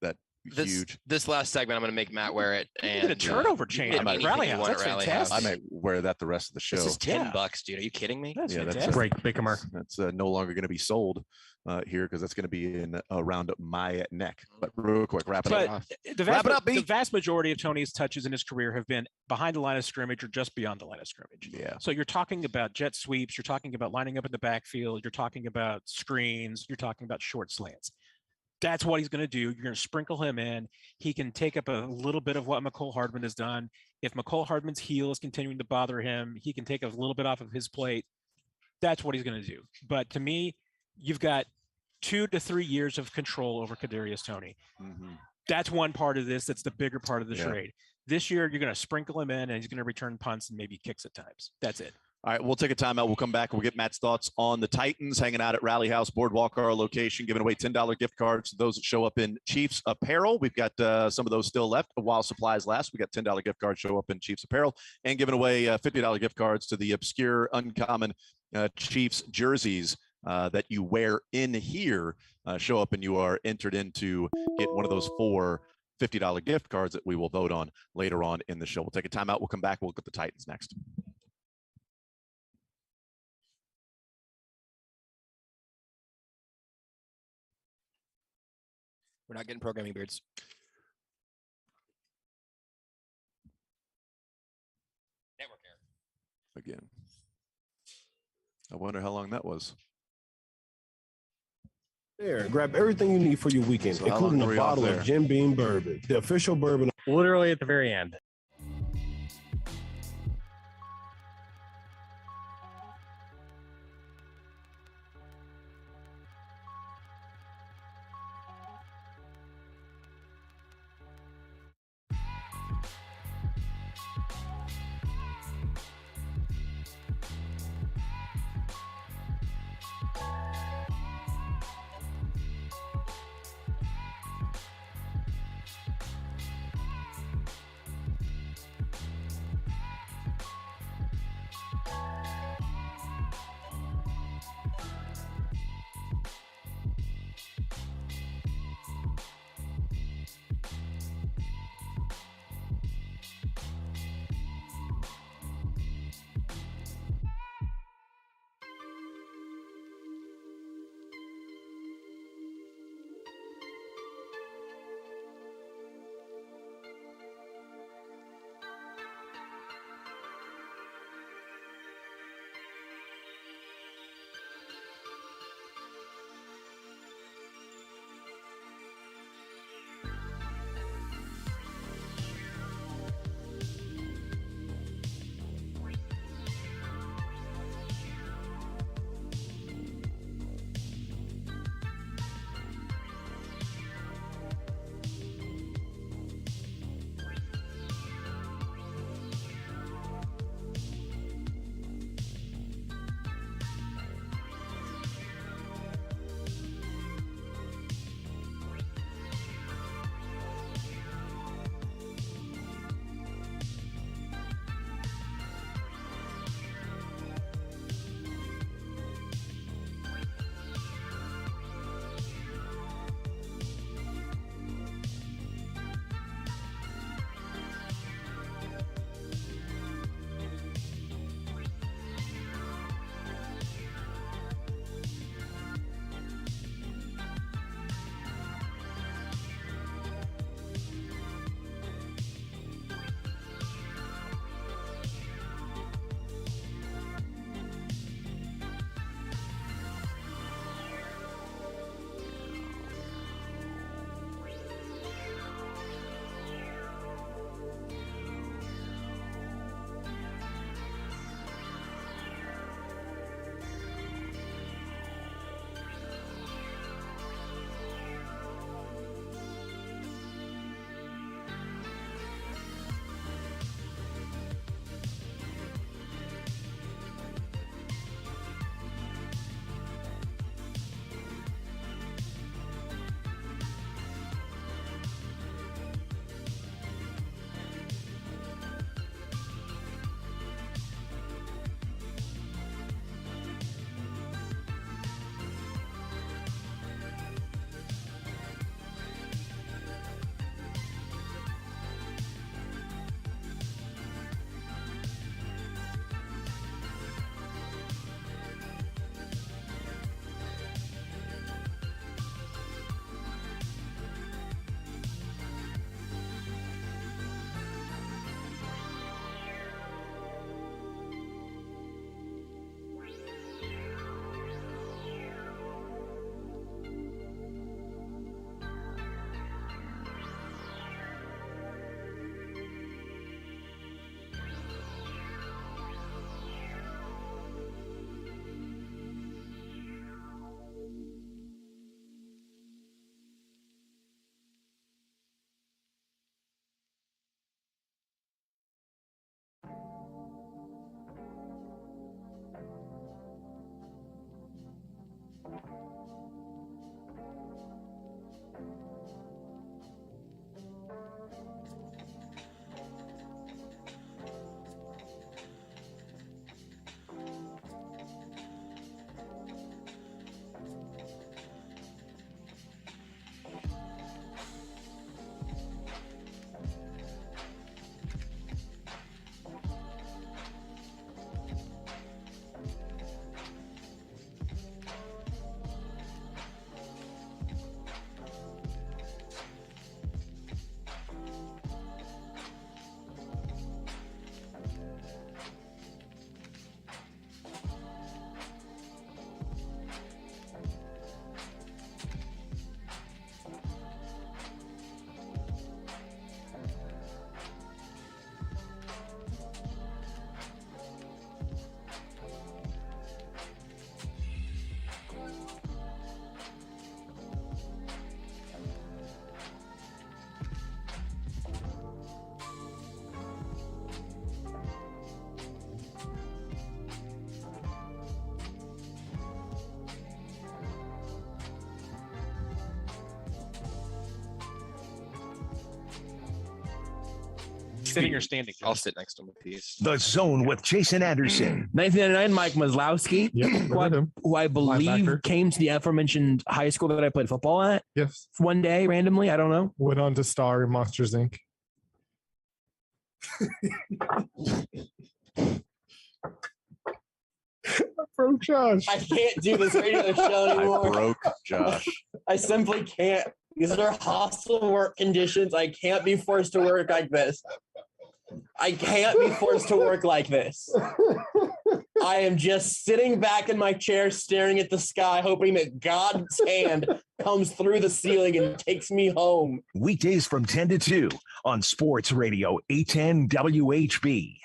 huge. This last segment, I'm going to make Matt wear it. And a turnover chain. Rally House. That's fantastic. I might wear that the rest of the show. This is $10, dude. Are you kidding me? That's that's great. Big commercial. That's no longer going to be sold here because that's going to be around my neck. But real quick, wrap it up. The vast majority of Tony's touches in his career have been behind the line of scrimmage or just beyond the line of scrimmage. Yeah. So you're talking about jet sweeps. You're talking about lining up in the backfield. You're talking about screens. You're talking about short slants. That's what he's going to do. You're going to sprinkle him in. He can take up a little bit of what McCole Hardman has done. If McCole Hardman's heel is continuing to bother him, he can take a little bit off of his plate. That's what he's going to do. But to me, you've got 2 to 3 years of control over Kadarius Toney. Mm-hmm. That's one part of this. That's the bigger part of the trade. This year, you're going to sprinkle him in, and he's going to return punts and maybe kicks at times. That's it. All right, we'll take a timeout. We'll come back and we'll get Matt's thoughts on the Titans hanging out at Rally House Boardwalk, our location, giving away $10 gift cards to those that show up in Chiefs apparel. We've got some of those still left while supplies last. We got $10 gift cards show up in Chiefs apparel and giving away $50 gift cards to the obscure, uncommon Chiefs jerseys that you wear in here. Show up and you are entered in to get one of those 4 $50 gift cards that we will vote on later on in the show. We'll take a timeout. We'll come back. We'll look at the Titans next. We're not getting programming, Beards. Network error. Again. I wonder how long that was. There, grab everything you need for your weekend, including a bottle of Jim Beam Bourbon, the official bourbon. Literally at the very end. Sitting or standing? I'll sit next to him, please. The Zone with Jason Anderson. 1999, Mike Maslowski, who I believe Linebacker. came to the aforementioned high school that I played football at. Yes. One day, randomly, I don't know. Went on to star in Monsters, Inc. I broke Josh. I can't do this radio show anymore. I broke Josh. I simply can't. These are hostile work conditions. I can't be forced to work like this. I can't be forced to work like this. I am just sitting back in my chair, staring at the sky, hoping that God's hand comes through the ceiling and takes me home. Weekdays from 10 to 2 on Sports Radio 810 WHB.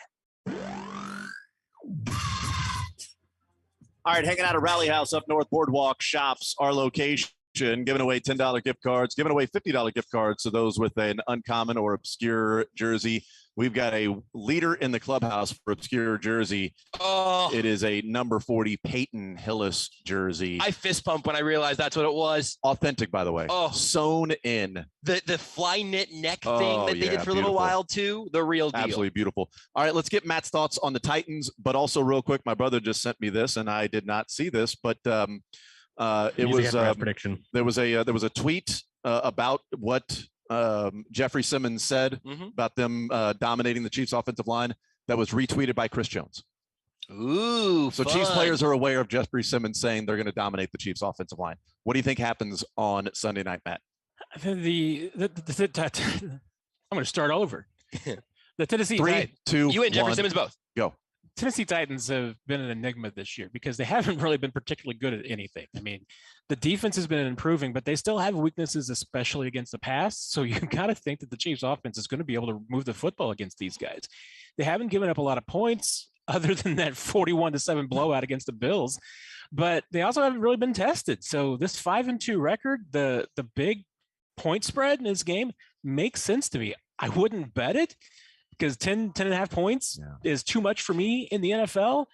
All right, hanging out at Rally House up North Boardwalk Shops, our location, giving away $10 gift cards, giving away $50 gift cards to those with an uncommon or obscure jersey. We've got a leader in the clubhouse for obscure jersey. Oh, it is a number 40 Peyton Hillis jersey. I fist pumped when I realized that's what it was. Authentic, by the way. Oh, sewn in. The fly knit neck thing that they did for a little while too. The real deal. Absolutely beautiful. All right, let's get Matt's thoughts on the Titans, but also real quick, my brother just sent me this, and I did not see this, but it was prediction. There was a tweet about what Jeffrey Simmons said about them dominating the Chiefs offensive line that was retweeted by Chris Jones. Ooh, so fun. Chiefs players are aware of Jeffrey Simmons saying they're going to dominate the Chiefs offensive line. What do you think happens on Sunday night, Matt? I'm going to start over. The Tennessee 3, 2, you and Jeffrey 1, Simmons both. Go. Tennessee Titans have been an enigma this year because they haven't really been particularly good at anything. I mean, the defense has been improving, but they still have weaknesses, especially against the pass. So you got to think that the Chiefs offense is going to be able to move the football against these guys. They haven't given up a lot of points other than that 41-7 blowout against the Bills, but they also haven't really been tested. So this 5-2 record, the big point spread in this game makes sense to me. I wouldn't bet it, because 10.5 points is too much for me in the NFL.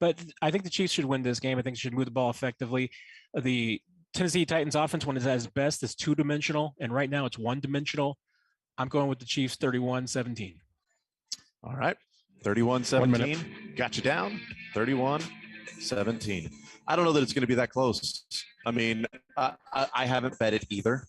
But I think the Chiefs should win this game. I think they should move the ball effectively. The Tennessee Titans offense, when it's at its best, is two-dimensional, and right now it's one-dimensional. I'm going with the Chiefs 31-17. All right. 31-17. Got you down. 31-17. I don't know that it's going to be that close. I mean, I haven't bet it either.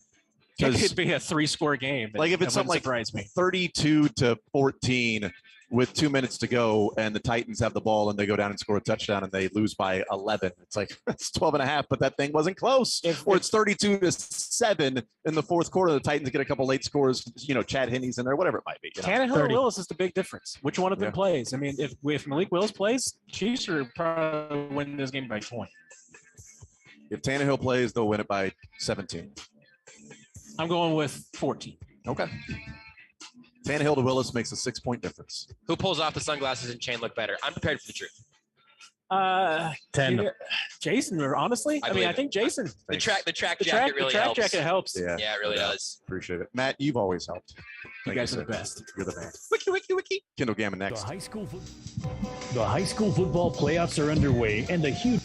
It could be a 3-score game. Like if it's something like 32-14 with 2 minutes to go and the Titans have the ball and they go down and score a touchdown and they lose by 11. It's like, it's 12.5, but that thing wasn't close. Or it's 32-7 in the fourth quarter. The Titans get a couple late scores, Chad Henne's in there, whatever it might be. Tannehill or Willis is the big difference. Which one of them plays? I mean, if Malik Willis plays, Chiefs are probably winning this game by 20. If Tannehill plays, they'll win it by 17. I'm going with 14. Okay. Tannehill to Willis makes a 6-point difference. Who pulls off the sunglasses and chain look better? I'm prepared for the truth. 10. Jason, or honestly, I think Jason. The track jacket really helps. The track jacket helps. Yeah, it really does. Appreciate it. Matt, you've always helped. You guys are the best. You're the man. Wiki. Kendall Gammon next. The high school football playoffs are underway, and the huge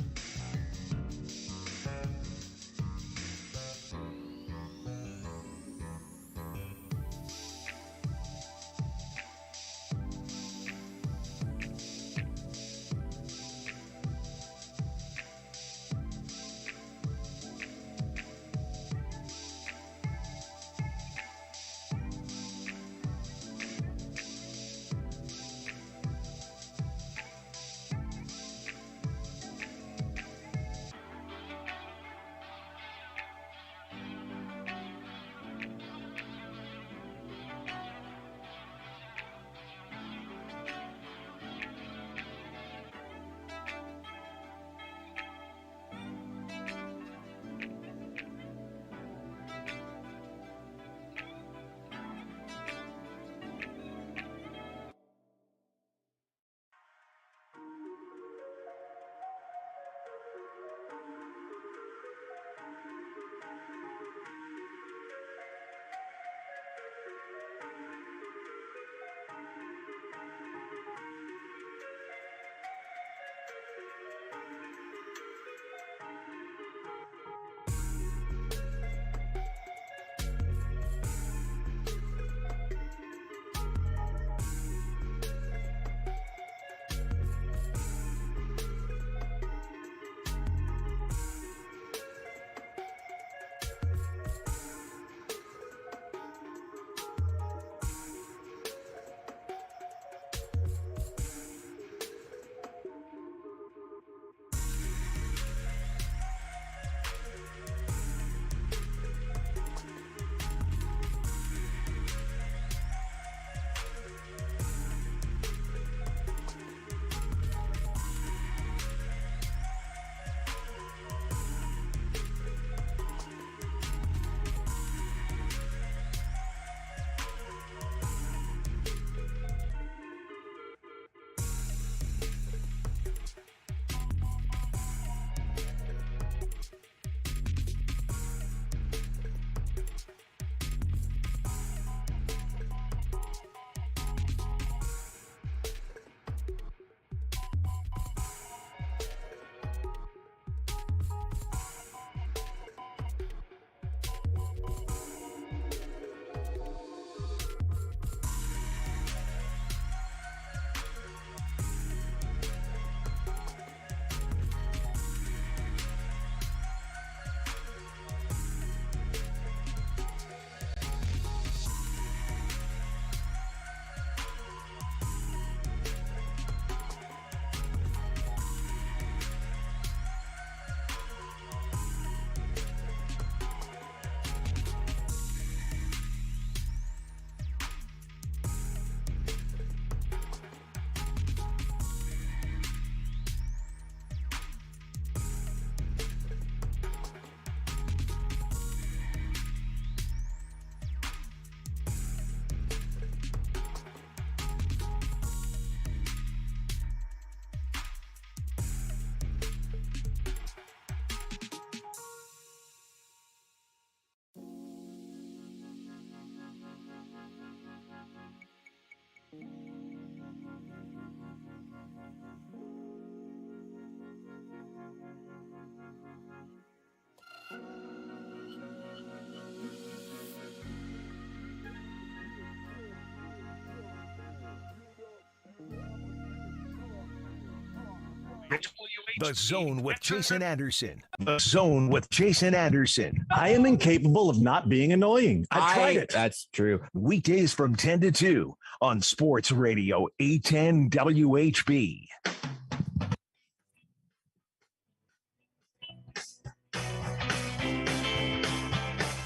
The Zone with Jason Anderson. The Zone with Jason Anderson. I am incapable of not being annoying. I've tried it. That's true. Weekdays from 10 to 2 on Sports Radio 810 WHB.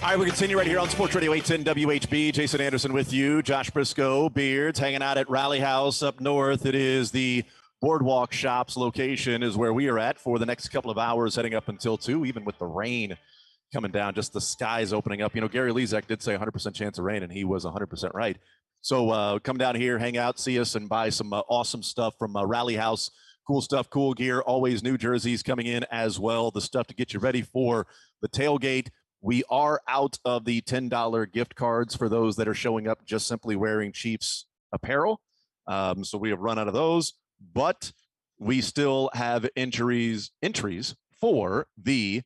All right, we continue right here on Sports Radio 810 WHB. Jason Anderson with you. Josh Brisco, Beards, hanging out at Rally House up north. It is the Boardwalk Shops location is where we are at for the next couple of hours, heading up until 2, even with the rain coming down, just the skies opening up. You know, Gary Lezak did say 100% chance of rain, and he was 100% right. So come down here, hang out, see us, and buy some awesome stuff from Rally House. Cool stuff, cool gear, always new jerseys coming in as well. The stuff to get you ready for the tailgate. We are out of the $10 gift cards for those that are showing up just simply wearing Chiefs apparel. So we have run out of those, but we still have entries for the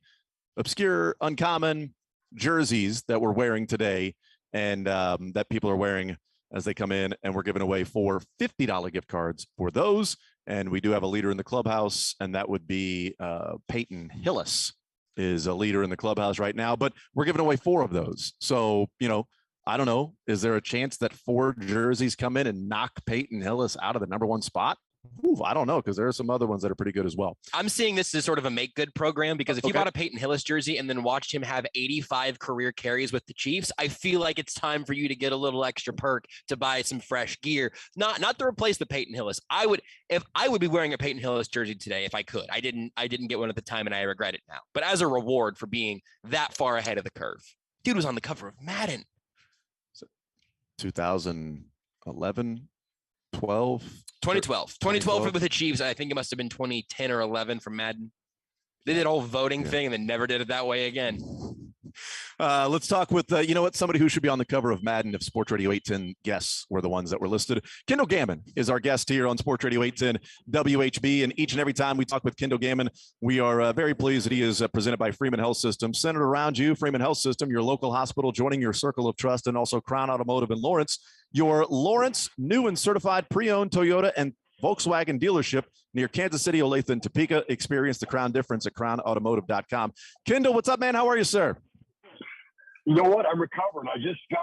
obscure, uncommon jerseys that we're wearing today and that people are wearing as they come in, and we're giving away 4 $50 gift cards for those. And we do have a leader in the clubhouse, and that would be Peyton Hillis is a leader in the clubhouse right now, but we're giving away 4 of those. So, you know, I don't know. Is there a chance that 4 jerseys come in and knock Peyton Hillis out of the number 1 spot? Ooh, I don't know, because there are some other ones that are pretty good as well. I'm seeing this as sort of a make good program because if you bought a Peyton Hillis jersey and then watched him have 85 career carries with the Chiefs, I feel like it's time for you to get a little extra perk to buy some fresh gear. Not to replace the Peyton Hillis. I would be wearing a Peyton Hillis jersey today if I could. I didn't get one at the time and I regret it now. But as a reward for being that far ahead of the curve. Dude was on the cover of Madden. 2011, 2012 with the Chiefs. I think it must have been 2010 or 11 from Madden. They did a whole voting thing and then never did it that way again. Let's talk with, somebody who should be on the cover of Madden if Sports Radio 810 guests were the ones that were listed. Kendall Gammon is our guest here on Sports Radio 810 WHB. And each and every time we talk with Kendall Gammon, we are very pleased that he is presented by Freeman Health System. Centered around you, Freeman Health System, your local hospital, joining your circle of trust, and also Crown Automotive in Lawrence. Your Lawrence new and certified pre-owned Toyota and Volkswagen dealership near Kansas City, Olathe, and Topeka. Experience the Crown difference at crownautomotive.com. Kendall, what's up, man? How are you, sir? You know what? I'm recovering. I just got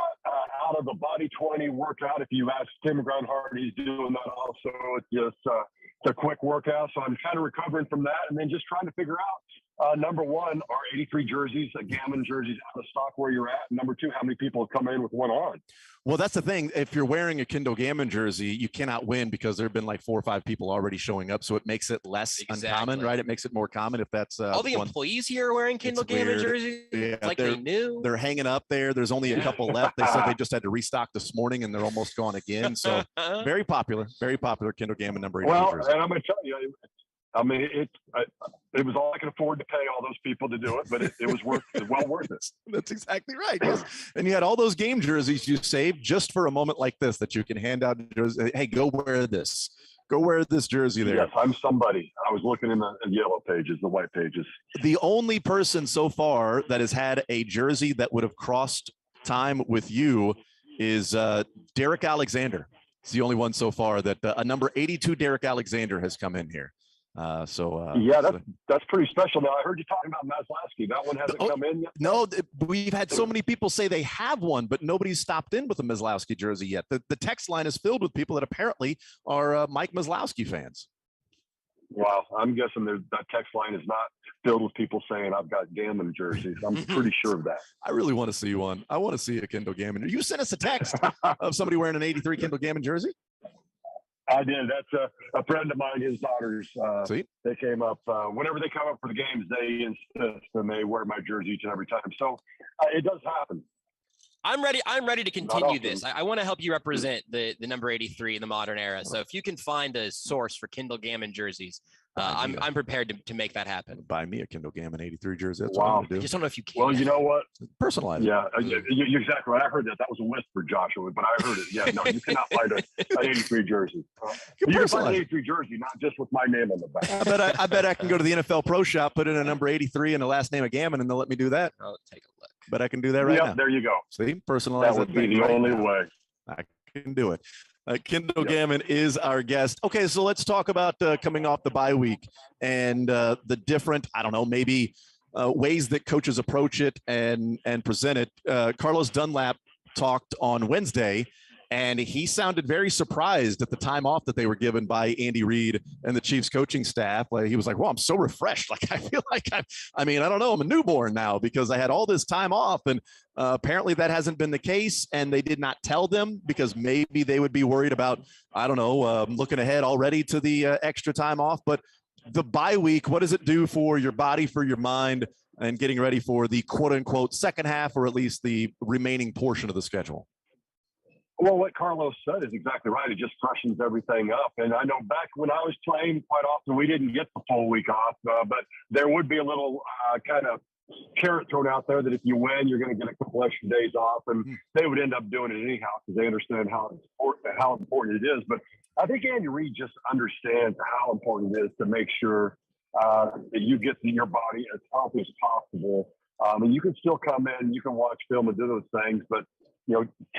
out of the Body 20 workout. If you ask Tim Grunhard, he's doing that also. It's just it's a quick workout. So I'm kind of recovering from that and then just trying to figure out, number one, are 83 jerseys, Gammon jerseys out of stock where you're at? And number two, how many people have come in with one on? Well, that's the thing. If you're wearing a Kendall Gammon jersey, you cannot win because there have been like 4 or 5 people already showing up. So it makes it less uncommon, right? It makes it more common if that's all the employees here are wearing Kendall Gammon jerseys. Yeah, like they knew. They're hanging up there. There's only a couple left. They said they just had to restock this morning and they're almost gone again. So very popular Kendall Gammon number 83 jersey. And I'm going to tell you, I mean, it was all I could afford to pay all those people to do it, but it was well worth it. That's exactly right. Yes. And you had all those game jerseys you saved just for a moment like this that you can hand out. Hey, go wear this. Go wear this jersey there. Yes, I'm somebody. I was looking in the yellow pages, the white pages. The only person so far that has had a jersey that would have crossed time with you is Derek Alexander. It's the only one so far that a number 82 Derek Alexander has come in here. That's pretty special. Now I heard you talking about Maslowski. That one hasn't come in yet. No, we've had so many people say they have one, but nobody's stopped in with a Maslowski jersey yet. The text line is filled with people that apparently are Mike Maslowski fans. Wow, I'm guessing that text line is not filled with people saying I've got Gammon jerseys. I'm pretty sure of that. I really want to see one. I want to see a Kendall Gammon. You sent us a text of somebody wearing an 83 Kendall Gammon jersey. I did. That's a friend of mine, his daughters. They came up whenever they come up for the games. They insist and they wear my jersey each and every time. So it does happen. I'm ready to continue this. I want to help you represent the number 83 in the modern era. So if you can find a source for Kendall Gammon jerseys, I'm prepared to make that happen. Buy me a Kendall Gammon 83 jersey. That's wow. what I'm gonna do. I just don't know if you can. Well, you know what? Personalize. Yeah, you're exactly right. I heard that. That was a whisper, Joshua, but I heard it. Yeah, no, you cannot find an 83 jersey. You can find an 83 jersey, not just with my name on the back. I bet I can go to the NFL Pro Shop, put in a number 83 and the last name of Gammon, and they'll let me do that. I'll take a look. But I can do that right now. There you go. See, personalize. That would be the only way. I can do it. Kendall Gammon is our guest. Okay, so let's talk about coming off the bye week and the different, I don't know, maybe ways that coaches approach it and present it. Carlos Dunlap talked on Wednesday, and he sounded very surprised at the time off that they were given by Andy Reid and the Chiefs coaching staff. Like, he was like, well, I'm so refreshed. Like, I feel like I don't know, I'm a newborn now because I had all this time off. And apparently that hasn't been the case. And they did not tell them because maybe they would be worried about, I don't know, looking ahead already to the extra time off. But the bye week, what does it do for your body, for your mind, and getting ready for the quote unquote second half, or at least the remaining portion of the schedule? Well, what Carlos said is exactly right. It just freshens everything up. And I know back when I was playing, quite often we didn't get the full week off, but there would be a little kind of carrot thrown out there that if you win, you're going to get a couple extra days off. And they would end up doing it anyhow because they understand how important it is. But I think Andy Reid just understands how important it is to make sure that you get to your body as healthy as possible. And you can still come in, you can watch film and do those things, but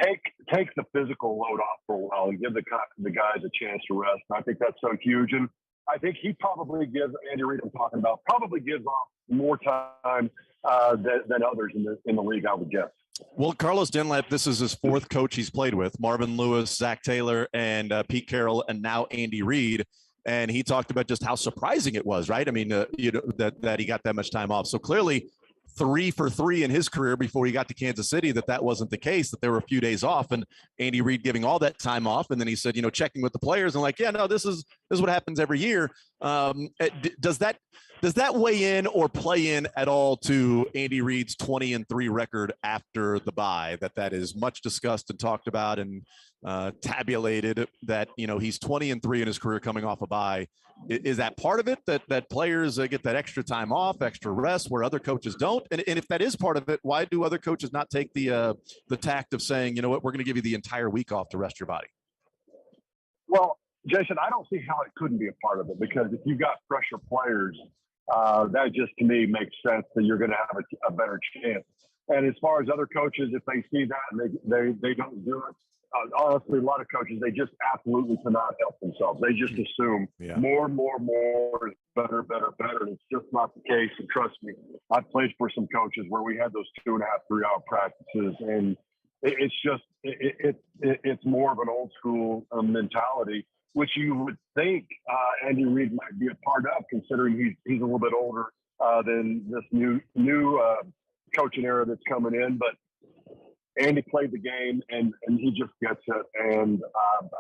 take the physical load off for a while and give the guys a chance to rest. And I think that's so huge. And I think he probably gives Andy Reid, I'm talking about, probably gives off more time than others in the league, I would guess. Well, Carlos Dunlap, this is his fourth coach he's played with: Marvin Lewis, Zach Taylor, and Pete Carroll, and now Andy Reid. And he talked about just how surprising it was, right? I mean, that he got that much time off. So clearly, 3 for 3 in his career before he got to Kansas City, that wasn't the case, that there were a few days off, and Andy Reid giving all that time off. And then he said, checking with the players and like, yeah, no, this is what happens every year. Does that weigh in or play in at all to Andy Reid's 20-3 record after the bye? That is much discussed and talked about and tabulated, that, he's 20-3 in his career coming off a bye. Is that part of it, that players get that extra time off, extra rest where other coaches don't? And if that is part of it, why do other coaches not take the tact of saying, you know what, we're going to give you the entire week off to rest your body? Well, Jason, I don't see how it couldn't be a part of it, because if you've got fresher players, that just to me makes sense that you're going to have a better chance. And as far as other coaches, if they see that and they don't do it, honestly, a lot of coaches, they just absolutely cannot help themselves. They just assume more is better. And it's just not the case. And trust me, I've played for some coaches where we had those 2.5, 3 hour practices, and it's more of an old school mentality, which you would think Andy Reid might be a part of, considering he's a little bit older than this new coaching era that's coming in. But Andy played the game, and he just gets it. And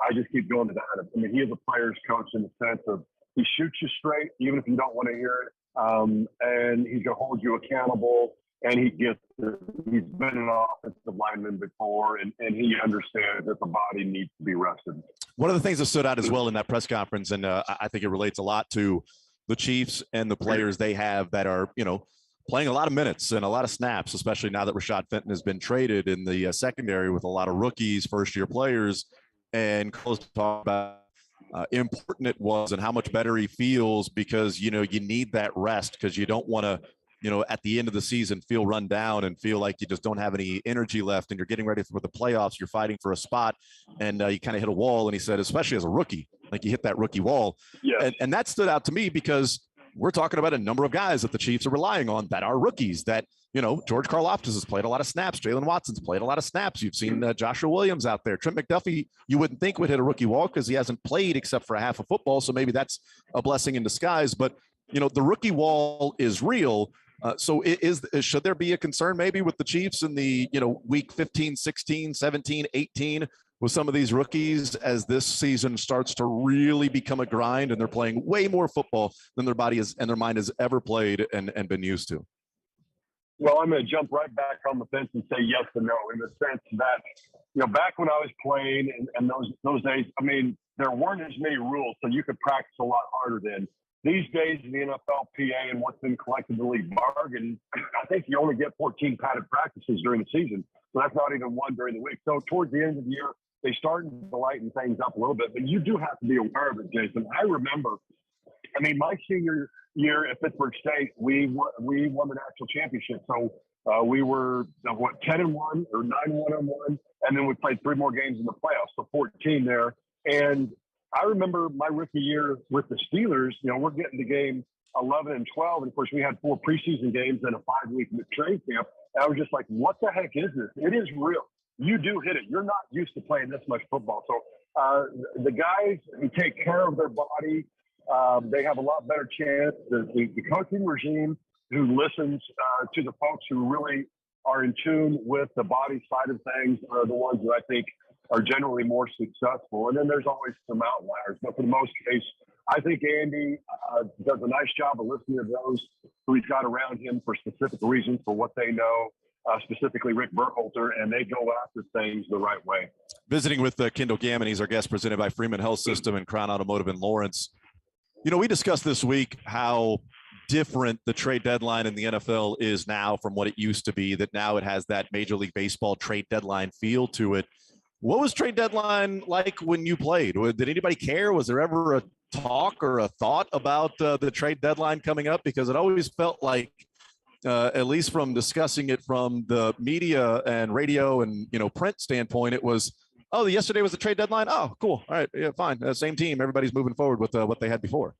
I just keep going to that. I mean, he is a player's coach in the sense of he shoots you straight, even if you don't want to hear it. And he's going to hold you accountable. And he gets it. He's been an offensive lineman before, and he understands that the body needs to be rested. One of the things that stood out as well in that press conference, and I think it relates a lot to the Chiefs and the players they have that are, playing a lot of minutes and a lot of snaps, especially now that Rashad Fenton has been traded in the secondary with a lot of rookies, first-year players. And Carlos talked about important it was and how much better he feels, because, you need that rest, because you don't want to, at the end of the season feel run down and feel like you just don't have any energy left and you're getting ready for the playoffs. You're fighting for a spot and you kind of hit a wall. And he said, especially as a rookie, like you hit that rookie wall. Yeah. And that stood out to me because we're talking about a number of guys that the Chiefs are relying on that are rookies that, George Karlaftis has played a lot of snaps. Jalen Watson's played a lot of snaps. You've seen Joshua Williams out there. Trent McDuffie, you wouldn't think would hit a rookie wall because he hasn't played except for a half of football. So maybe that's a blessing in disguise. But, the rookie wall is real. So should there be a concern maybe with the Chiefs in the, week 15, 16, 17, 18 with some of these rookies as this season starts to really become a grind and they're playing way more football than their body and their mind has ever played and been used to? Well, I'm going to jump right back on the fence and say yes and no, in the sense that, back when I was playing and those days, I mean, there weren't as many rules, so you could practice a lot harder then. These days in the NFLPA and what's been collectively bargained, I think you only get 14 padded practices during the season. So that's not even one during the week. So towards the end of the year, they started to lighten things up a little bit. But you do have to be aware of it, Jason. I remember, my senior year at Pittsburgh State, we won the national championship. So we were 10-1 or 9-1-1, and then we played 3 more games in the playoffs, so 14 there. And I remember my rookie year with the Steelers. We're getting to game 11 and 12, and of course we had 4 preseason games and a 5-week training camp. And I was just like, "What the heck is this? It is real. You do hit it. You're not used to playing this much football." So the guys who take care of their body, they have a lot better chance. The coaching regime who listens to the folks who really are in tune with the body side of things are the ones that I think are generally more successful. And then there's always some outliers. But for the most case, I think Andy does a nice job of listening to those who he's got around him for specific reasons for what they know, specifically Rick Burkhalter, and they go after things the right way. Visiting with Kendall Gammon, he's our guest, presented by Freeman Health System and Crown Automotive in Lawrence. We discussed this week how different the trade deadline in the NFL is now from what it used to be, that now it has that Major League Baseball trade deadline feel to it. What was trade deadline like when you played? Did anybody care? Was there ever a talk or a thought about the trade deadline coming up? Because it always felt like, at least from discussing it from the media and radio and print standpoint, it was, oh, yesterday was the trade deadline. Oh, cool. All right, yeah, fine. Same team. Everybody's moving forward with what they had before.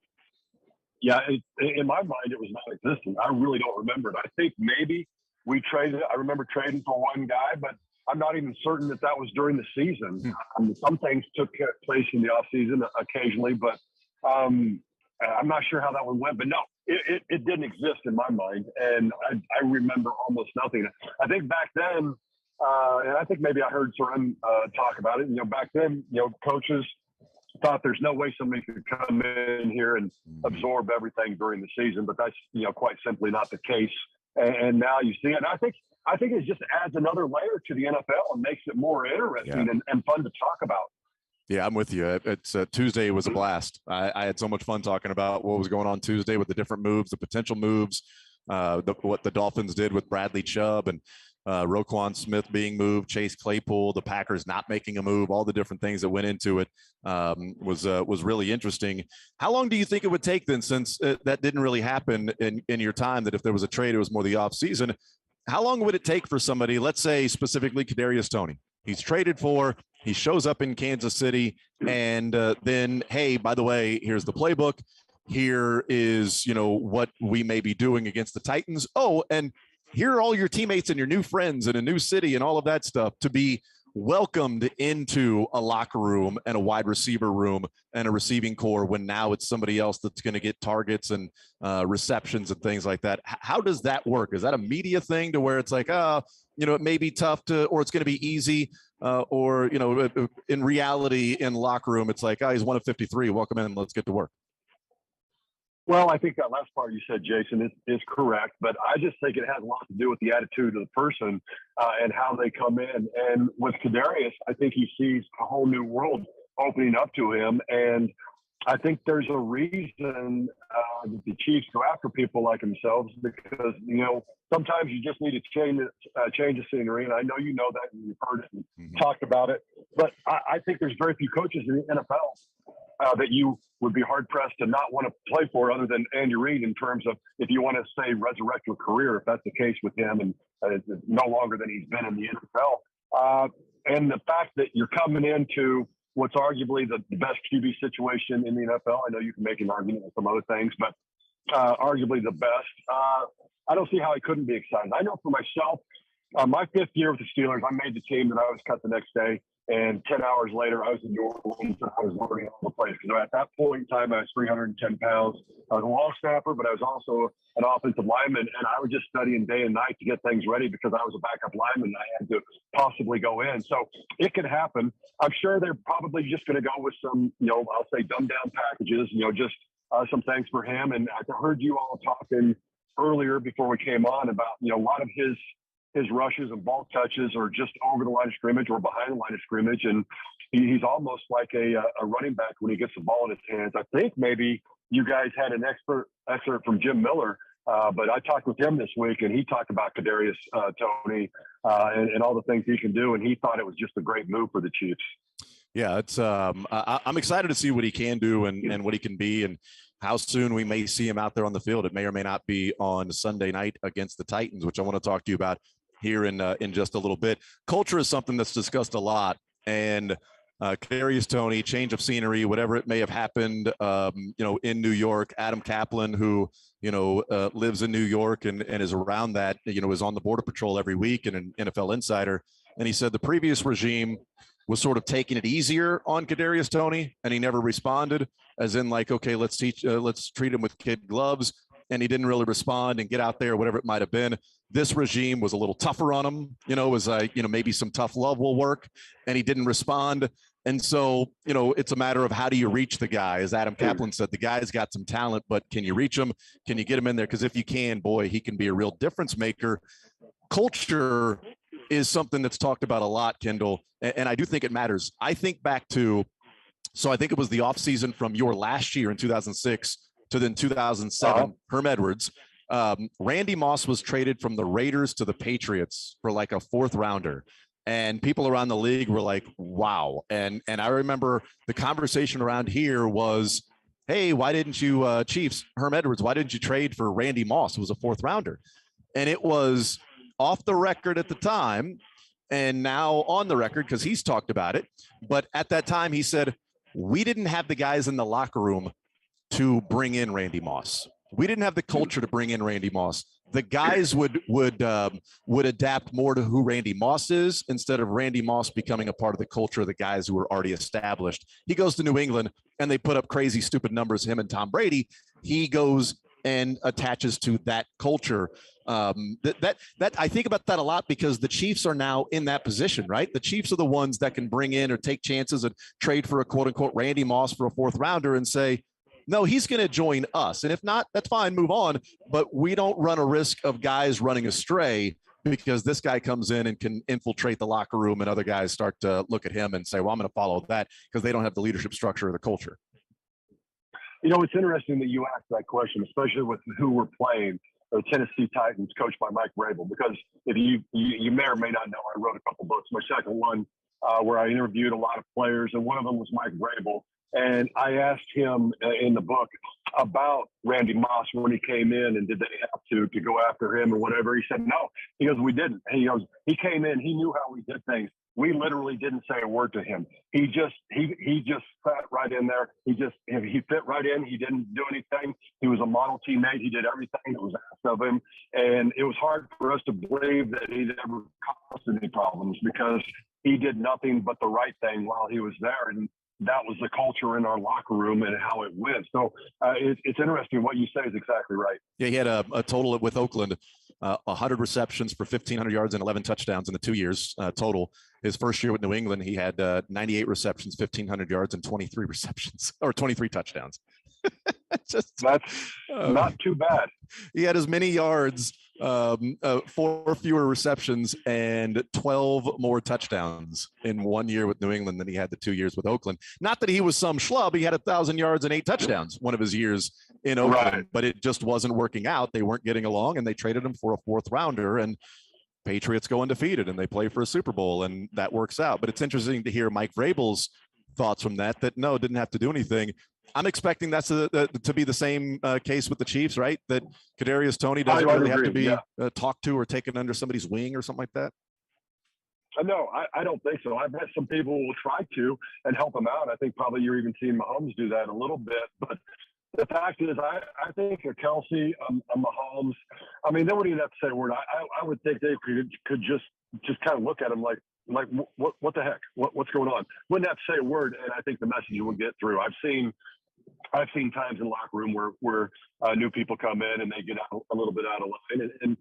Yeah, in my mind, it was non-existent. I really don't remember it. I think maybe we traded. I remember trading for one guy, but I'm not even certain that was during the season. Some things took place in the offseason occasionally, but I'm not sure how that one went. But no, it didn't exist in my mind, and I remember almost nothing. I think back then, and I think maybe I heard Soren talk about it. Back then, coaches thought there's no way somebody could come in here and absorb everything during the season, but that's quite simply not the case. And now you see it. And I think it just adds another layer to the NFL and makes it more interesting and fun to talk about. Yeah, I'm with you. It's Tuesday was a blast. I had so much fun talking about what was going on Tuesday with the different moves, the potential moves, what the Dolphins did with Bradley Chubb and Roquan Smith being moved, Chase Claypool, the Packers not making a move, all the different things that went into it was really interesting. How long do you think it would take then, since that didn't really happen in your time, that if there was a trade, it was more the offseason? How long would it take for somebody, let's say specifically Kadarius Toney, he's traded for, he shows up in Kansas City, and then, hey, by the way, here's the playbook. Here is, what we may be doing against the Titans. Oh, and here are all your teammates and your new friends in a new city and all of that stuff, to be welcomed into a locker room and a wide receiver room and a receiving core, when now it's somebody else that's going to get targets and receptions and things like that. How does that work? Is that a media thing to where it's like, it may be tough to, or it's going to be easy, or, in reality in locker room, it's like, he's 1 of 53. Welcome in. Let's get to work. Well, I think that last part you said, Jason, is correct, but I just think it has a lot to do with the attitude of the person and how they come in. And with Kadarius, I think he sees a whole new world opening up to him. And I think there's a reason that the Chiefs go after people like themselves, because, sometimes you just need to change the scenery. And I know you know that, and you've heard it and talked about it. But I think there's very few coaches in the NFL that you would be hard-pressed to not want to play for, other than Andy Reid, in terms of, if you want to say resurrect your career, if that's the case with him, and no longer than he's been in the NFL. And the fact that you're coming into what's arguably the best QB situation in the NFL. I know you can make an argument with some other things, but arguably the best. I don't see how I couldn't be excited. I know for myself, my 5th year with the Steelers, I made the team, and I was cut the next day. And 10 hours later, I was in New Orleans, and I was learning all the plays. Because at that point in time, I was 310 pounds. I was a long snapper, but I was also an offensive lineman. And I was just studying day and night to get things ready, because I was a backup lineman and I had to possibly go in. So it could happen. I'm sure they're probably just going to go with some, I'll say dumbed down packages, just some things for him. And I heard you all talking earlier before we came on about, a lot of his rushes and ball touches are just over the line of scrimmage or behind the line of scrimmage. And he's almost like a running back when he gets the ball in his hands. I think maybe you guys had an excerpt from Jim Miller, but I talked with him this week, and he talked about Kadarius Toney and all the things he can do. And he thought it was just a great move for the Chiefs. Yeah, it's I'm excited to see what he can do and what he can be. And how soon we may see him out there on the field. It may or may not be on Sunday night against the Titans, which I want to talk to you about here in just a little bit. Culture is something that's discussed a lot, and Kadarius Toney, change of scenery, whatever it may have happened, in New York. Adam Kaplan, who lives in New York and is around that, is on the Border Patrol every week and an NFL insider, and he said the previous regime was sort of taking it easier on Kadarius Toney, and he never responded, as in like, okay, let's treat him with kid gloves, and he didn't really respond and get out there, whatever it might have been. This regime was a little tougher on him, was maybe some tough love will work, and he didn't respond. And so, it's a matter of how do you reach the guy? As Adam Kaplan said, the guy's got some talent, but can you reach him? Can you get him in there? Because if you can, boy, he can be a real difference maker. Culture is something that's talked about a lot, Kendall, and I do think it matters. I think back to, I think it was the offseason from your last year in 2006 to then 2007, Herm Edwards. Randy Moss was traded from the Raiders to the Patriots for like a 4th rounder. And people around the league were like, wow. And I remember the conversation around here was, hey, why didn't you, Chiefs, Herm Edwards, why didn't you trade for Randy Moss, who was a 4th rounder? And it was off the record at the time, and now on the record because he's talked about it. But at that time, he said, we didn't have the guys in the locker room to bring in Randy Moss. We didn't have the culture to bring in Randy Moss. The guys would adapt more to who Randy Moss is instead of Randy Moss becoming a part of the culture of the guys who were already established. He goes to New England and they put up crazy, stupid numbers, him and Tom Brady. He goes and attaches to that culture. That I think about that a lot because the Chiefs are now in that position, right? The Chiefs are the ones that can bring in or take chances and trade for a quote unquote Randy Moss for a 4th rounder and say, no, he's going to join us. And if not, that's fine, move on. But we don't run a risk of guys running astray because this guy comes in and can infiltrate the locker room and other guys start to look at him and say, well, I'm going to follow that because they don't have the leadership structure or the culture. It's interesting that you asked that question, especially with who we're playing, the Tennessee Titans, coached by Mike Vrabel. Because if you may or may not know, I wrote a couple books. My second one, where I interviewed a lot of players, and one of them was Mike Vrabel. And I asked him in the book about Randy Moss when he came in and did they have to go after him or whatever. He said, no. He goes, we didn't. He goes, he came in, he knew how we did things. We literally didn't say a word to him. He just sat right in there. He fit right in. He didn't do anything. He was a model teammate. He did everything that was asked of him. And it was hard for us to believe that he'd ever caused any problems because he did nothing but the right thing while he was there. And that was the culture in our locker room and how it went. So it's interesting. What you say is exactly right. Yeah, he had a total with Oakland, 100 receptions for 1,500 yards and 11 touchdowns in the 2 years total. His first year with New England, he had 98 receptions, 1,500 yards, and 23 receptions or 23 touchdowns. That's not too bad. He had as many yards, 4 fewer receptions, and 12 more touchdowns in 1 year with New England than he had the 2 years with Oakland. Not that he was some schlub. He had 1,000 yards and 8 touchdowns one of his years in Oakland, but it just wasn't working out. They weren't getting along, and they traded him for a 4th rounder, and Patriots go undefeated, and they play for a Super Bowl, and that works out. But it's interesting to hear Mike Vrabel's thoughts from that no, didn't have to do anything. I'm expecting that's to be the same case with the Chiefs, right? That Kadarius Toney doesn't really have to be talked to or taken under somebody's wing or something like that. No, I don't think so. I bet some people will try to and help him out. I think probably you're even seeing Mahomes do that a little bit. But the fact is, I think a Kelsey, a Mahomes, I mean, they wouldn't even have to say a word. I would think they could just kind of look at him like what the heck? What's going on? Wouldn't have to say a word, and I think the message will get through. I've seen times in the locker room where new people come in and they get a little bit out of line, and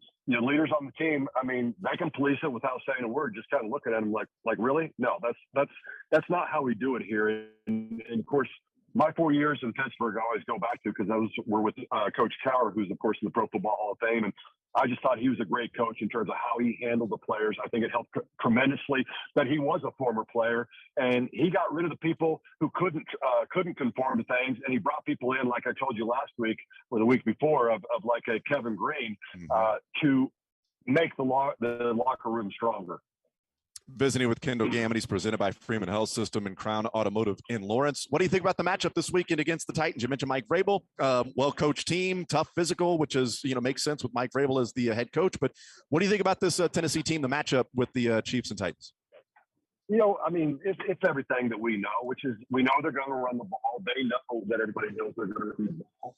leaders on the team. I mean, they can police it without saying a word, just kind of looking at them like really? No, that's not how we do it here. And of course, my 4 years in Pittsburgh, I always go back to because those were with Coach Cowher, who's of course in the Pro Football Hall of Fame, and I just thought he was a great coach in terms of how he handled the players. I think it helped tremendously that he was a former player, and he got rid of the people who couldn't conform to things, and he brought people in, like I told you last week or the week before, of like a Kevin Green to make the locker room stronger. Visiting with Kendall Gammon. He's presented by Freeman Health System and Crown Automotive in Lawrence. What do you think about the matchup this weekend against the Titans? You mentioned Mike Vrabel, well-coached team, tough physical, which is, makes sense with Mike Vrabel as the head coach. But what do you think about this Tennessee team, the matchup with the Chiefs and Titans? It's everything that we know, which is we know they're going to run the ball. They know that everybody knows they're going to run the ball.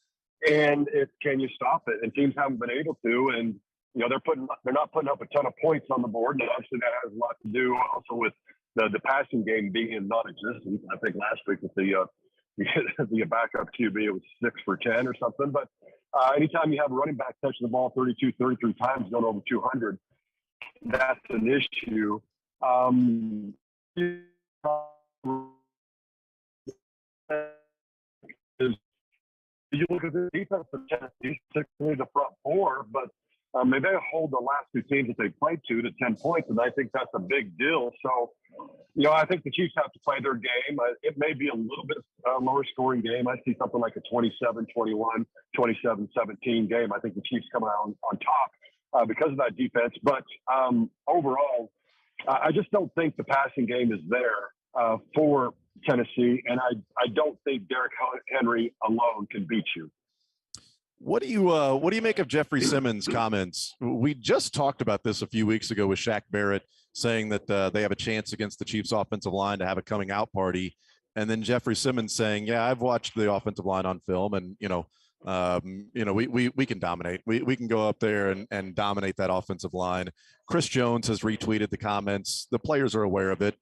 And can you stop it? And teams haven't been able to. And they're not putting up a ton of points on the board. And obviously that has a lot to do also with the passing game being non-existent. I think last week with the backup QB, it was 6 for 10 or something. But anytime you have a running back touching the ball 32, 33 times, going over 200, that's an issue. You look at the defense of Tennessee, particularly the front four, but they hold the last two teams that they played to 10 points, and I think that's a big deal. So, I think the Chiefs have to play their game. It may be a little bit lower scoring game. I see something like a 27-21, 27-17 game. I think the Chiefs come out on top because of that defense. But overall, I just don't think the passing game is there for Tennessee, and I don't think Derrick Henry alone can beat you. What do you make of Jeffrey Simmons' comments? We just talked about this a few weeks ago with Shaq Barrett saying that they have a chance against the Chiefs offensive line to have a coming out party. And then Jeffrey Simmons saying, yeah, I've watched the offensive line on film and, we can dominate. We can go up there and dominate that offensive line. Chris Jones has retweeted the comments. The players are aware of it.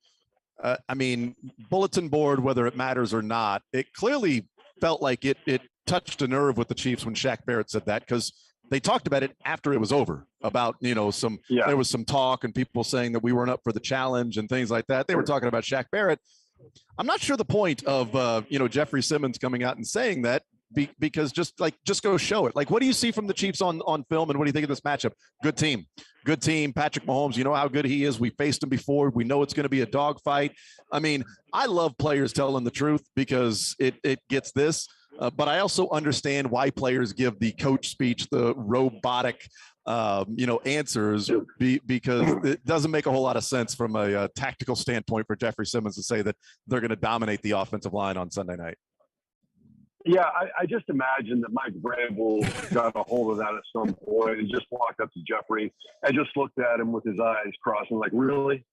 Bulletin board, whether it matters or not, it clearly felt like it touched a nerve with the Chiefs when Shaq Barrett said that, because they talked about it after it was over about, there was some talk and people saying that we weren't up for the challenge and things like that. They were talking about Shaq Barrett. I'm not sure the point of, Jeffrey Simmons coming out and saying that because just go show it. Like, what do you see from the Chiefs on film, and what do you think of this matchup? Good team. Patrick Mahomes, you know how good he is. We faced him before. We know it's going to be a dogfight. I love players telling the truth because it gets this. But I also understand why players give the coach speech, the robotic, answers, because it doesn't make a whole lot of sense from a tactical standpoint for Jeffrey Simmons to say that they're going to dominate the offensive line on Sunday night. Yeah, I just imagine that Mike Vrabel got a hold of that at some point and just walked up to Jeffrey and just looked at him with his eyes crossed and like, really?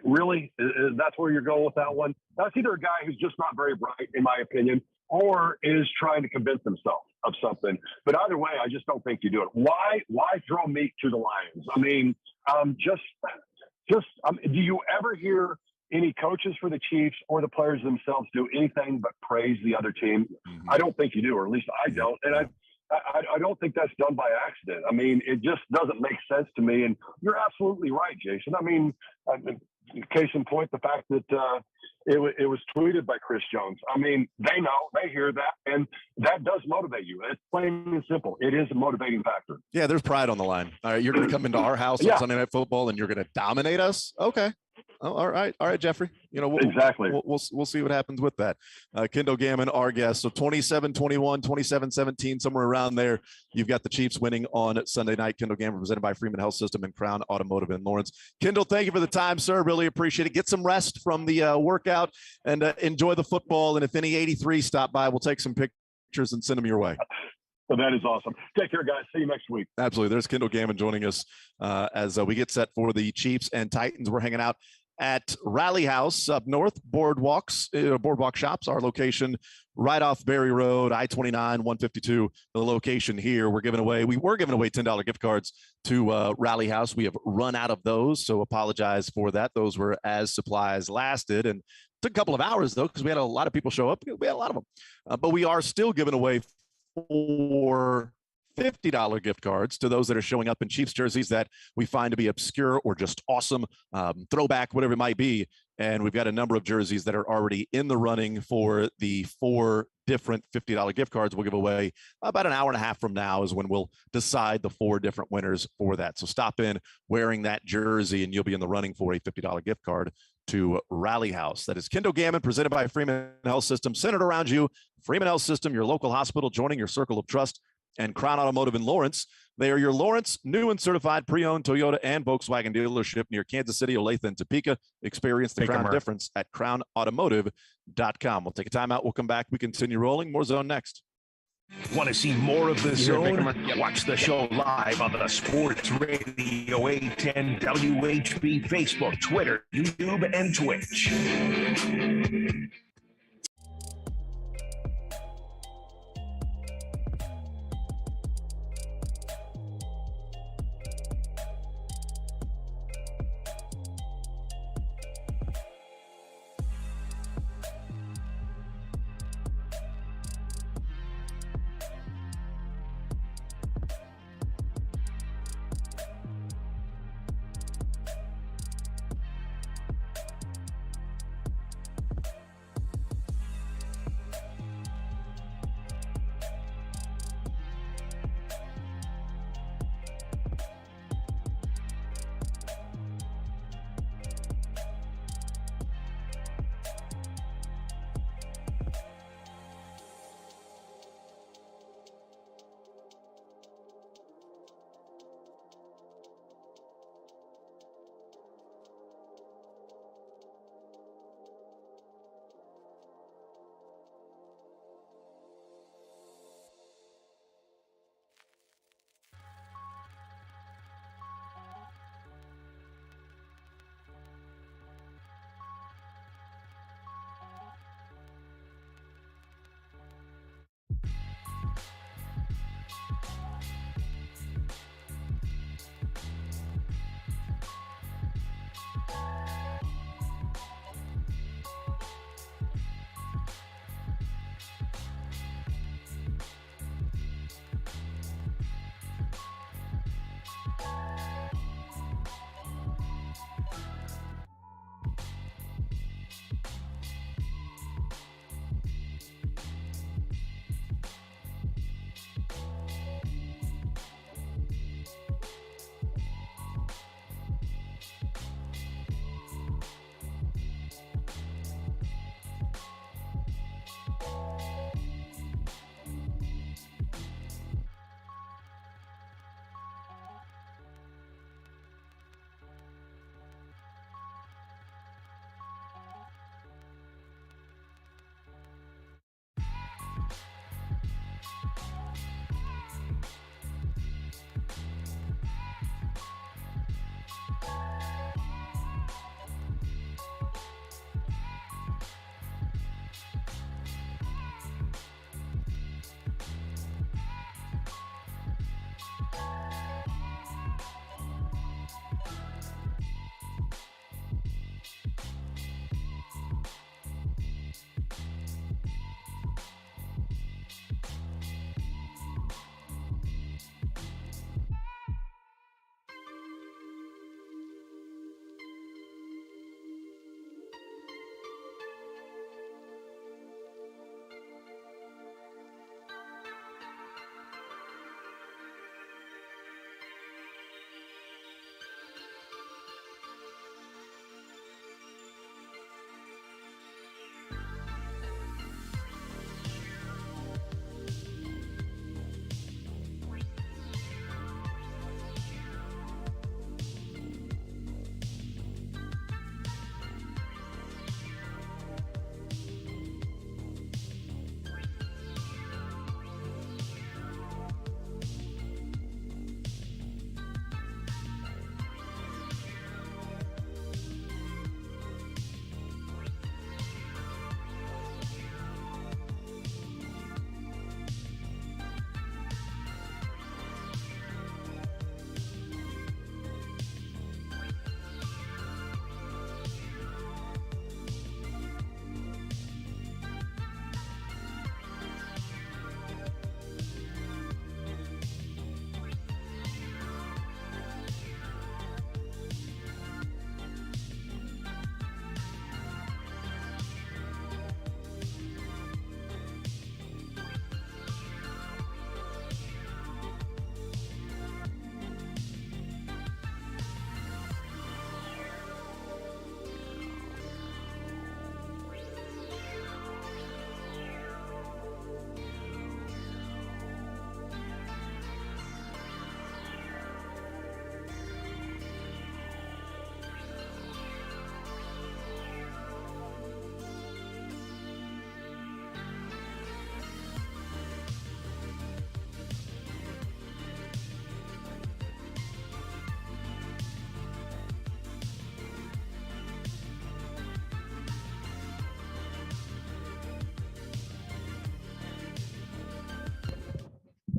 Really? That's where you're going with that one? That's either a guy who's just not very bright, in my opinion, or is trying to convince himself of something. But either way, I just don't think you do it. Why throw meat to the lions? Do you ever hear any coaches for the Chiefs or the players themselves do anything but praise the other team? Mm-hmm. I don't think you do, or at least I don't. And I don't think that's done by accident. It just doesn't make sense to me. And you're absolutely right, Jason. Case in point, the fact that it was tweeted by Chris Jones. They know, they hear that, and that does motivate you. It's plain and simple. It is a motivating factor. Yeah, there's pride on the line. All right, you're going to come into our house on Sunday Night Football, and you're going to dominate us? Okay. Oh, all right, Jeffrey. Exactly. We'll see what happens with that. Kendall Gammon, our guest. So 27-21, 27-17, somewhere around there. You've got the Chiefs winning on Sunday night. Kendall Gammon, presented by Freeman Health System and Crown Automotive in Lawrence. Kendall, thank you for the time, sir. Really appreciate it. Get some rest from the workout and enjoy the football. And if any 83 stop by, we'll take some pictures and send them your way. So that is awesome. Take care, guys. See you next week. Absolutely. There's Kendall Gammon joining us as we get set for the Chiefs and Titans. We're hanging out at Rally House up north, Boardwalk Shops, our location right off Berry Road, I-29, 152, the location here. We were giving away $10 gift cards to Rally House. We have run out of those, so apologize for that. Those were as supplies lasted, and took a couple of hours, though, because we had a lot of people show up. We had a lot of them. But we are still giving away for $50 gift cards to those that are showing up in Chiefs jerseys that we find to be obscure or just awesome, throwback, whatever it might be. And we've got a number of jerseys that are already in the running for the 4 different $50 gift cards we'll give away. About an hour and a half from now is when we'll decide the 4 different winners for that. So stop in wearing that jersey and you'll be in the running for a $50 gift card to Rally House. That is Kendall Gammon, presented by Freeman Health System, centered around you. Freeman Health System, your local hospital, joining your circle of trust and Crown Automotive in Lawrence. They are your Lawrence new and certified pre-owned Toyota and Volkswagen dealership near Kansas City, Olathe, and Topeka. Experience the Crown difference at crownautomotive.com. We'll take a timeout. We'll come back. We continue rolling. More Zone next. Want to see more of the Zone? Watch the show live on the Sports Radio 810 WHB Facebook, Twitter, YouTube, and Twitch.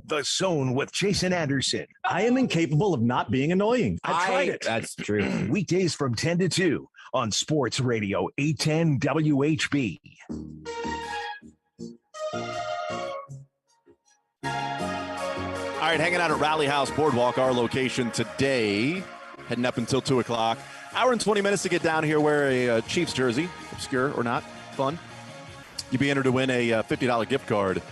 The Zone with Jason Anderson. I am incapable of not being annoying. I've tried it. That's true. Weekdays from 10 to 2 on Sports Radio 810 WHB. All right, hanging out at Rally House Boardwalk, our location today, heading up until 2 o'clock. Hour and 20 minutes to get down here, wear a Chiefs jersey, obscure or not, fun. You'd be entered to win a $50 gift card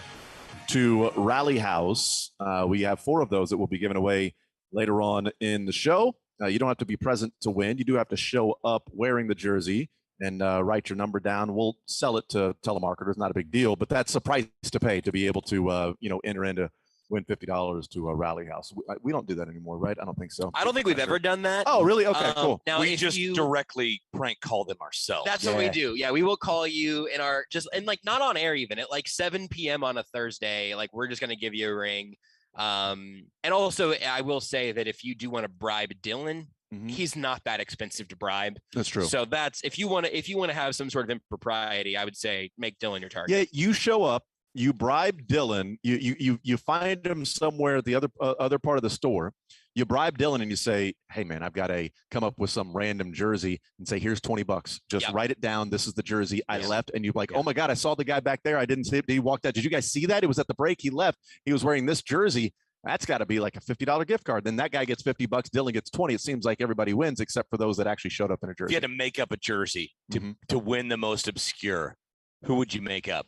to Rally House. We have 4 of those that will be given away later on in the show. You don't have to be present to win. You do have to show up wearing the jersey and write your number down. We'll sell it to telemarketers, not a big deal, but that's a price to pay to be able to, enter into win $50 to a Rally House. We don't do that anymore, right? I don't think so. I don't think we've ever done that. Oh, really? Okay, cool. Now, we just directly prank call them ourselves. That's what we do. Yeah, we will call you in our not on air even at like 7 p.m. on a Thursday. Like we're just gonna give you a ring. And also, I will say that if you do want to bribe Dylan, he's not that expensive to bribe. That's true. So that's if you want to have some sort of impropriety, I would say make Dylan your target. Yeah, you show up. You bribe Dylan. You find him somewhere at the other part of the store. You bribe Dylan and you say, "Hey man, I've got to come up with some random jersey and say, here's $20. Just write it down. This is the jersey I left." And you're like, "Oh my God, I saw the guy back there. I didn't see it. He walked out. Did you guys see that? It was at the break. He left. He was wearing this jersey. That's got to be like a $50 gift card." Then that guy gets $50. Dylan gets 20. It seems like everybody wins except for those that actually showed up in a jersey. If you had to make up a jersey to win the most obscure, who would you make up?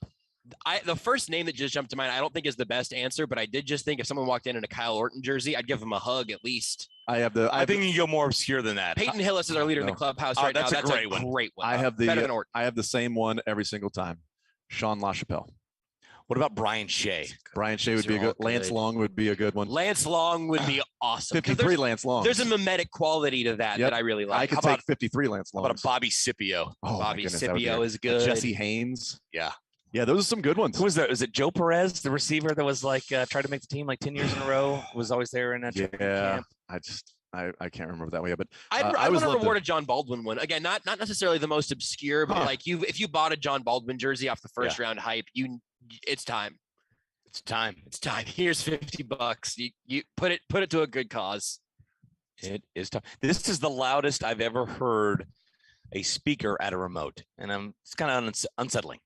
The first name that just jumped to mind, I don't think is the best answer, but I did just think if someone walked in a Kyle Orton jersey, I'd give him a hug at least. I think you can go more obscure than that. Peyton Hillis is our leader in the clubhouse right now. That's a great one. I have better than Orton. I have the same one every single time. Sean LaChapelle. What about Brian Shea? Brian Shea would be a good. Lance Long would be a good one. Lance Long would be awesome. 53 Lance Long. There's a mimetic quality to that that I really like. I could take 53 Lance Long. How about a Bobby Scipio? Oh, Bobby Scipio is good. Jesse Haynes. Yeah. Yeah, those are some good ones. Who was that? Was it Joe Perez, the receiver that was like tried to make the team like 10 years in a row? Was always there in that camp? I can't remember that one yet, but I would have rewarded John Baldwin one again. Not necessarily the most obscure, but like if you bought a John Baldwin jersey off the first round hype, it's time. It's time. It's time. Here's $50. You put it to a good cause. It is time. This is the loudest I've ever heard a speaker at a remote, and it's kind of unsettling.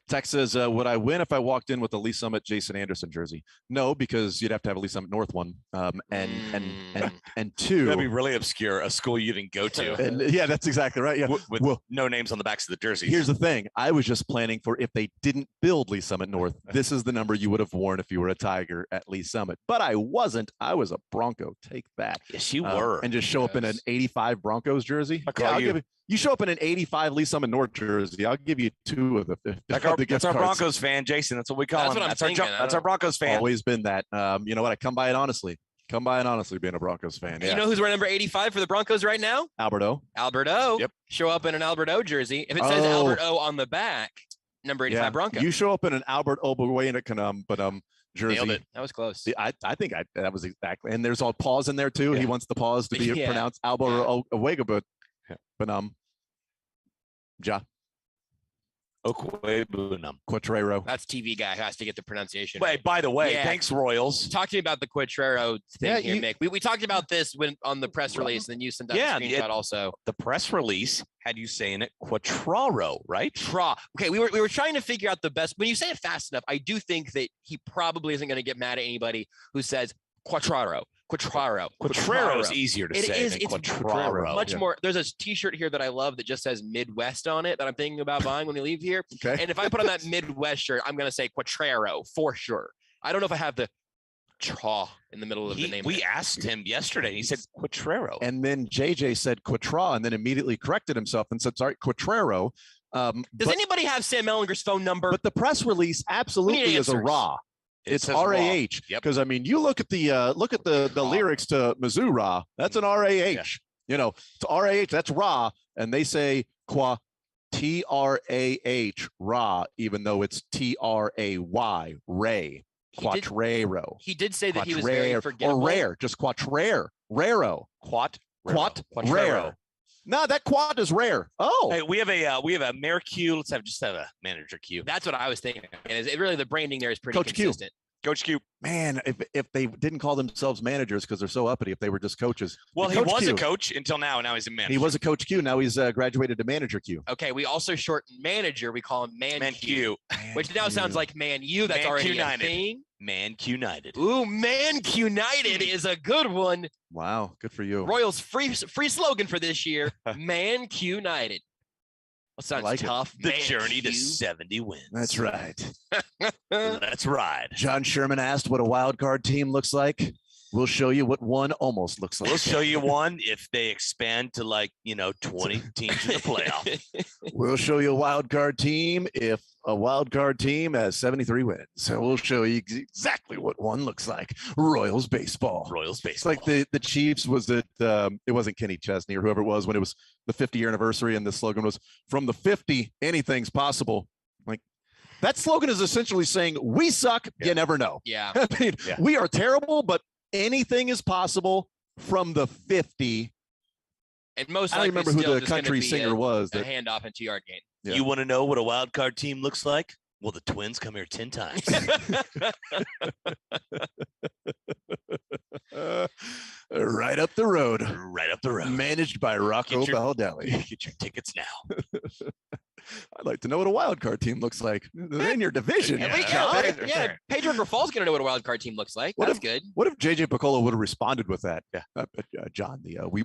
Text says, would I win if I walked in with a Lee Summit Jason Anderson jersey? No, because you'd have to have a Lee Summit North one. And two, that'd be really obscure, a school you didn't go to. And, yeah, that's exactly right. Yeah, with no names on the backs of the jerseys. Here's the thing. I was just planning for if they didn't build Lee Summit North, this is the number you would have worn if you were a Tiger at Lee Summit. But I wasn't. I was a Bronco. Take that. Yes, you were. And just show up in an 85 Broncos jersey. You show up in an 85 Lee Summit North jersey, I'll give you 2 of the That's our Broncos fan, Jason. That's what we call him. That's our Broncos fan. Always been that. You know what? I come by it honestly. Being a Broncos fan. Yeah. You know who's wearing number 85 for the Broncos right now? Alberto. Yep. Show up in an Alberto jersey. If it says Alberto on the back, number 85 Bronco. You show up in an Albert Oberwayne jersey. Nailed it. That was close. I think that was exactly. And there's all pause in there too. Yeah. He wants the pause to be pronounced Albert Owega, but Ja. Quattrero. That's TV guy who has to get the pronunciation. Wait, by the way, thanks, Royals. Talk to me about the Quattrero thing here, Mick. We talked about this on the press release, and then you sent out a screenshot also. The press release had you saying it Quattraro, right? Okay, we were trying to figure out the best. When you say it fast enough, I do think that he probably isn't going to get mad at anybody who says Quattraro. Quattraro is easier to say than Quattraro. Much more. There's a T-shirt here that I love that just says Midwest on it that I'm thinking about buying when we leave here. Okay. And if I put on that Midwest shirt, I'm going to say Quattraro for sure. I don't know if I have the tra in the middle of the name. We asked him yesterday. He said Quattraro. And then JJ said Quattra and then immediately corrected himself and said, sorry, Quattrero. Does anybody have Sam Ellinger's phone number? But the press release absolutely is a raw. It's RAH because I mean you look at the lyrics to Missouri. That's an RAH. Yeah. You know, it's RAH. That's raw, and they say qua TRAH raw, even though it's TRAY Ray Quattrero. He did say that he was very forgettable. Or rare, just Quattrero. Quattrero. No, that quad is rare. Oh, hey, we have a mayor queue. Let's have a manager queue. That's what I was thinking. And really, the branding there is pretty consistent. Coach Q. Man, if they didn't call themselves managers because they're so uppity, if they were just coaches. Well, he was a coach until now, and now he's a manager. He was a Coach Q. Now he's graduated to Manager Q. Okay, we also shorten manager. We call him Man Q, which now sounds like Man U. That's Man already Q-nited. a thing. Man Q-nited. Ooh, Man Q-nited is a good one. Wow, good for you. Royals free slogan for this year: Man Q-nited. Well, sounds like tough. The Man journey Q. to 70 wins. That's right. Let's ride. John Sherman asked what a wild card team looks like. We'll show you what one almost looks like. We'll show you one if they expand to 20 teams in the playoff. We'll show you a wild card team if a wild card team has 73 wins. So we'll show you exactly what one looks like. Royals baseball. Royals It's baseball. like the Chiefs was it wasn't Kenny Chesney or whoever it was when it was the 50-year anniversary and the slogan was from the 50, anything's possible. Like that slogan is essentially saying we suck, you never know. Yeah. I mean, we are terrible, but anything is possible from the 50. And most I don't likely remember who still the just gonna country be singer was. A That, handoff and 2-yard gain. Yeah. You want to know what a wild card team looks like? Well, the Twins come here 10 times. right up the road. Right up the road. Managed by Rocco Baldelli. Get your tickets now. I'd like to know what a wild card team looks like. They're in your division. Pedro Grafal's going to know what a wild card team looks like. That's good. What if JJ Piccolo would have responded with that? Yeah, John, we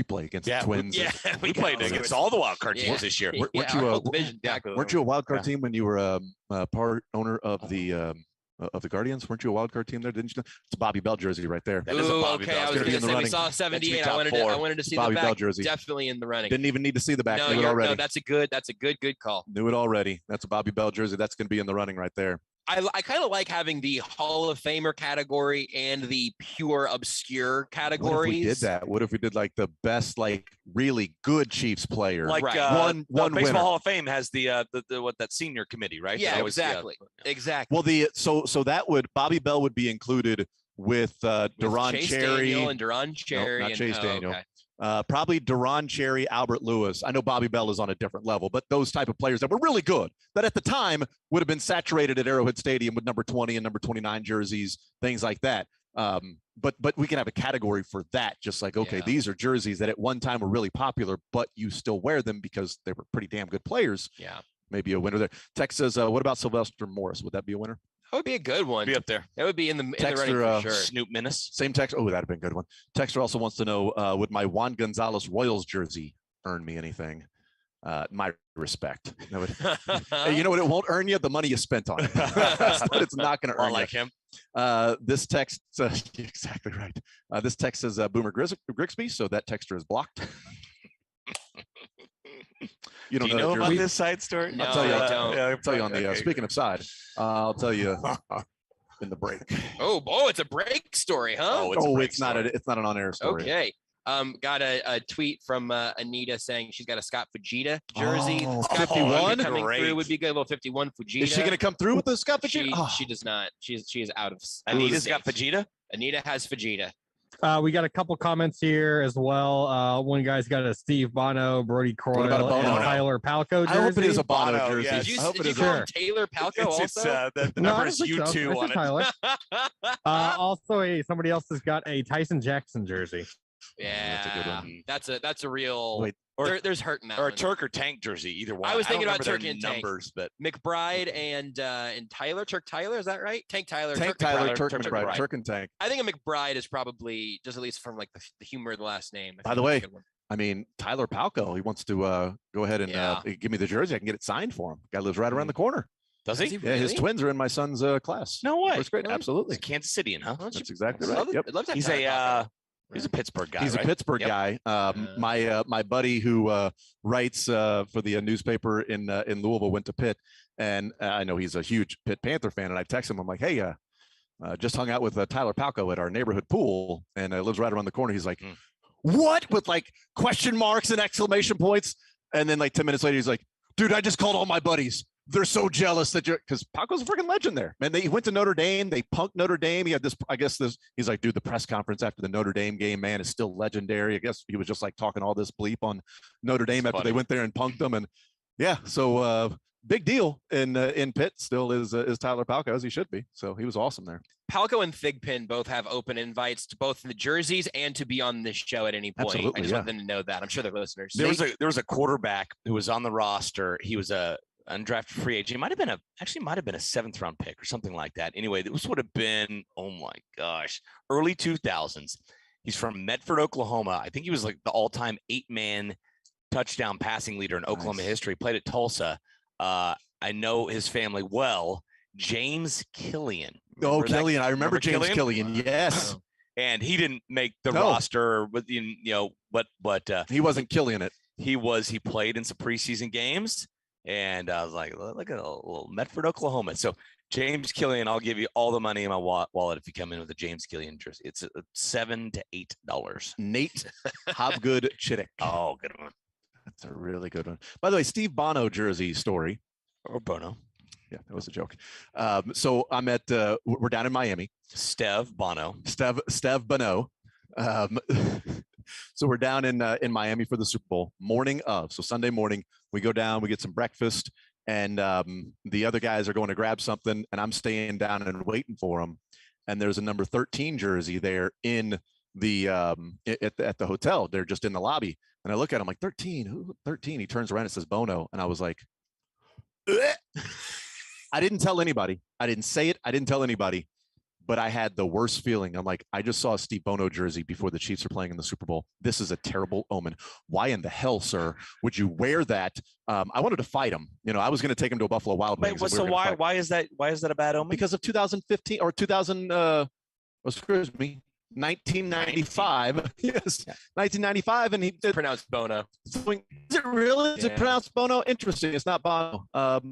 play against the Twins. Yeah, we played against all the wild card teams this year. Weren't you a wild card team when you were part owner of the Guardians? Weren't you a wild card team there? Didn't you know? It's a Bobby Bell jersey right there. That is a Bobby Bell. I was going to say we saw 78. I wanted to see Bobby the Bell back. jersey. Definitely in the running. Didn't even need to see the back. No, Knew it already. No, that's a good call. Knew it already. That's a Bobby Bell jersey. That's going to be in the running right there. I kind of like having the Hall of Famer category and the pure obscure categories. What if we did that? What if we did like the best, like really good Chiefs player? Like one Baseball winner. Hall of Fame has the that senior committee, right? Yeah, That was, exactly. Exactly. Well, so that would Bobby Bell would be included with Duron Chase Cherry Daniel and Duron Cherry. No, not Chase Daniel. Okay. Probably Duron Cherry, Albert Lewis. I know Bobby Bell is on a different level, but those type of players that were really good, that at the time would have been saturated at Arrowhead Stadium with number 20 and number 29 jerseys, things like that. But we can have a category for that. Just like, okay, these are jerseys that at one time were really popular, but you still wear them because they were pretty damn good players. Yeah. Maybe a winner there. Tex says, what about Sylvester Morris? Would that be a winner? That would be a good one. Be up there. That would be in the running Texter, for sure. Snoop Menace. Same text. Oh, that'd have been a good one. Texter also wants to know, would my Juan Gonzalez Royals jersey earn me anything? My respect. No, hey, you know what? It won't earn you the money you spent on it. That's what it's not going to earn you. Like him. This text, exactly right. This text says Boomer Grigsby, so that texter is blocked. You don't Do you know about this side story? No, I'll tell you. I don't. I'll tell you on the. Speaking of side, I'll tell you in the break. Oh, it's a break story, huh? It's not an on-air story. Okay. Got a tweet from Anita saying she's got a Scott Fujita jersey. Oh, Scott 51? Fujita coming Great. through would be good. A little 51 Fujita. Is she going to come through with the Scott Fujita? She does not. She is out of. Anita's state. got Vegeta. Anita has Fujita. We got a couple comments here as well. One guy's got a Steve Bono, Brody Croyle, about a Bono? and Tyler Palco jersey. I hope it is a Bono Bono, jersey. yes. Did you, I hope did it you is call a him Taylor Palco also? It's the No, I number don't is think so. U2 I on said it. Tyler. Also, somebody else has got a Tyson Jackson jersey. Yeah, that's a good one. That's a real. Wait, there's hurt in that Or a one. Turk or Tank jersey, either one. I was thinking don't about remember Turk and their Tank. numbers, but McBride and Tyler, Turk Tyler, is that right? Tank Tyler, Tank Turk Tyler, McBride, Turk McBride, Turk and Tank. I think a McBride is probably just at least from like the humor of the last name. By the way, I mean Tyler Palco. He wants to go ahead and give me the jersey. I can get it signed for him. Guy lives right around the corner. does he? Is he Yeah, his really? twins are in my son's class. No way. First grade. Really? Absolutely. He's Kansas City, huh? That's exactly I'd right. love, Yep. I'd love to have He's Tyler Palco. He's a Pittsburgh guy. He's right? a Pittsburgh Yep. guy. My buddy who writes for the newspaper in Louisville went to Pitt, and I know he's a huge Pitt Panther fan. And I text him, I'm like, hey, just hung out with Tyler Palco at our neighborhood pool, and lives right around the corner. He's like, what? With like question marks and exclamation points. And then like 10 minutes later, he's like, dude, I just called all my buddies. They're so jealous that you're, because Palco's a freaking legend there, man. He went to Notre Dame. They punked Notre Dame. He had this, he's like, dude, the press conference after the Notre Dame game, man, is still legendary. I guess he was just like talking all this bleep on Notre Dame after they went there and punked them. And yeah, so big deal in Pitt still is Tyler Palko, as he should be. So he was awesome there. Palko and Thigpen both have open invites to both the jerseys and to be on this show at any point. Absolutely, I just want them to know that. I'm sure they're listeners. There was a quarterback who was on the roster. He was a undrafted free agent. Might have been a 7th round pick or something like that. Anyway, this would have been, oh my gosh, early 2000s. He's from Medford, Oklahoma. I think he was like the all-time 8-man touchdown passing leader in Oklahoma history. Played at Tulsa. I know his family well. James Killian. Remember Killian. I remember James Killian. Yes. And he didn't make the roster, but he wasn't killing it. He played in some preseason games. And I was like, look at a little Medford, Oklahoma. So James Killian, I'll give you all the money in my wallet if you come in with a James Killian jersey. It's $7 to $8. Nate Hobgood Chittick. Oh, good one. That's a really good one. By the way, Steve Bono jersey story. Or Bono. Yeah, that was a joke. So I'm at we're down in Miami. Steve Bono. So we're down in Miami for the Super Bowl morning of. So Sunday morning, we go down, we get some breakfast, and the other guys are going to grab something, and I'm staying down and waiting for them. And there's a number 13 jersey there in the at the hotel. They're just in the lobby, and I look at him like 13. Who 13? He turns around and says Bono, and I was like, ugh. I didn't tell anybody. I didn't say it. I didn't tell anybody. But I had the worst feeling. I'm like, I just saw a Steve Bono jersey before the Chiefs are playing in the Super Bowl. This is a terrible omen. Why in the hell, sir, would you wear that? I wanted to fight him. You know, I was going to take him to a Buffalo Wild Wings. Wait, so why is that a bad omen? Because of 2015 or 1995. Yes, 1995, and he pronounced Bono. Is it really? Is it pronounced Bono? Interesting. It's not Bono.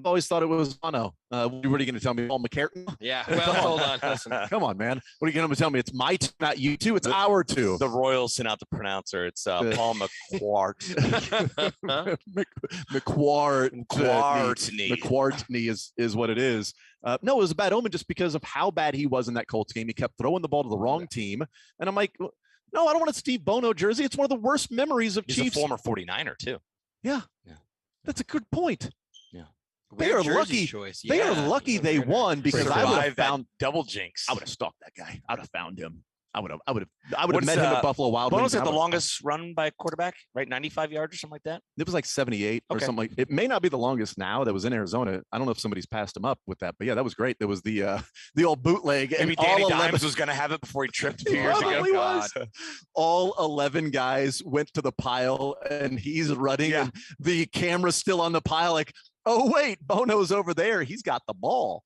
Always thought it was Bono. What are you going to tell me, Paul McCartan? Yeah. Well, hold on. Listen. Come on, man. What are you going to tell me? It's my two, not you two. It's our two. The Royals sent out the pronouncer. It's Paul McQuart. McQuartney is what it is. No, it was a bad omen just because of how bad he was in that Colts game. He kept throwing the ball to the wrong team. And I'm like, no, I don't want a Steve Bono jersey. It's one of the worst memories of Chiefs. He's a former 49er, too. Yeah. That's a good point. Yeah. They are lucky. They are lucky they won because I would have found double jinx. I would have stalked that guy. I would have found him. I would have met him at Buffalo Wild Wings. Bono's had the longest run by a quarterback, right? 95 yards or something like that. It was like 78 or something like. It may not be the longest now. That was in Arizona. I don't know if somebody's passed him up with that, but yeah, that was great. There was the old bootleg. Maybe Danny Dimes was going to have it before he tripped a few years ago. God. All 11 guys went to the pile, and he's running, and the camera's still on the pile. Like, oh wait, Bono's over there. He's got the ball.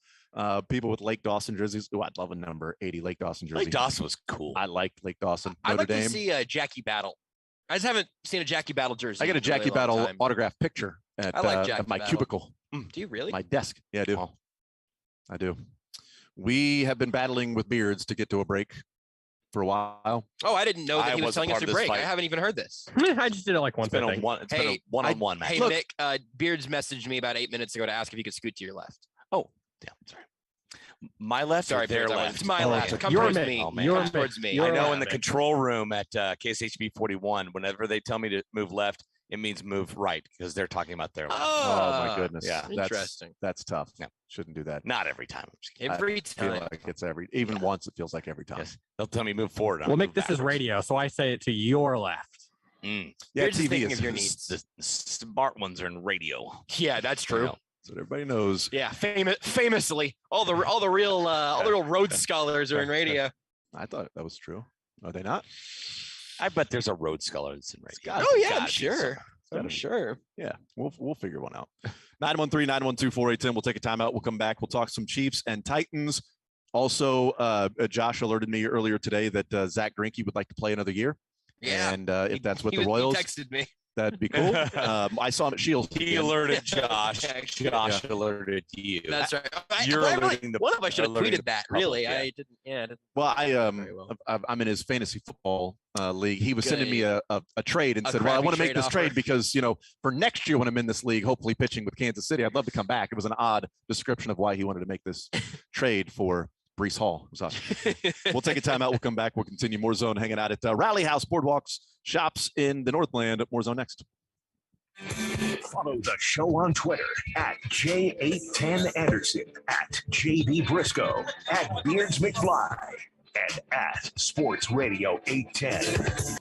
People with Lake Dawson jerseys. Oh, I'd love a number 80 Lake Dawson jersey. Lake Dawson was cool. I liked Lake Dawson. I'd like to see a Jackie Battle. I just haven't seen a Jackie Battle jersey. I got a Jackie Battle autographed picture at my cubicle. Do you really? My desk. Yeah, I do. Oh. I do. We have been battling with Beards to get to a break for a while. Oh, I didn't know that he was telling us to break. I haven't even heard this. I just did it like once. It's been a one-on-one match. Hey, Mick, Beards messaged me about 8 minutes ago to ask if he could scoot to your left. Oh, damn. Sorry. My left, sorry, their left. It's my left. Come towards me. Oh, man. Come towards me. I know in the control room at KSHB 41, whenever they tell me to move left, it means move right because they're talking about their left. Oh my goodness. Yeah, interesting. That's tough. Yeah. Shouldn't do that. Not every time. Every time. I feel like it's even once. It feels like every time. Yes. They'll tell me move forward. Well, Mick, this is radio, so I say it to your left. Yeah, TV is your needs. The smart ones are in radio. Yeah, that's true. So everybody knows. Yeah, famously, all the real Rhodes scholars are in radio. I thought that was true. Are they not? I bet there's a Rhodes scholar that's in radio. Oh yeah, I'm sure. I'm sure. Yeah, we'll figure one out. 913-912-4810. We'll take a timeout. We'll come back. We'll talk some Chiefs and Titans. Also, Josh alerted me earlier today that Zach Greinke would like to play another year. Yeah, and if that's what the Royals, he texted me. That'd be cool. I saw him at Shields. He alerted Josh. Josh alerted you. That's right. You're alerting the. One of us should have tweeted that. Really, yeah. I didn't. Yeah. Well, I'm in his fantasy football league. He was sending me a trade and said, "Well, I want to make this trade because for next year when I'm in this league, hopefully pitching with Kansas City, I'd love to come back." It was an odd description of why he wanted to make this trade for Brees Hall. It was awesome. We'll take a timeout. We'll come back. We'll continue more zone hanging out at Rally House Boardwalks Shops in the Northland. More zone next. Follow the show on Twitter at J810Anderson, at JB Brisco, at Beards McFly, and at Sports Radio 810.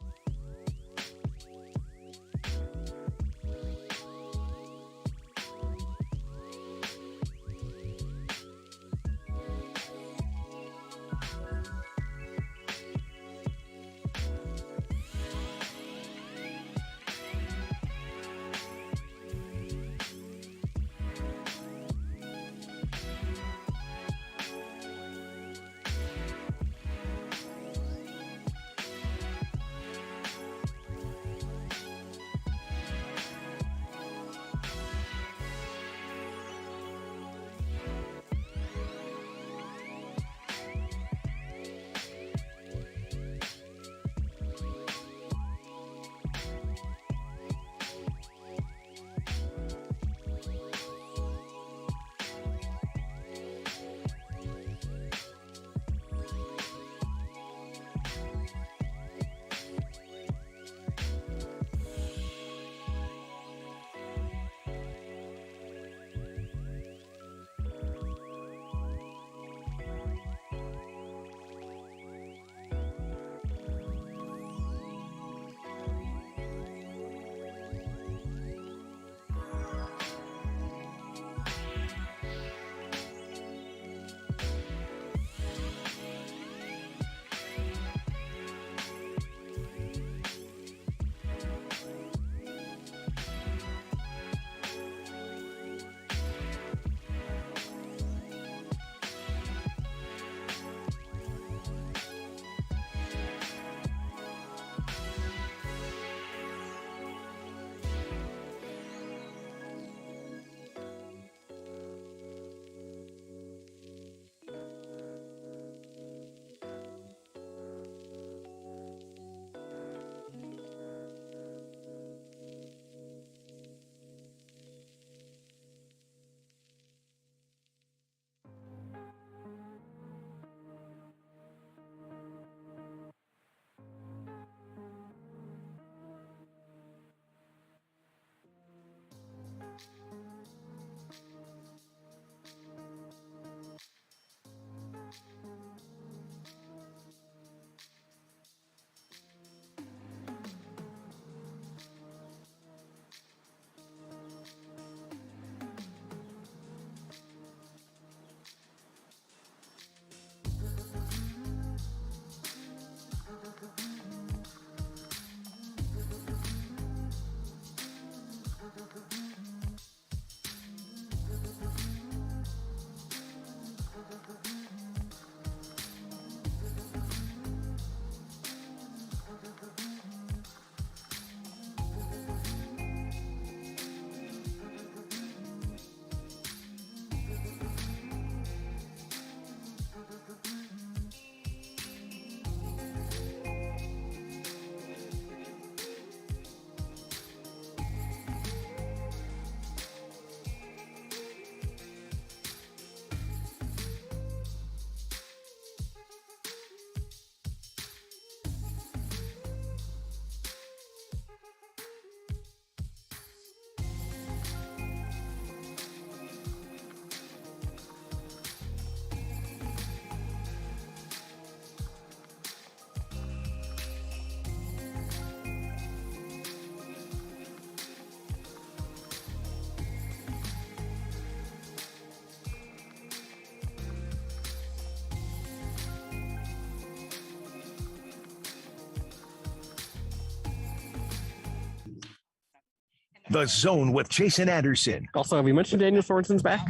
The Zone with Jason Anderson. Also, have you mentioned Daniel Sorensen's back?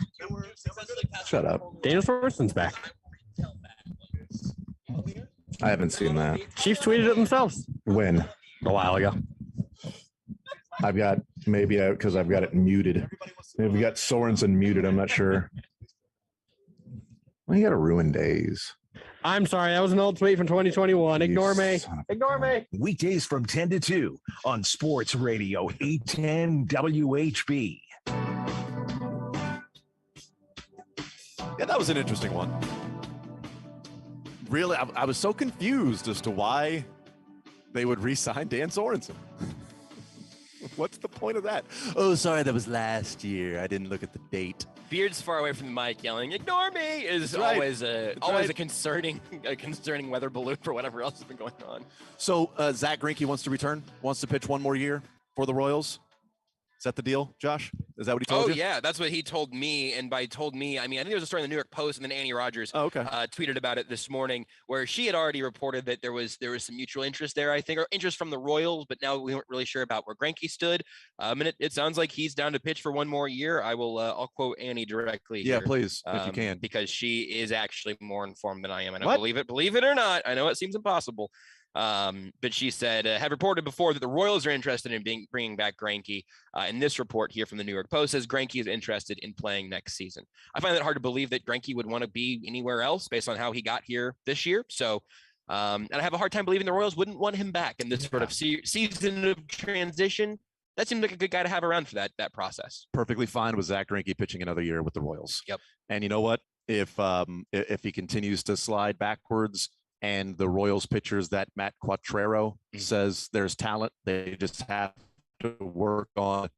Shut up. Daniel Sorensen's back. I haven't seen that. Chiefs tweeted it themselves. When? A while ago. I've got, maybe because I've got it muted. Maybe we got Sorensen muted. I'm not sure. Well, you got to ruin days. I'm sorry. That was an old tweet from 2021. Ignore me. Ignore me. Weekdays from 10 to 2 on Sports Radio 810 WHB. Yeah, that was an interesting one. Really, I was so confused as to why they would re-sign Dan Sorensen. What's the point of that? Oh, sorry, that was last year. I didn't look at the date. Beard's far away from the mic yelling, "Ignore me!" is always a concerning weather balloon for whatever else has been going on. So Zach Greinke wants to return, wants to pitch one more year for the Royals. Is that the deal, Josh? Is that what he told you? Oh, yeah. That's what he told me. And by told me, I mean, I think there was a story in the New York Post, and then Annie Rogers tweeted about it this morning, where she had already reported that there was some mutual interest there, I think, or interest from the Royals, but now we weren't really sure about where Greinke stood. And it sounds like he's down to pitch for one more year. I'll quote Annie directly. Yeah, here, please, if you can. Because she is actually more informed than I am. I don't believe it or not. I know it seems impossible. But she said, had reported before that the Royals are interested in bringing back Greinke. And this report here from the New York Post says Greinke is interested in playing next season. I find that hard to believe that Greinke would want to be anywhere else based on how he got here this year. So, and I have a hard time believing the Royals wouldn't want him back in this sort of season of transition. That seems like a good guy to have around for that process. Perfectly fine with Zach Greinke pitching another year with the Royals. Yep. And you know what? If he continues to slide backwards, and the Royals pitchers that Matt Quattrero says there's talent, they just have to work on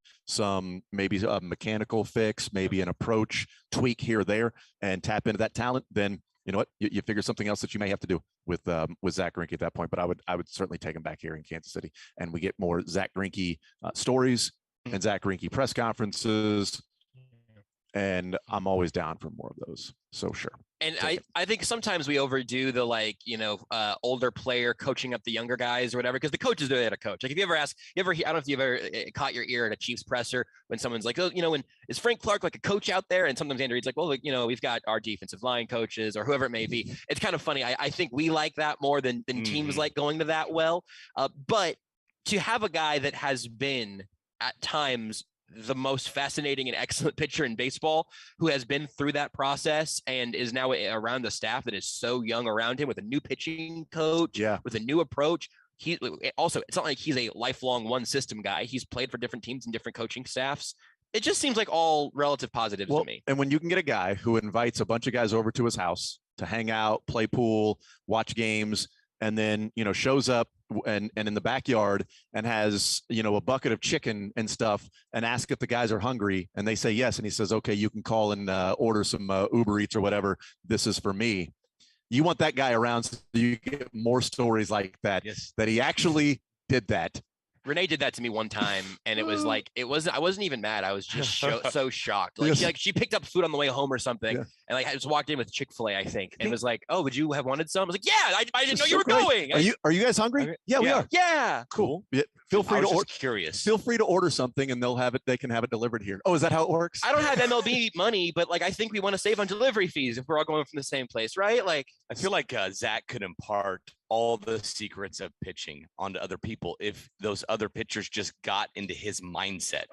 maybe a mechanical fix, maybe an approach tweak here or there, and tap into that talent. Then you know what, you figure something else that you may have to do with Zach Greinke at that point. But I would certainly take him back here in Kansas City, and we get more Zach Greinke stories and Zach Greinke press conferences. And I'm always down for more of those. So sure. And I think sometimes we overdo the older player coaching up the younger guys or whatever, because the coaches are there to coach. Like if you ever I don't know if you've ever caught your ear at a Chiefs presser when someone's like, when is Frank Clark like a coach out there? And sometimes Andy Reid's like, well, we've got our defensive line coaches or whoever it may be. It's kind of funny. I think we like that more than teams like going to that well. But to have a guy that has been at times the most fascinating and excellent pitcher in baseball, who has been through that process and is now around the staff that is so young around him with a new pitching coach, with a new approach. It's not like he's a lifelong one system guy. He's played for different teams and different coaching staffs. It just seems like all relative positives to me. And when you can get a guy who invites a bunch of guys over to his house to hang out, play pool, watch games, and then, shows up and in the backyard and has, a bucket of chicken and stuff, and ask if the guys are hungry, and they say yes. And he says, okay, you can call and order some Uber Eats or whatever. This is for me. You want that guy around so you get more stories like that, that he actually did that. Renee did that to me one time, and it was like, I wasn't even mad. I was just so shocked. Like she picked up food on the way home or something, and I just walked in with Chick-fil-A, I think, and was like, "Oh, would you have wanted some?" I was like, "Yeah, I didn't know you were going." Are you guys hungry? Yeah, we are. Yeah, cool. Yeah. Feel free to order. Curious. Feel free to order something, and they can have it delivered here. Oh, is that how it works? I don't have MLB money, but I think we want to save on delivery fees if we're all going from the same place, right? I feel like Zach could impart all the secrets of pitching onto other people if those other pitchers just got into his mindset.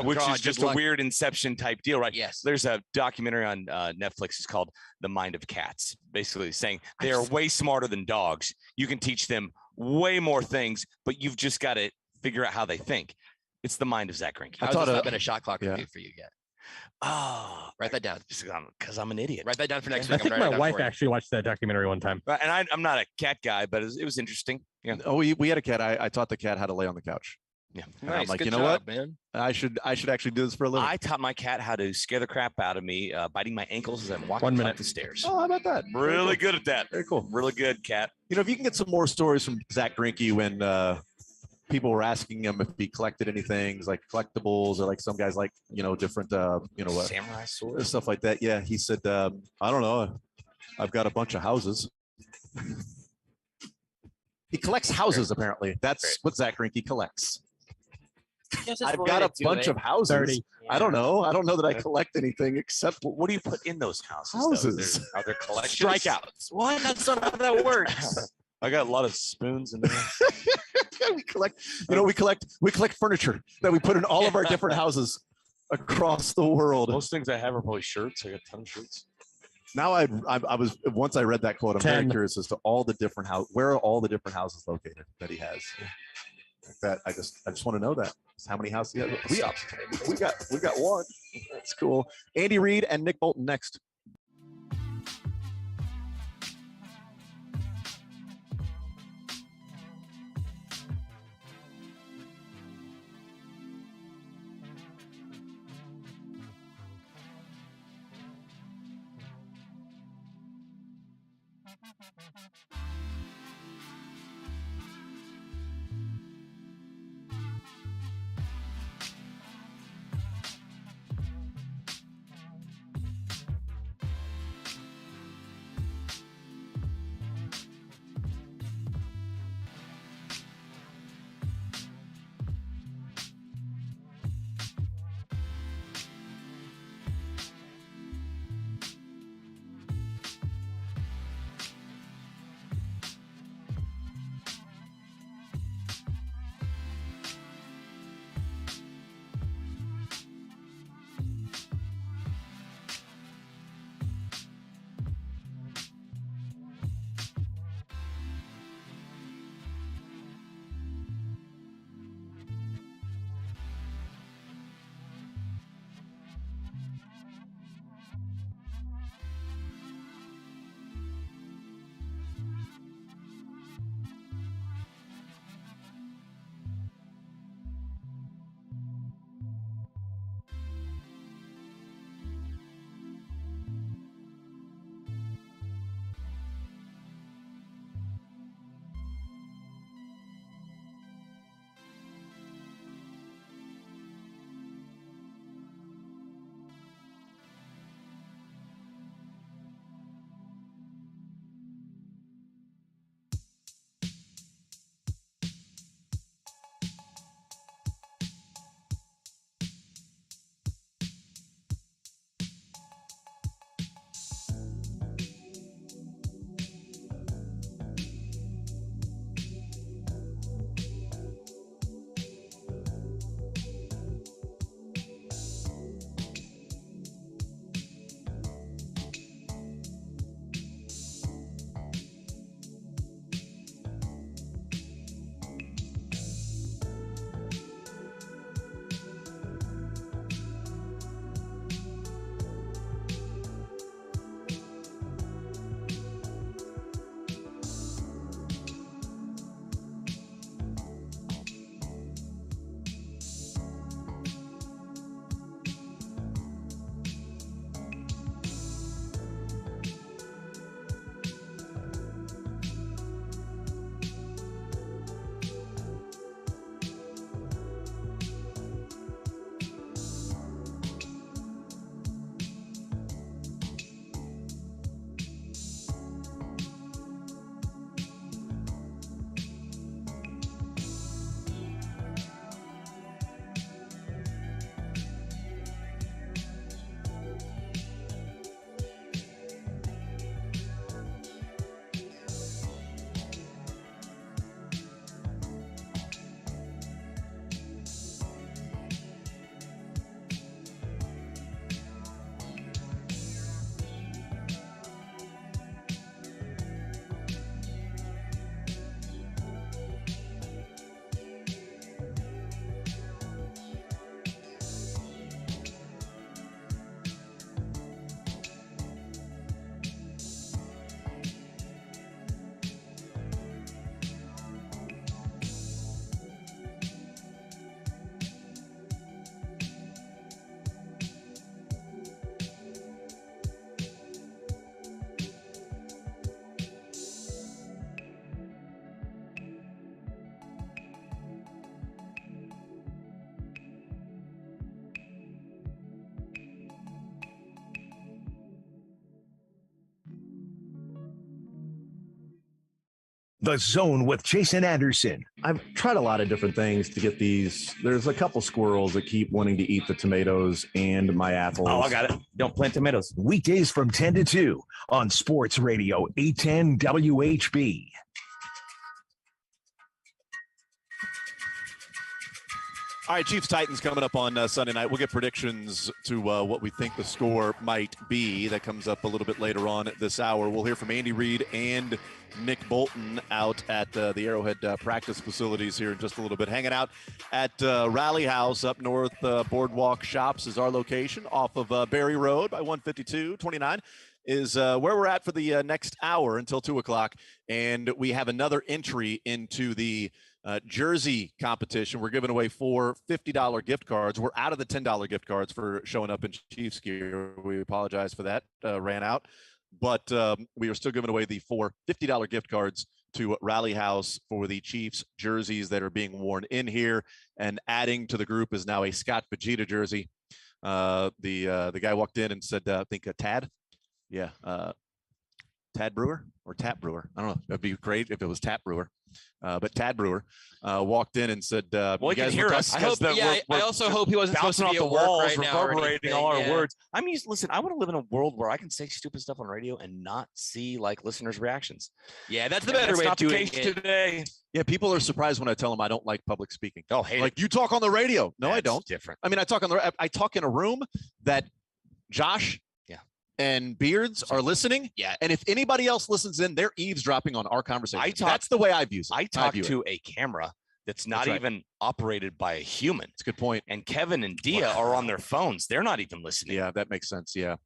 Which is just a weird Inception type deal, right? Yes. There's a documentary on Netflix. It's called The Mind of Cats, basically saying they are way smarter than dogs. You can teach them way more things, but you've just got to figure out how they think. It's the mind of Zach Greinke. How's this not been a shot clock review for you yet? Oh, write that down. Because I'm an idiot. Write that down for next week. I think my wife actually watched that documentary one time. And I'm not a cat guy, but it was interesting. Yeah. Oh, we had a cat. I taught the cat how to lay on the couch. Yeah. Nice. I'm like, you know what, man? I should actually do this for a living. I taught my cat how to scare the crap out of me, biting my ankles as I'm walking up the stairs. Oh, how about that? Really good at that. Very cool. Really good, cat. If you can get some more stories from Zach Greinke when people were asking him if he collected anything like collectibles or like some guys like, different, samurai swords, stuff like that. Yeah. He said, I don't know. I've got a bunch of houses. He collects houses, apparently. That's what Zach Greinke collects. I've got a bunch of houses. 30. I don't know. I don't know that I collect anything except what do you put in those houses? Houses. Are there collections? Strikeouts. What? That's not how that works. I got a lot of spoons in there. We collect, we collect furniture that we put in all of our different houses across the world. Most things I have are probably shirts. I got a ton of shirts. Now I was once I read that quote, I'm very curious as to all the different where are all the different houses located that he has. That I just want to know that. How many houses he has? We got one. That's cool. Andy Reid and Nick Bolton next. The Zone with Jason Anderson. I've tried a lot of different things to get these. There's a couple squirrels that keep wanting to eat the tomatoes and my apples. Oh, I got it. Don't plant tomatoes. Weekdays from 10 to 2 on Sports Radio 810 WHB. All right, Chiefs Titans coming up on Sunday night. We'll get predictions to what we think the score might be. That comes up a little bit later on this hour. We'll hear from Andy Reid and Nick Bolton out at the Arrowhead practice facilities here in just a little bit. Hanging out at Rally House up north. Boardwalk Shops is our location off of Berry Road by 152-29 is where we're at for the next hour until 2 o'clock. And we have another entry into the jersey competition. We're giving away 4 $50 gift cards. We're out of the $10 gift cards for showing up in Chiefs gear. We apologize for that. Ran out. But we are still giving away the 4 $50 gift cards to Rally House for the Chiefs jerseys that are being worn in here. And adding to the group is now a Scott Vegeta jersey. The guy walked in and said, I think Tad. Yeah. Tad Brewer or Tap Brewer. I don't know. It'd be great if it was Tap Brewer. But Tad Brewer walked in and said, well, he can hear us. I also hope he wasn't supposed to be off the at work walls, right now. reverberating all our words. I mean, listen, I want to live in a world where I can say stupid stuff on radio and not see like listeners' reactions. Yeah, that's the better way of doing it today. Yeah, people are surprised when I tell them I don't like public speaking. Oh, hey, like you talk on the radio. No, I don't. Different. I mean, I talk in a room that Josh and Beards are listening. Yeah. And if anybody else listens in, they're eavesdropping on our conversation. That's the way I view it. I talk to a camera that's not even operated by a human. That's a good point. And Kevin and Dia are on their phones. They're not even listening. Yeah, that makes sense. Yeah.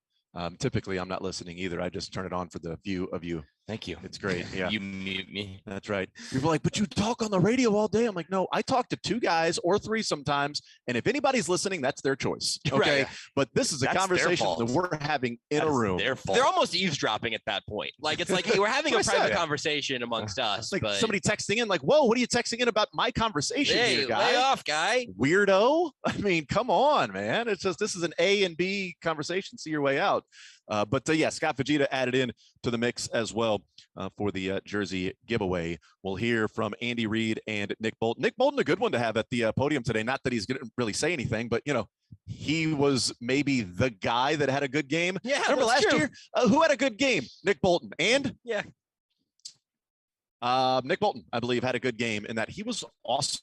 Typically, I'm not listening either. I just turn it on for the view of you. Thank you. It's great. Yeah. You mute me. That's right. People are like, but you talk on the radio all day. I'm like, no, I talk to 2 guys or 3 sometimes. And if anybody's listening, that's their choice. Okay. Right. But this is a conversation that we're having in a room. They're almost eavesdropping at that point. Like, it's like, hey, we're having a private conversation amongst us. Like somebody texting in like, whoa, what are you texting in about my conversation here, guy? Lay off, guy. Weirdo. I mean, come on, man. It's just, this is an A and B conversation. See your way out. But yeah, Scott Vegeta added in to the mix as well for the jersey giveaway. We'll hear from Andy Reid and Nick Bolton. Nick Bolton, a good one to have at the podium today. Not that he's going to really say anything, but, you know, he was maybe the guy that had a good game. Yeah, remember last year? Who had a good game? Nick Bolton. And? Yeah. Nick Bolton, I believe, had a good game in that he was awesome.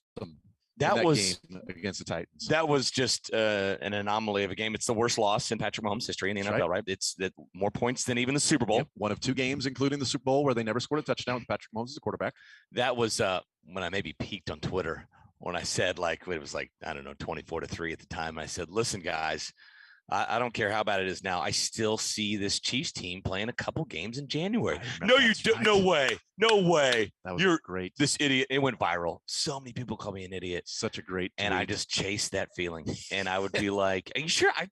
That was game against the Titans. That was just an anomaly of a game. It's the worst loss in Patrick Mahomes' history in the NFL, right? It's more points than even the Super Bowl. Yep. One of 2 games, including the Super Bowl, where they never scored a touchdown with Patrick Mahomes as a quarterback. That was when I maybe peaked on Twitter when I said, like, it was like, I don't know, 24-3 at the time. I said, listen, guys, I don't care how bad it is now. I still see this Chiefs team playing a couple games in January. No, you don't. Right. No way. No way. That was great. This idiot. It went viral. So many people call me an idiot. Such a great tweet. And I just chased that feeling. And I would be like, are you sure? I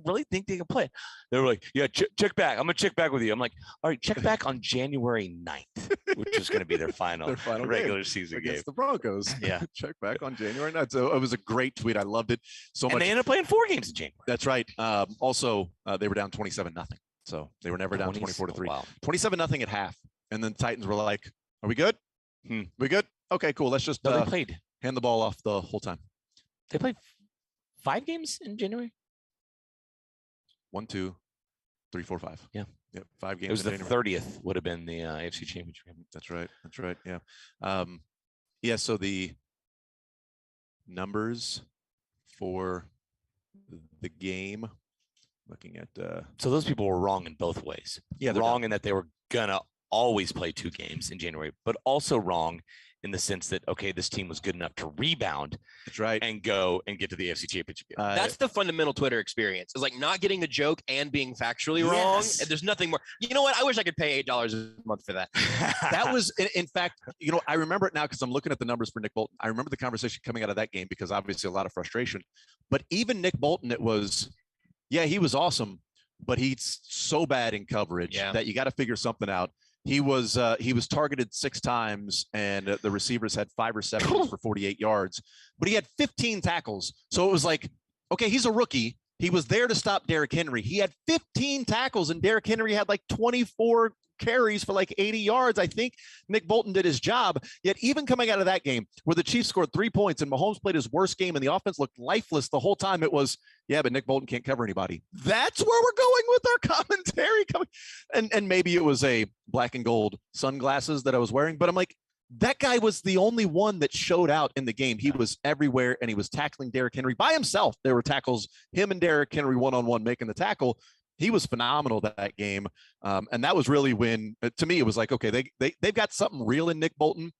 really think they can play. They were like, yeah, check back. I'm going to check back with you. I'm like, all right, check back on January 9th, which is going to be their final regular season game against the Broncos. Yeah. Check back on January 9th. So it was a great tweet. I loved it so much. And they ended up playing 4 games in January. That's right. Also, they were down 27-0. So they were never down 24-3. Wow. 27-0 at half. And then the Titans were like, are we good? We good? Okay, cool. Let's just they played. Hand the ball off the whole time. They played 5 games in January? 1, 2, 3, 4, 5. Yeah. Yep. 5 games. It was the 30th would have been the AFC Championship. That's right. That's right. Yeah. Yeah. So the numbers for the game, looking at. So those people were wrong in both ways. Yeah. Wrong in that they were gonna always play 2 games in January, but also wrong in the sense that, okay, this team was good enough to rebound. That's right. And go and get to the AFC Championship game. That's the fundamental Twitter experience. It's like not getting the joke and being factually wrong. And there's nothing more. You know what? I wish I could pay $8 a month for that. That was, in fact, you know, I remember it now because I'm looking at the numbers for Nick Bolton. I remember the conversation coming out of that game because obviously a lot of frustration. But even Nick Bolton, it was, yeah, he was awesome, but he's so bad in coverage that you got to figure something out. He was targeted 6 times, and the receivers had 5 receptions for 48 yards, but he had 15 tackles. So it was like, okay, he's a rookie. He was there to stop Derrick Henry. He had 15 tackles, and Derrick Henry had like 24 carries for like 80 yards. I think Nick Bolton did his job. Yet even coming out of that game where the Chiefs scored 3 points and Mahomes played his worst game and the offense looked lifeless the whole time, it was, yeah, but Nick Bolton can't cover anybody. That's where we're going with our commentary. And maybe it was a black and gold sunglasses that I was wearing, but I'm like, that guy was the only one that showed out in the game. He was everywhere, and he was tackling Derrick Henry by himself. There were tackles, him and Derrick Henry one-on-one making the tackle. He was phenomenal that game. And that was really when, to me, it was like, okay, they've got something real in Nick Bolton.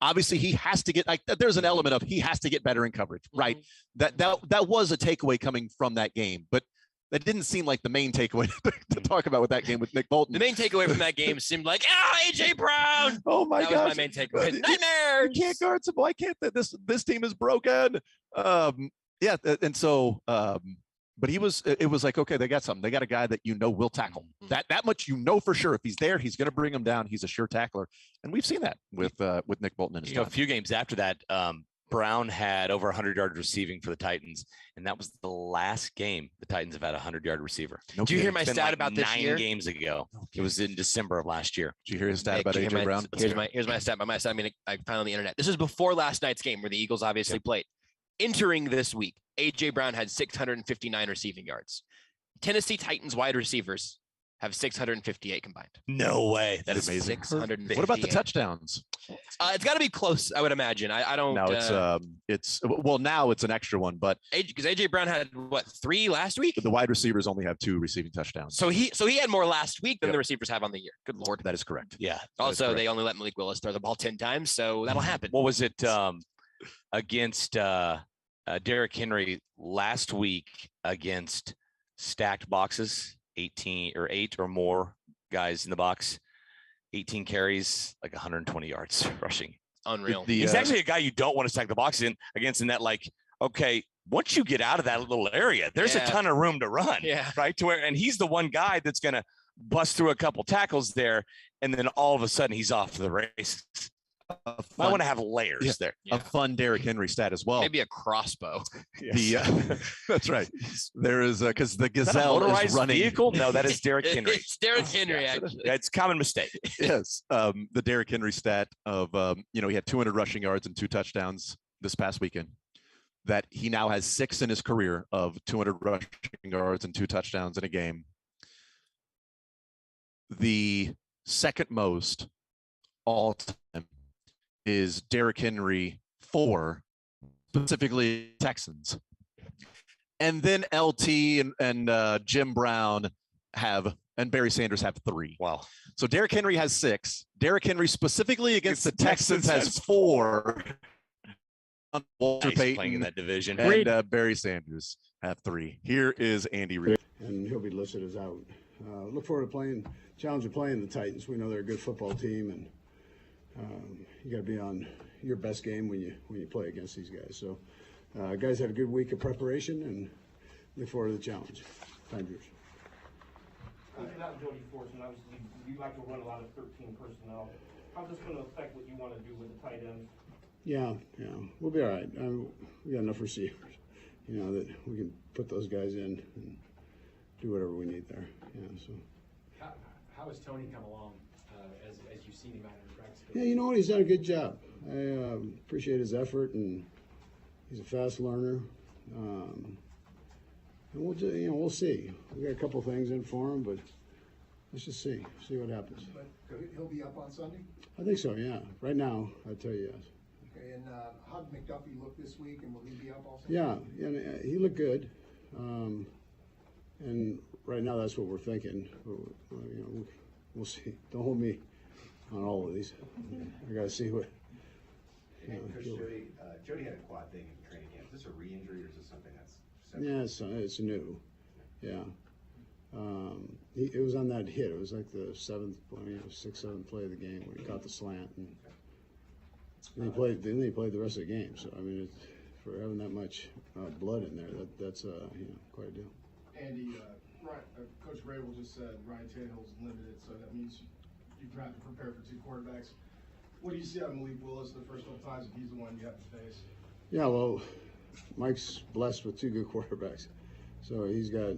Obviously, he has to get, like, there's an element of he has to get better in coverage, right? That was a takeaway coming from that game, but that didn't seem like the main takeaway to talk about with that game with Nick Bolton. The main takeaway from that game seemed like, AJ Brown. Oh my God, that was my main takeaway. Nightmares. You can't guard some. Why can't this team is broken? Yeah, and so, but it was like, okay, they got something. They got a guy that will tackle. That much for sure. If he's there, he's going to bring him down. He's a sure tackler, and we've seen that with Nick Bolton in his time. A few games after that, Brown had over 100 yards receiving for the Titans, and that was the last game the Titans have had a 100-yard receiver. Did you hear my stat about this 9 year? games ago. It was in December of last year. Did you hear his stat about AJ Brown? Here's my stat. By my stat, I mean I found on the internet. This is before last night's game where the Eagles obviously played. Entering this week, AJ Brown had 659 receiving yards. Tennessee Titans wide receivers have 658 combined. No way. That is amazing. 658. What about the touchdowns? It's got to be close, I would imagine. I don't. No, now it's an extra one, but because AJ Brown had 3 last week. The wide receivers only have 2 receiving touchdowns. So he had more last week than the receivers have on the year. Good Lord. That is correct. Yeah. Also, they only let Malik Willis throw the ball 10 times, so that'll happen. What was it against Derrick Henry last week against stacked boxes? 8 or more guys in the box, 18 carries, like 120 yards rushing. Unreal. He's actually a guy you don't want to stack the box against in that, like, okay, once you get out of that little area, there's a ton of room to run. Yeah. Right. And he's the one guy that's going to bust through a couple tackles there. And then all of a sudden he's off to the races. I want to have layers there. A fun Derrick Henry stat as well. Maybe a crossbow. That's right. There is because the Gazelle is running. Vehicle? No, that is Derrick Henry. It's Derrick Henry. Actually, it's a common mistake. Yes, the Derrick Henry stat of he had 200 rushing yards and 2 touchdowns this past weekend. That he now has 6 in his career of 200 rushing yards and 2 touchdowns in a game. The second most all time is Derrick Henry 4, specifically Texans. And then LT and Jim Brown and Barry Sanders have 3. Wow. So Derrick Henry has 6. Derrick Henry specifically against the Texans has 4. Walter Payton playing in that division. And Barry Sanders have 3. Here is Andy Reid. And he'll be listed as out. Look forward to challenging playing the Titans. We know they're a good football team, and you got to be on your best game when you play against these guys. So, guys had a good week of preparation, and look forward to the challenge. Time yours. Without Jody Fortson, obviously you like to run a lot of 13 personnel. How's this going to affect what you want to do with the tight ends? Yeah, we'll be all right. We got enough receivers, that we can put those guys in and do whatever we need there. Yeah. So. How has Tony come along as you've seen him out in practice? Yeah, you know what? He's done a good job. I appreciate his effort, and he's a fast learner. And we'll see. We got a couple things in for him, but let's just see what happens. But he'll be up on Sunday? I think so. Yeah. Right now, I'd tell you yes. Okay. And how did McDuffie look this week, and will he be up also? Yeah. He looked good. And right now, that's what we're thinking. We'll see. Don't hold me on all of these. I got to see what. Coach Jody had a quad thing in training camp. Is this a re-injury or is this something that's? Yeah, it's new. Yeah. It was on that hit. It was like the 6th, 7th play of the game when he caught the slant, and he played. Then he played the rest of the game. So I mean, for having that much blood in there, that's quite a deal. Andy, Coach Rabel just said Ryan Tannehill's limited, so that means you have to prepare for 2 quarterbacks. What do you see out of Malik Willis the first couple times if he's the one you have to face? Yeah, well, Mike's blessed with 2 good quarterbacks, so he's got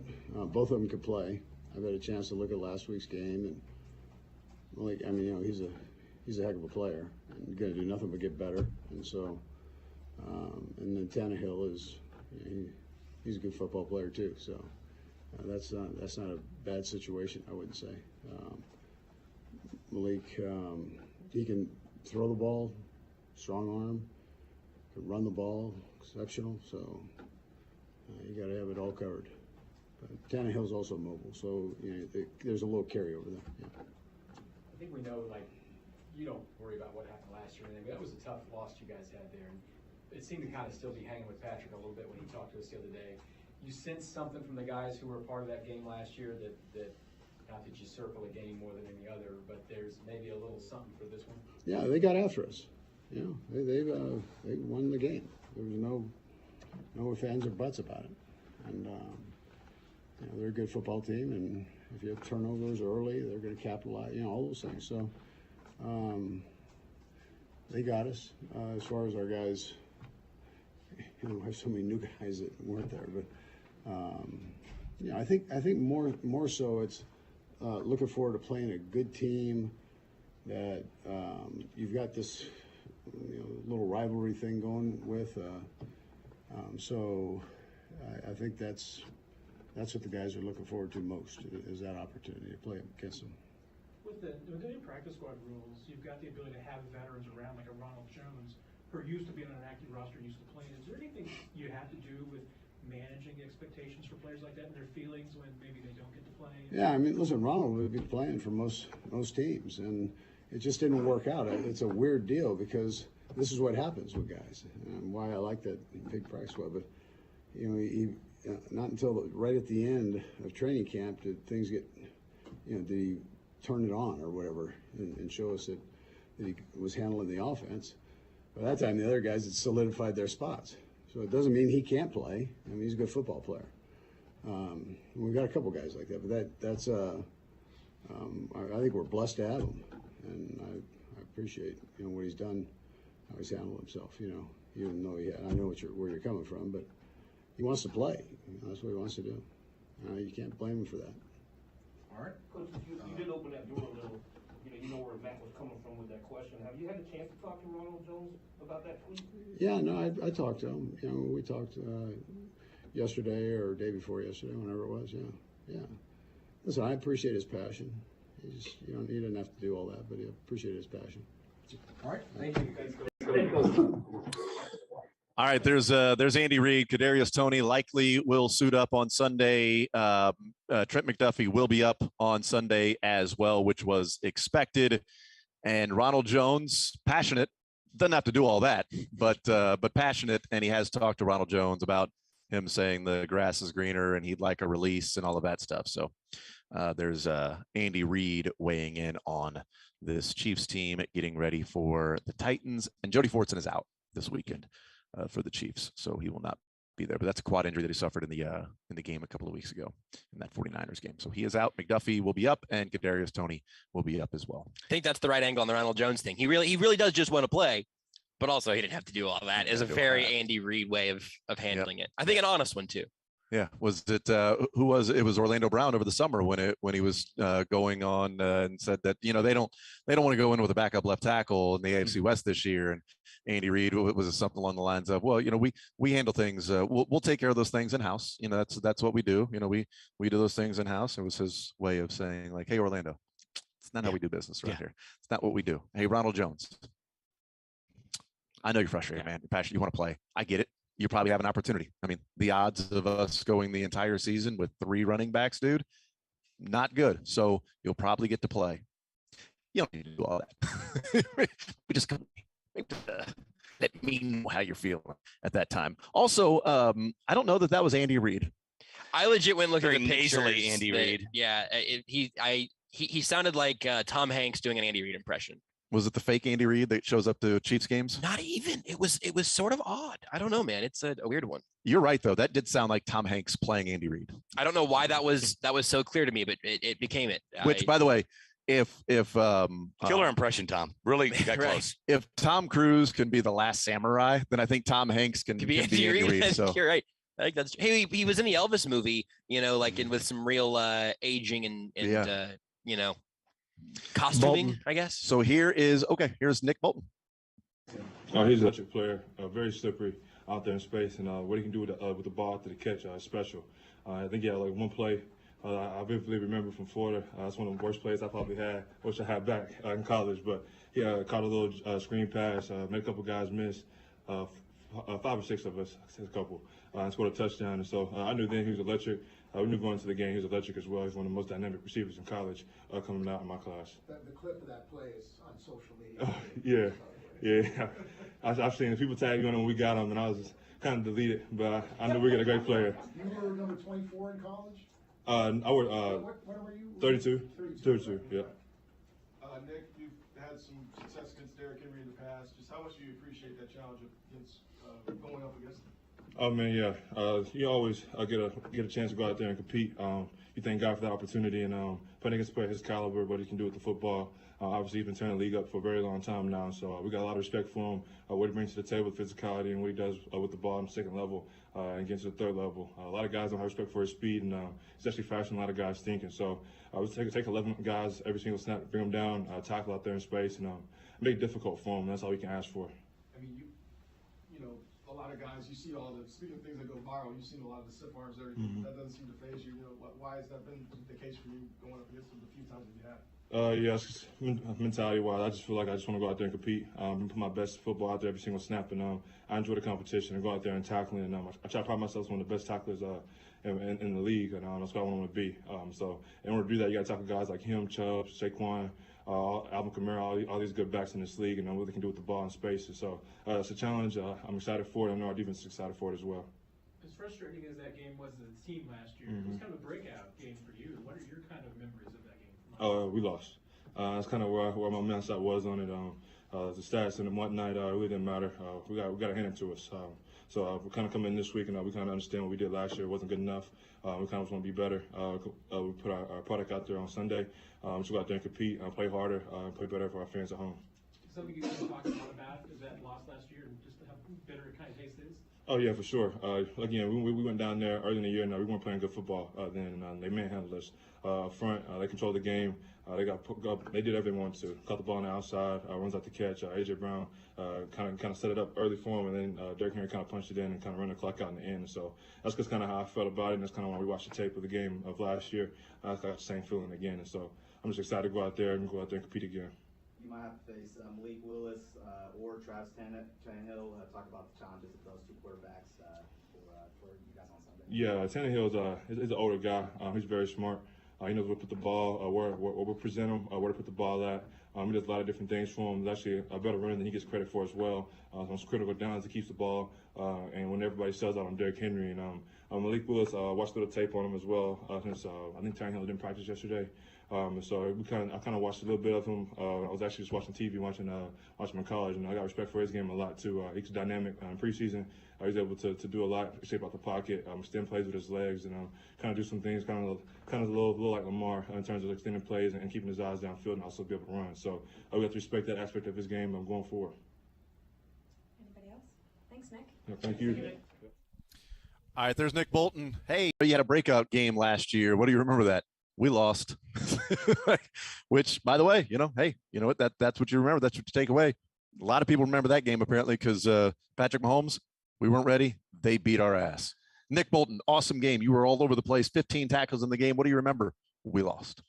both of them can play. I've had a chance to look at last week's game, Malik, I mean, he's a heck of a player and going to do nothing but get better. And so, and then Tannehill he's a good football player too. So that's not a bad situation, I wouldn't say. Malik, he can throw the ball, strong arm, can run the ball, exceptional. So you got to have it all covered. But Tannehill's also mobile, so there's a little carryover there. Yeah. I think we know, you don't worry about what happened last year, but that was a tough loss you guys had there. And it seemed to kind of still be hanging with Patrick a little bit when he talked to us the other day. You sensed something from the guys who were a part of that game last year that not that you circle a game more than any other, but there's maybe a little something for this one? Yeah, they got after us. They won the game. There was no ifs, ands, or buts about it. And they're a good football team, and if you have turnovers early, they're going to capitalize. All those things. So they got us. As far as our guys, we have so many new guys that weren't there, but I think more so it's looking forward to playing a good team that you've got this little rivalry thing going with. So I think that's what the guys are looking forward to most, is that opportunity to play against them. With the new practice squad rules, you've got the ability to have veterans around like a Ronald Jones, who are used to being on an active roster, used to playing. Is there anything you have to do with managing expectations for players like that and their feelings when maybe they don't get to play? Yeah, I mean, listen, Ronald would be playing for most teams, and it just didn't work out. It's a weird deal because this is what happens with guys, and why I like that big practice squad. But he not until right at the end of training camp did things get, did he turn it on or whatever and show us that he was handling the offense. By that time, the other guys had solidified their spots. So it doesn't mean he can't play. I mean, he's a good football player. We've got a couple guys like that, but that's I think we're blessed to have him, and I appreciate what he's done, how he's handled himself. Even though I know where you're coming from, but he wants to play. That's what he wants to do. You can't blame him for that. All right, Coach, you did open that door a little. You know where Matt was coming from with that question. Have you had a chance to talk to Ronald Jones about that tweet? Yeah, no, I talked to him. We talked yesterday or day before yesterday, whenever it was. Yeah. Listen, I appreciate his passion. He doesn't have to do all that, but I appreciate his passion. All right, thank you. All right, there's Andy Reid. Kadarius Toney likely will suit up on Sunday. Trent McDuffie will be up on Sunday as well, which was expected. And Ronald Jones, passionate, doesn't have to do all that, but passionate. And he has talked to Ronald Jones about him saying the grass is greener and he'd like a release and all of that stuff. So there's Andy Reid weighing in on this Chiefs team getting ready for the Titans. And Jody Fortson is out this weekend for the Chiefs, so he will not be there. But that's a quad injury that he suffered in the game a couple of weeks ago in that 49ers game. So he is out. McDuffie will be up, and Kadarius Toney will be up as well. I think that's the right angle on the Ronald Jones thing. He really does just want to play, but also he didn't have to do all that. Is a very Andy Reid way of handling it. I think an honest one too. Yeah, was it who was it? Was Orlando Brown over the summer when he was going on and said that they don't want to go in with a backup left tackle in the AFC West this year, and Andy Reid was something along the lines of, well, we handle things, we'll take care of those things in house. That's what we do. We do those things in house. It was his way of saying like, hey, Orlando, it's not how we do business right here. It's not what we do. Hey, Ronald Jones, I know you're frustrated, man. You're passionate. You want to play. I get it. You probably have an opportunity. I mean, the odds of us going the entire season with 3 running backs, dude, not good. So you'll probably get to play. You don't need to do all that. We just let me know how you're feeling at that time. Also, I don't know that was Andy Reid. I legit went looking at the nasally pictures. Andy Reid. Yeah, he sounded like Tom Hanks doing an Andy Reid impression. Was it the fake Andy Reid that shows up to Chiefs games? Not even. It was sort of odd. I don't know, man. It's a weird one. You're right, though. That did sound like Tom Hanks playing Andy Reid. I don't know why that was so clear to me, but it became it. Which, by the way, if killer impression, Tom, really got right. close. If Tom Cruise can be the Last Samurai, then I think Tom Hanks can be Andy Reid. So you're right. I think that's. Hey, he was in the Elvis movie, with some real aging and. Costuming, Bolton. I guess. So here's Nick Bolton. He's an electric player, very slippery out there in space, and what he can do with the ball after the catch is special. I think he had like one play I vividly remember from Florida. That's one of the worst plays I probably had. Wish I had back in college, but he caught a little screen pass, made a couple guys miss. 5 or 6 of us, a couple, and scored a touchdown. And so I knew then he was electric. We knew going into the game he was electric as well. He's one of the most dynamic receivers in college coming out in my class. The clip of that play is on social media. Yeah. I've seen it. People tagging on him when we got him, and I was just kind of deleted. But I knew we got a great player. You were number 24 in college? I was what were you? 32. 32, yeah. Nick, you've had some success against Derrick Henry in the past. Just how much do you appreciate that challenge against going up against him? Oh man, yeah. You always get a chance to go out there and compete. You thank God for that opportunity and playing against a player his caliber, what he can do with the football. Obviously, he's been turning the league up for a very long time now, so we got a lot of respect for him. What he brings to the table, physicality, and what he does with the ball on the second level and gets to the third level. A lot of guys don't have respect for his speed, and he's actually faster than a lot of guys thinking. So we take 11 guys every single snap, bring them down, tackle out there in space, and make it difficult for him. That's all we can ask for. I mean, you know, a lot of guys, you see all the speaking of things that go viral. You've seen a lot of the stiff arms there. Mm-hmm. That doesn't seem to phase you. You know, why has that been the case for you going up against them the few times that you have? Yes, mentality-wise, I just feel like I just want to go out there and compete, put my best football out there every single snap, and I enjoy the competition and go out there and tackling. And I try to pride myself as one of the best tacklers in the league, and that's what I want to be. So in order to do that, you got to tackle guys like him, Chubb, Saquon, Alvin Kamara, all these good backs in this league, and what they can do with the ball in space. And so it's a challenge. I'm excited for it. I know our defense is excited for it as well. As frustrating as that game was as a team last year, it was kind of a breakout game for you. What are your kind of memories of that game? We lost. That's kind of where my mindset was on it. The stats and whatnot really didn't matter. We got to hand it to us. So we kind of come in this week and we kind of understand what we did last year. It wasn't good enough. We kind of want to be better. We put our product out there on Sunday. So go out there and compete, play harder, play better for our fans at home. Something you guys talked a lot about is that loss last year and just how bitter it kind of taste is? Oh, yeah, for sure. Again, we went down there early in the year. Now we weren't playing good football then. They manhandled us up front. They controlled the game. They did everything they wanted to. Caught the ball on the outside, runs out the catch. A.J. Brown kind of set it up early for him, and then Derrick Henry kind of punched it in and kind of ran the clock out in the end. So that's just kind of how I felt about it, and that's kind of when we watched the tape of the game of last year. I got the same feeling again, and so I'm just excited to go out there and compete again. You might have to face Malik Willis or Travis Tannehill. Talk about the challenges of those two quarterbacks for you guys on Sunday. Yeah, Tannehill's is an older guy. He's very smart. He knows where to put the ball, where we present him, where to put the ball at. He does a lot of different things for him. He's actually a better runner than he gets credit for as well. On some critical downs, he keeps the ball, and when everybody sells out on Derrick Henry. And Malik Willis, watched a little tape on him as well. Since I think Tannehill didn't practice yesterday. So I kind of watched a little bit of him. I was actually just watching TV, watching him in college, and I got respect for his game a lot too. He's dynamic in preseason. He's able to do a lot, shape out the pocket, extend plays with his legs, and kind of do some things kind of a little like Lamar in terms of extending plays and keeping his eyes downfield and also be able to run. So we have to respect that aspect of his game going forward. Anybody else? Thanks, Nick. Yeah, thank you. All right, there's Nick Bolton. Hey, you had a breakout game last year. What do you remember that? We lost, which, by the way, hey, you know what? That's what you remember. That's what you take away. A lot of people remember that game apparently because Patrick Mahomes, we weren't ready. They beat our ass. Nick Bolton, awesome game. You were all over the place. 15 tackles in the game. What do you remember? We lost.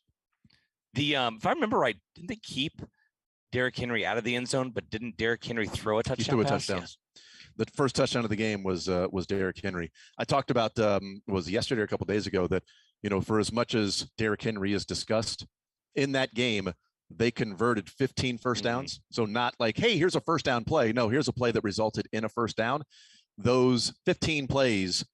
If I remember right, didn't they keep Derrick Henry out of the end zone? But didn't Derrick Henry throw a touchdown? He threw a touchdown. Yeah. The first touchdown of the game was Derrick Henry. I talked about was yesterday or a couple of days ago that for as much as Derrick Henry is discussed in that game, they converted 15 first downs. So not like, hey, here's a first down play. No, here's a play that resulted in a first down. Those 15 plays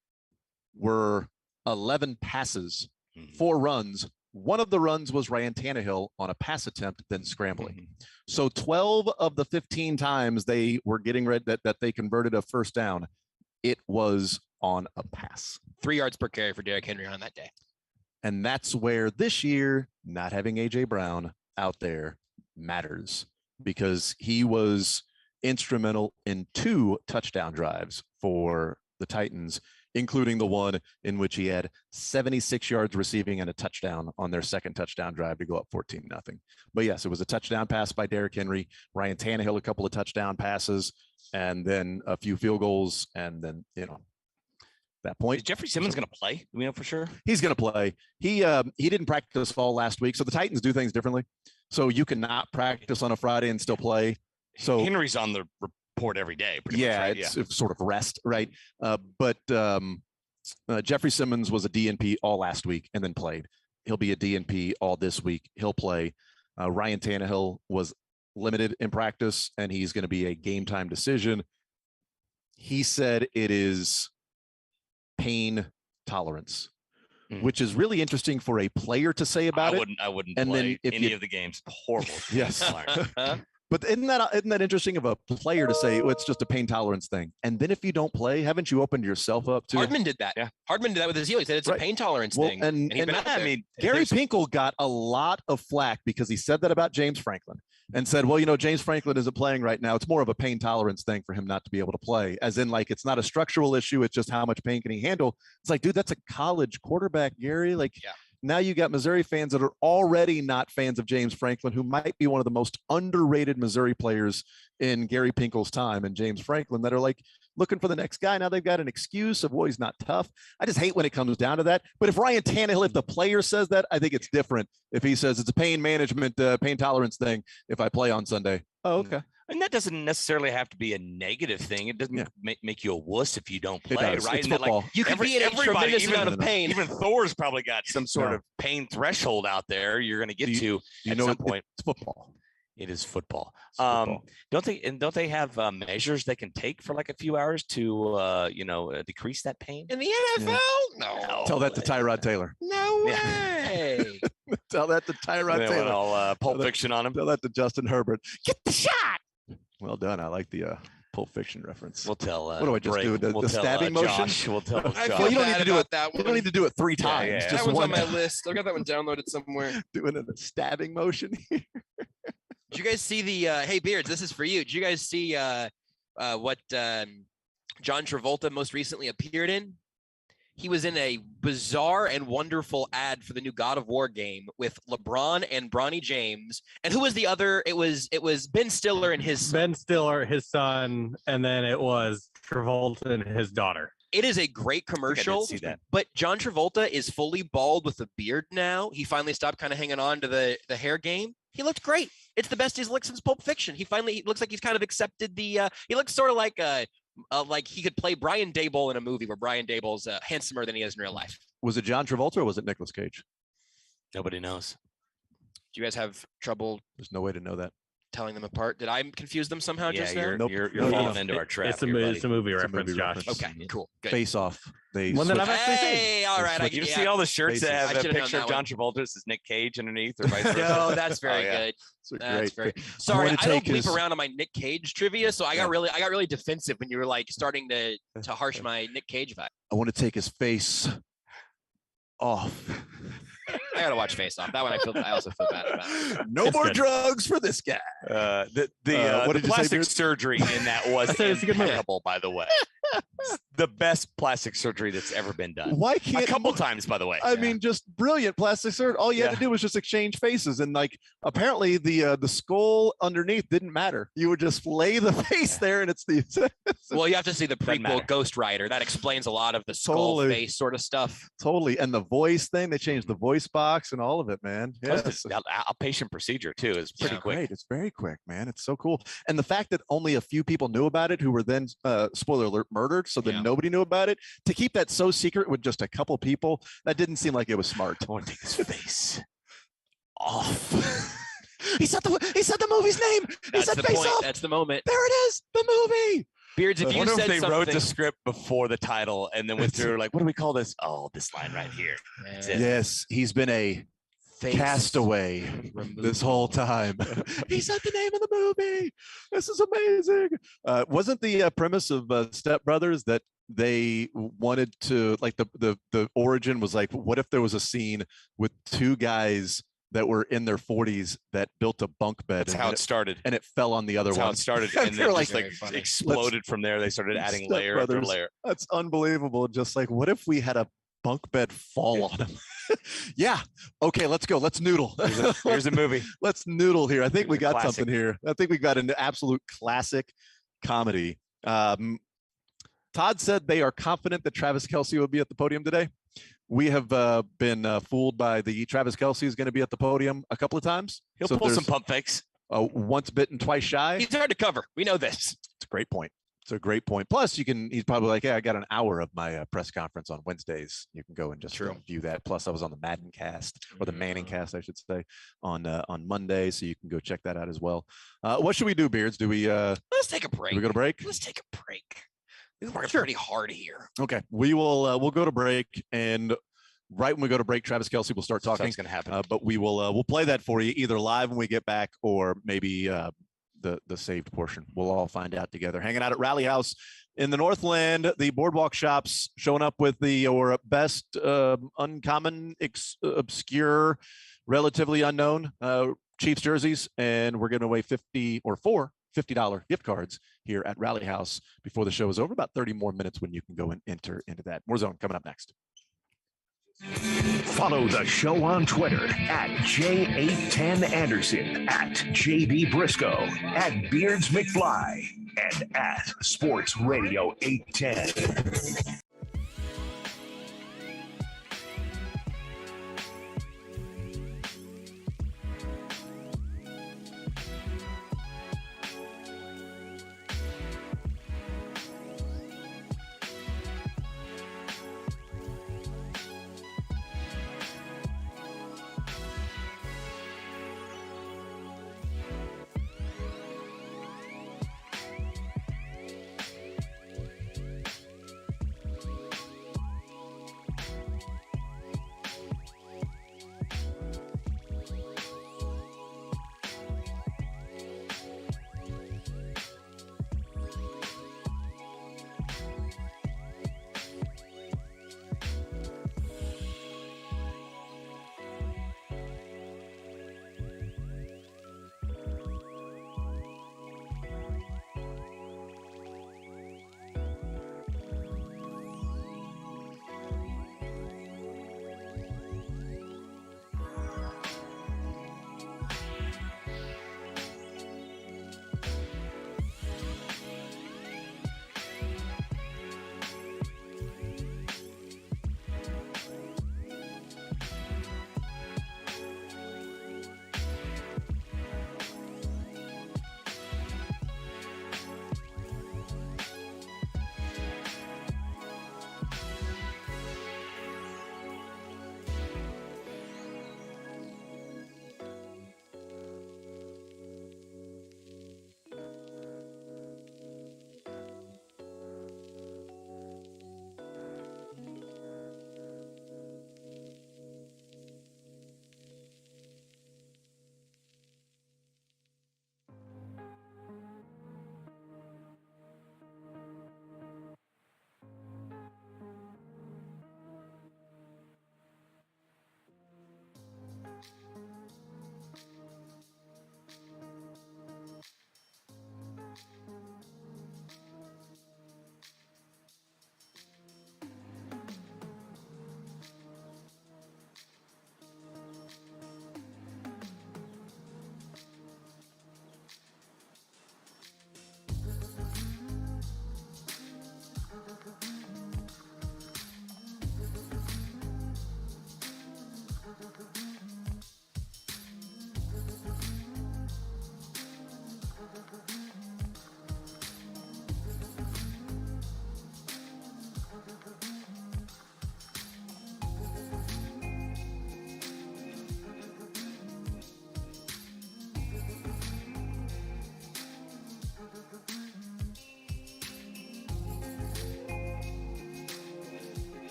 were 11 passes, 4 runs. One of the runs was Ryan Tannehill on a pass attempt, then scrambling. So 12 of the 15 times they were getting ready that they converted a first down, it was on a pass. 3 yards per carry for Derrick Henry on that day. And that's where this year, not having A.J. Brown out there matters because he was instrumental in 2 touchdown drives for the Titans including the one in which he had 76 yards receiving and a touchdown on their second touchdown drive to go up 14-0. But yes, it was a touchdown pass by Derrick Henry, Ryan Tannehill, a couple of touchdown passes, and then a few field goals. And then, that point. Is Jeffrey Simmons going to play? Do we know for sure? He's going to play. He didn't practice all last week. So the Titans do things differently. So you cannot practice on a Friday and still play. So Henry's on the report every day. Much, right? It's sort of rest, right? But Jeffrey Simmons was a DNP all last week and then played. He'll be a DNP all this week. He'll play. Ryan Tannehill was limited in practice, and he's going to be a game time decision. He said it is pain tolerance, which is really interesting for a player to say about it. I wouldn't play any of the games. Horrible. Yes. But isn't that interesting of a player to say, well, it's just a pain tolerance thing? And then if you don't play, haven't you opened yourself up to? Hardman did that. Yeah. Hardman did that with his heel. He said it's a pain tolerance thing. And Gary Pinkel got a lot of flack because he said that about James Franklin and said, well, James Franklin isn't playing right now. It's more of a pain tolerance thing for him not to be able to play, as in like, it's not a structural issue. It's just how much pain can he handle? It's like, dude, that's a college quarterback, Gary. Like, now you got Missouri fans that are already not fans of James Franklin, who might be one of the most underrated Missouri players in Gary Pinkel's time, and James Franklin, that are like looking for the next guy. Now they've got an excuse of, well, he's not tough. I just hate when it comes down to that. But if Ryan Tannehill, if the player says that, I think it's different. If he says it's a pain management, pain tolerance thing, if I play on Sunday. Oh, okay. And that doesn't necessarily have to be a negative thing. It doesn't make you a wuss if you don't play, right? It's football. You could be in a tremendous amount of pain. Even Thor's probably got some sort of pain threshold out there you're going to get to at some point. It's football. It is football. Don't they have measures they can take for like a few hours to decrease that pain in the NFL? No. Tell that to Tyrod Taylor. No way. Tell that to Tyrod Taylor. All Pulp Fiction on him. Tell that to Justin Herbert. Get the shot. Well done. I like the Pulp Fiction reference. We'll tell. What do I just do? The stabbing motion? Josh. We'll tell. I feel you don't need to do it. That one. You don't need to do it 3 times. Yeah. Just that one's one on my list. I've got that one downloaded somewhere. Doing the stabbing motion here. Did you guys see the? Hey Beards, this is for you. Did you guys see what John Travolta most recently appeared in? He was in a bizarre and wonderful ad for the new God of War game with LeBron and Bronny James. And who was the other? It was Ben Stiller and his son. Ben Stiller, his son, and then it was Travolta and his daughter. It is a great commercial. I didn't see that. But John Travolta is fully bald with a beard now. He finally stopped kind of hanging on to the hair game. He looked great. It's the best he's looked since Pulp Fiction. He looks like he's kind of accepted the. He looks sort of like he could play Brian Daboll in a movie where Brian Daboll's handsomer than he is in real life. Was it John Travolta or was it Nicolas Cage? Nobody knows. Do you guys have trouble? There's no way to know that. Telling them apart. Did I confuse them somehow just there? You're falling into our trap. It's a movie reference, Josh. Okay, cool. Good. Face Off. One that I've actually seen. Hey, all right. You see all the shirts that have a picture of John Travolta? This is Nick Cage underneath, or vice versa. No, that's very good. That's very. Sorry, I don't bleep around on my Nick Cage trivia, so I got really defensive when you were like starting to harsh my Nick Cage vibe. I want to take his face off. I gotta watch Face Off. That one I also feel bad about. No more drugs for this guy. The plastic surgery in that was impeccable, by the way. The best plastic surgery that's ever been done. Why can't a couple times, by the way? I mean, just brilliant plastic surgery. All you had to do was just exchange faces, and like apparently the skull underneath didn't matter. You would just lay the face there, and it's the. Well, you have to see the prequel Ghost Rider. That explains a lot of the skull face sort of stuff. Totally, and the voice thing. They changed the voice box and all of it, man. Yeah, outpatient procedure too is pretty quick. Great. It's very quick, man. It's so cool, and the fact that only a few people knew about it, who were then spoiler alert murdered, so that nobody knew about it. To keep that so secret with just a couple people, that didn't seem like it was smart. I want to take his face off. He said the movie's name. He said Face Off. That's the moment. There it is. The movie. Beards, if you said they something, wrote the script before the title and then went through like, what do we call this? Oh, this line right here. Yes, he's been a castaway this whole time. He said the name of the movie. This is amazing. Wasn't the premise of Step Brothers that they wanted to, like, the origin was like, what if there was a scene with 2 guys that were in their 40s that built a bunk bed. That's how it started. And it fell on the other one. That's how it started. And then like exploded from there. They started adding layer after layer. That's unbelievable. Just like, what if we had a bunk bed fall on him? Yeah. Okay, let's go. Let's noodle. Here's a movie. Let's noodle here. I think we got something here. I think we got an absolute classic comedy. Todd said they are confident that Travis Kelce will be at the podium today. We have been fooled by the Travis Kelce is going to be at the podium a couple of times. He'll pull some pump fakes. Once bitten, twice shy. He's hard to cover. We know this. It's a great point. It's a great point. Plus, he's probably like, yeah, I got an hour of my press conference on Wednesdays. You can go and just view that. Plus, I was on the Madden cast, or the Manning cast, I should say, on Monday. So you can go check that out as well. What should we do, Beards? Do we let's take a break. Do we go to break? Let's take a break. We're working pretty hard here. Okay. We will we'll go to break, and right when we go to break, Travis Kelce will start talking. That's going to happen. But we'll play that for you either live when we get back, or maybe the saved portion. We'll all find out together. Hanging out at Rally House in the Northland, the Boardwalk Shops showing up with your best uncommon, obscure, relatively unknown Chiefs jerseys, and we're giving away $50 gift cards here at Rally House before the show is over. About 30 more minutes when you can go and enter into that. More Zone coming up next. Follow the show on Twitter at J810Anderson, at JB Brisco, at Beards McFly, and at Sports Radio 810.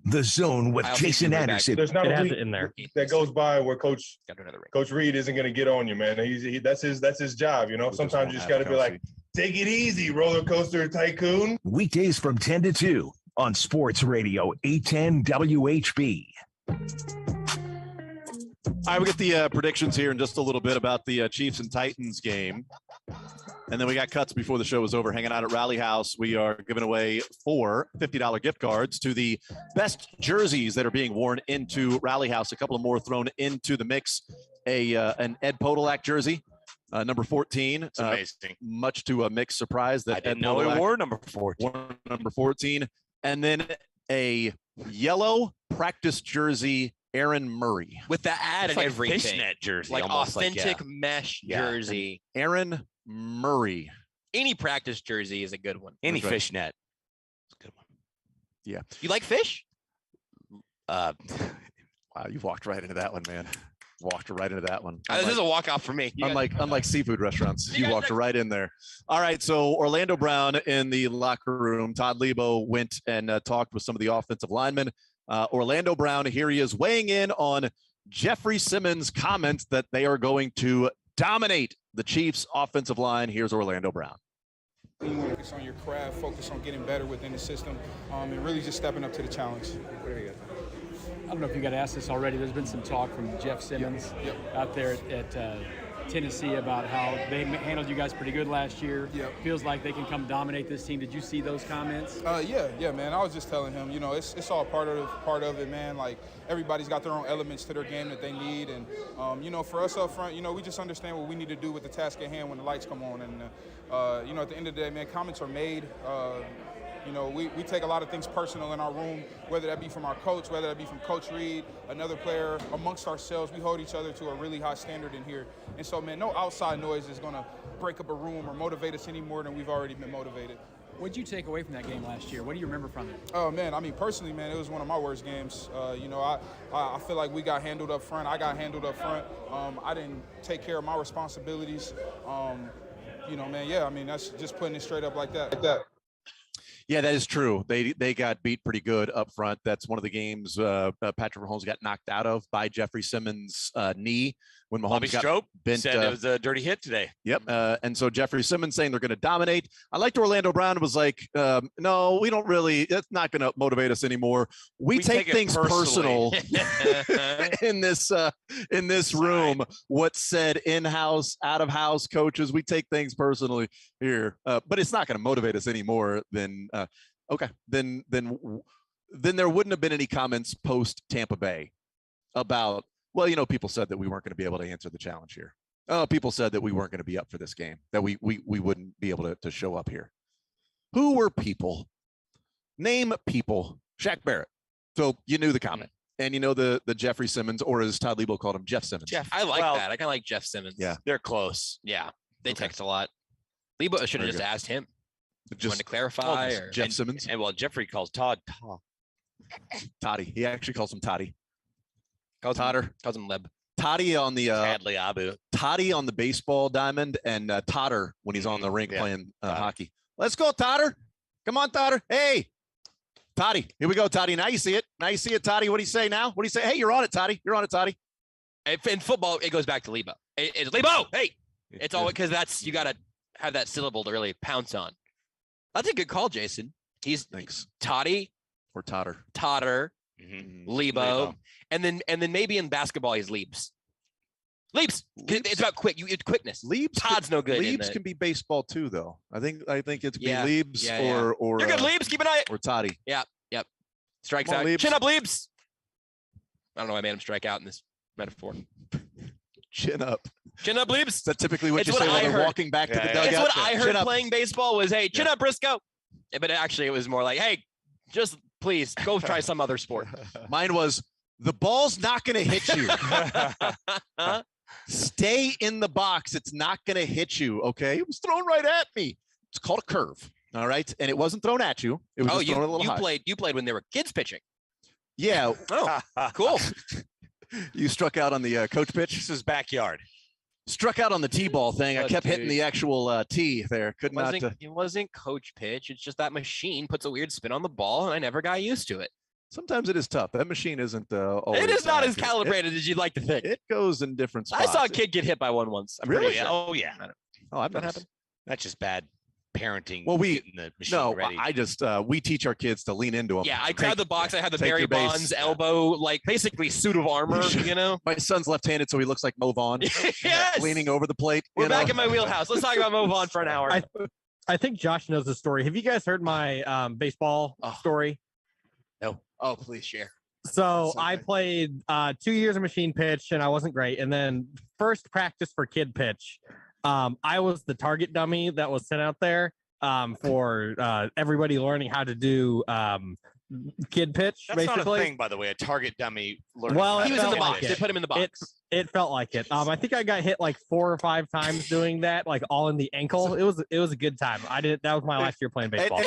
The Zone with Jason Anderson. There's not a week in there that goes by where Coach Reid isn't going to get on you, man. That's his job. You know, sometimes you just got to be like, take it easy, roller coaster tycoon. Weekdays from 10 to 2, on Sports Radio 810 WHB. All right, we'll get the predictions here in just a little bit about the Chiefs and Titans game. And then we got cuts before the show was over. Hanging out at Rally House, we are giving away 4 $50 gift cards to the best jerseys that are being worn into Rally House. A couple of more thrown into the mix. An Ed Podolak jersey, number 14. It's amazing. Much to a Mick's surprise that I didn't Ed know Podolak it wore number 14. wore number 14. And then a yellow practice jersey, Aaron Murray. With the ad It's and like everything. fishnet jersey, Like almost authentic mesh jersey. Aaron Murray. Any practice jersey is a good one. Any That's right. fishnet. It's a good one. Yeah. You like fish? Wow, you walked right into that one, man. Walked right into that one. This is a walk-off for me. Unlike seafood restaurants, you walked right in there. All right, so Orlando Brown in the locker room. Todd Lebo went and talked with some of the offensive linemen. Orlando Brown, here he is weighing in on Jeffrey Simmons' comments that they are going to dominate the Chiefs' offensive line. Here's Orlando Brown. Focus on your craft, focus on getting better within the system, and really just stepping up to the challenge. I don't know if you got asked this already. There's been some talk from Jeff Simmons out there at Tennessee about how they handled you guys pretty good last year. Feels like they can come dominate this team. Did you see those comments? Yeah, man. I was just telling him, it's all part of it, man. Like everybody's got their own elements to their game that they need, and for us up front, we just understand what we need to do with the task at hand when the lights come on, and at the end of the day, man, comments are made. We take a lot of things personal in our room, whether that be from our coach, whether that be from Coach Reid, another player, amongst ourselves. We hold each other to a really high standard in here. And so, man, no outside noise is going to break up a room or motivate us any more than we've already been motivated. What did you take away from that game last year? What do you remember from it? Oh, man, personally, man, it was one of my worst games. I feel like we got handled up front. I got handled up front. I didn't take care of my responsibilities. That's just putting it straight up like that. Yeah, that is true. They got beat pretty good up front. That's one of the games Patrick Mahomes got knocked out of by Jeffrey Simmons' knee when Mahomes Bobby got Strope bent. said it was a dirty hit today. Yep. And so Jeffrey Simmons saying they're going to dominate. I liked Orlando Brown was like, no, we don't really. That's not going to motivate us anymore. We take things personal in this room. What's said in-house, out-of-house coaches, we take things personally here. But it's not going to motivate us anymore than then there wouldn't have been any comments post Tampa Bay about, people said that we weren't going to be able to answer the challenge here. People said that we weren't going to be up for this game, that we wouldn't be able to show up here. Who were people? Name people. Shaq Barrett. So you knew the comment. And the Jeffrey Simmons, or as Todd Lebo called him, Jeff Simmons. I like that. I kind of like Jeff Simmons. Yeah. They're close. Yeah. They text a lot. Lebo should have just asked him. Just to clarify, Jeff Simmons. And Jeffrey calls Todd Toddy. He actually calls him Toddy. Calls him Leb. Toddy on the Tadley Abu. Toddy on the baseball diamond, and Totter when he's on the rink playing hockey. Let's go, Totter. Come on, Totter. Hey, Toddy. Here we go, Toddy. Now you see it. Toddy. What do you say now? What do you say? Hey, you're on it, Toddy. You're on it, Toddy. In football, it goes back to Lebo. It's Lebo. Hey, it's all because you got to have that syllable to really pounce on. That's a good call, Jason. Thanks. Toddy or Totter. Lebo. And then maybe in basketball he's Leaps. It's about quickness. Leaps. Todd's no good. Leaps can be baseball too, though. I think it could be Leaps or you're good, Leaps. Keep an eye. Or Toddy. Yep. Strikes out. Leaps. Chin up, Leaps. I don't know why I made him strike out in this metaphor. Chin up. Chin up, Leaps. Is that typically what you say when they're walking back to the dugout? It's what I heard playing baseball was, hey, chin up, Brisco. But actually it was more like, hey, just please go try some other sport. Mine was, the ball's not going to hit you. Stay in the box. It's not going to hit you. Okay. It was thrown right at me. It's called a curve. All right. And it wasn't thrown at you. It was just thrown a little high. You played when there were kids pitching. Yeah. Oh, cool. You struck out on the coach pitch. This is backyard. Struck out on the T-ball thing. I kept hitting the actual tee there. It wasn't coach pitch. It's just that machine puts a weird spin on the ball, and I never got used to it. Sometimes it is tough. That machine isn't always. It is not as calibrated as you'd like to think. It goes in different spots. I saw a kid get hit by one once. Really? Oh, yeah. Oh, I've not happened. That's just bad. parenting. Well, getting the machine ready. I just we teach our kids to lean into them. Yeah, I grabbed the box. I had the Barry Bonds elbow, like basically suit of armor. You know, my son's left-handed, so he looks like Mo Vaughn. Yes, leaning over the plate. We're back in my wheelhouse. Let's talk about Mo Vaughn for an hour. I think Josh knows the story. Have you guys heard my baseball story? No. Oh, please share. So I played 2 years of machine pitch, and I wasn't great. And then first practice for kid pitch, I was the target dummy that was sent out there for everybody learning how to do kid pitch. That's basically. not a thing, by the way. A target dummy. Well, he was in the box. They put him in the box. It felt like it. I think I got hit like 4 or 5 times doing that, like all in the ankle. It was a good time. That was my last year playing baseball.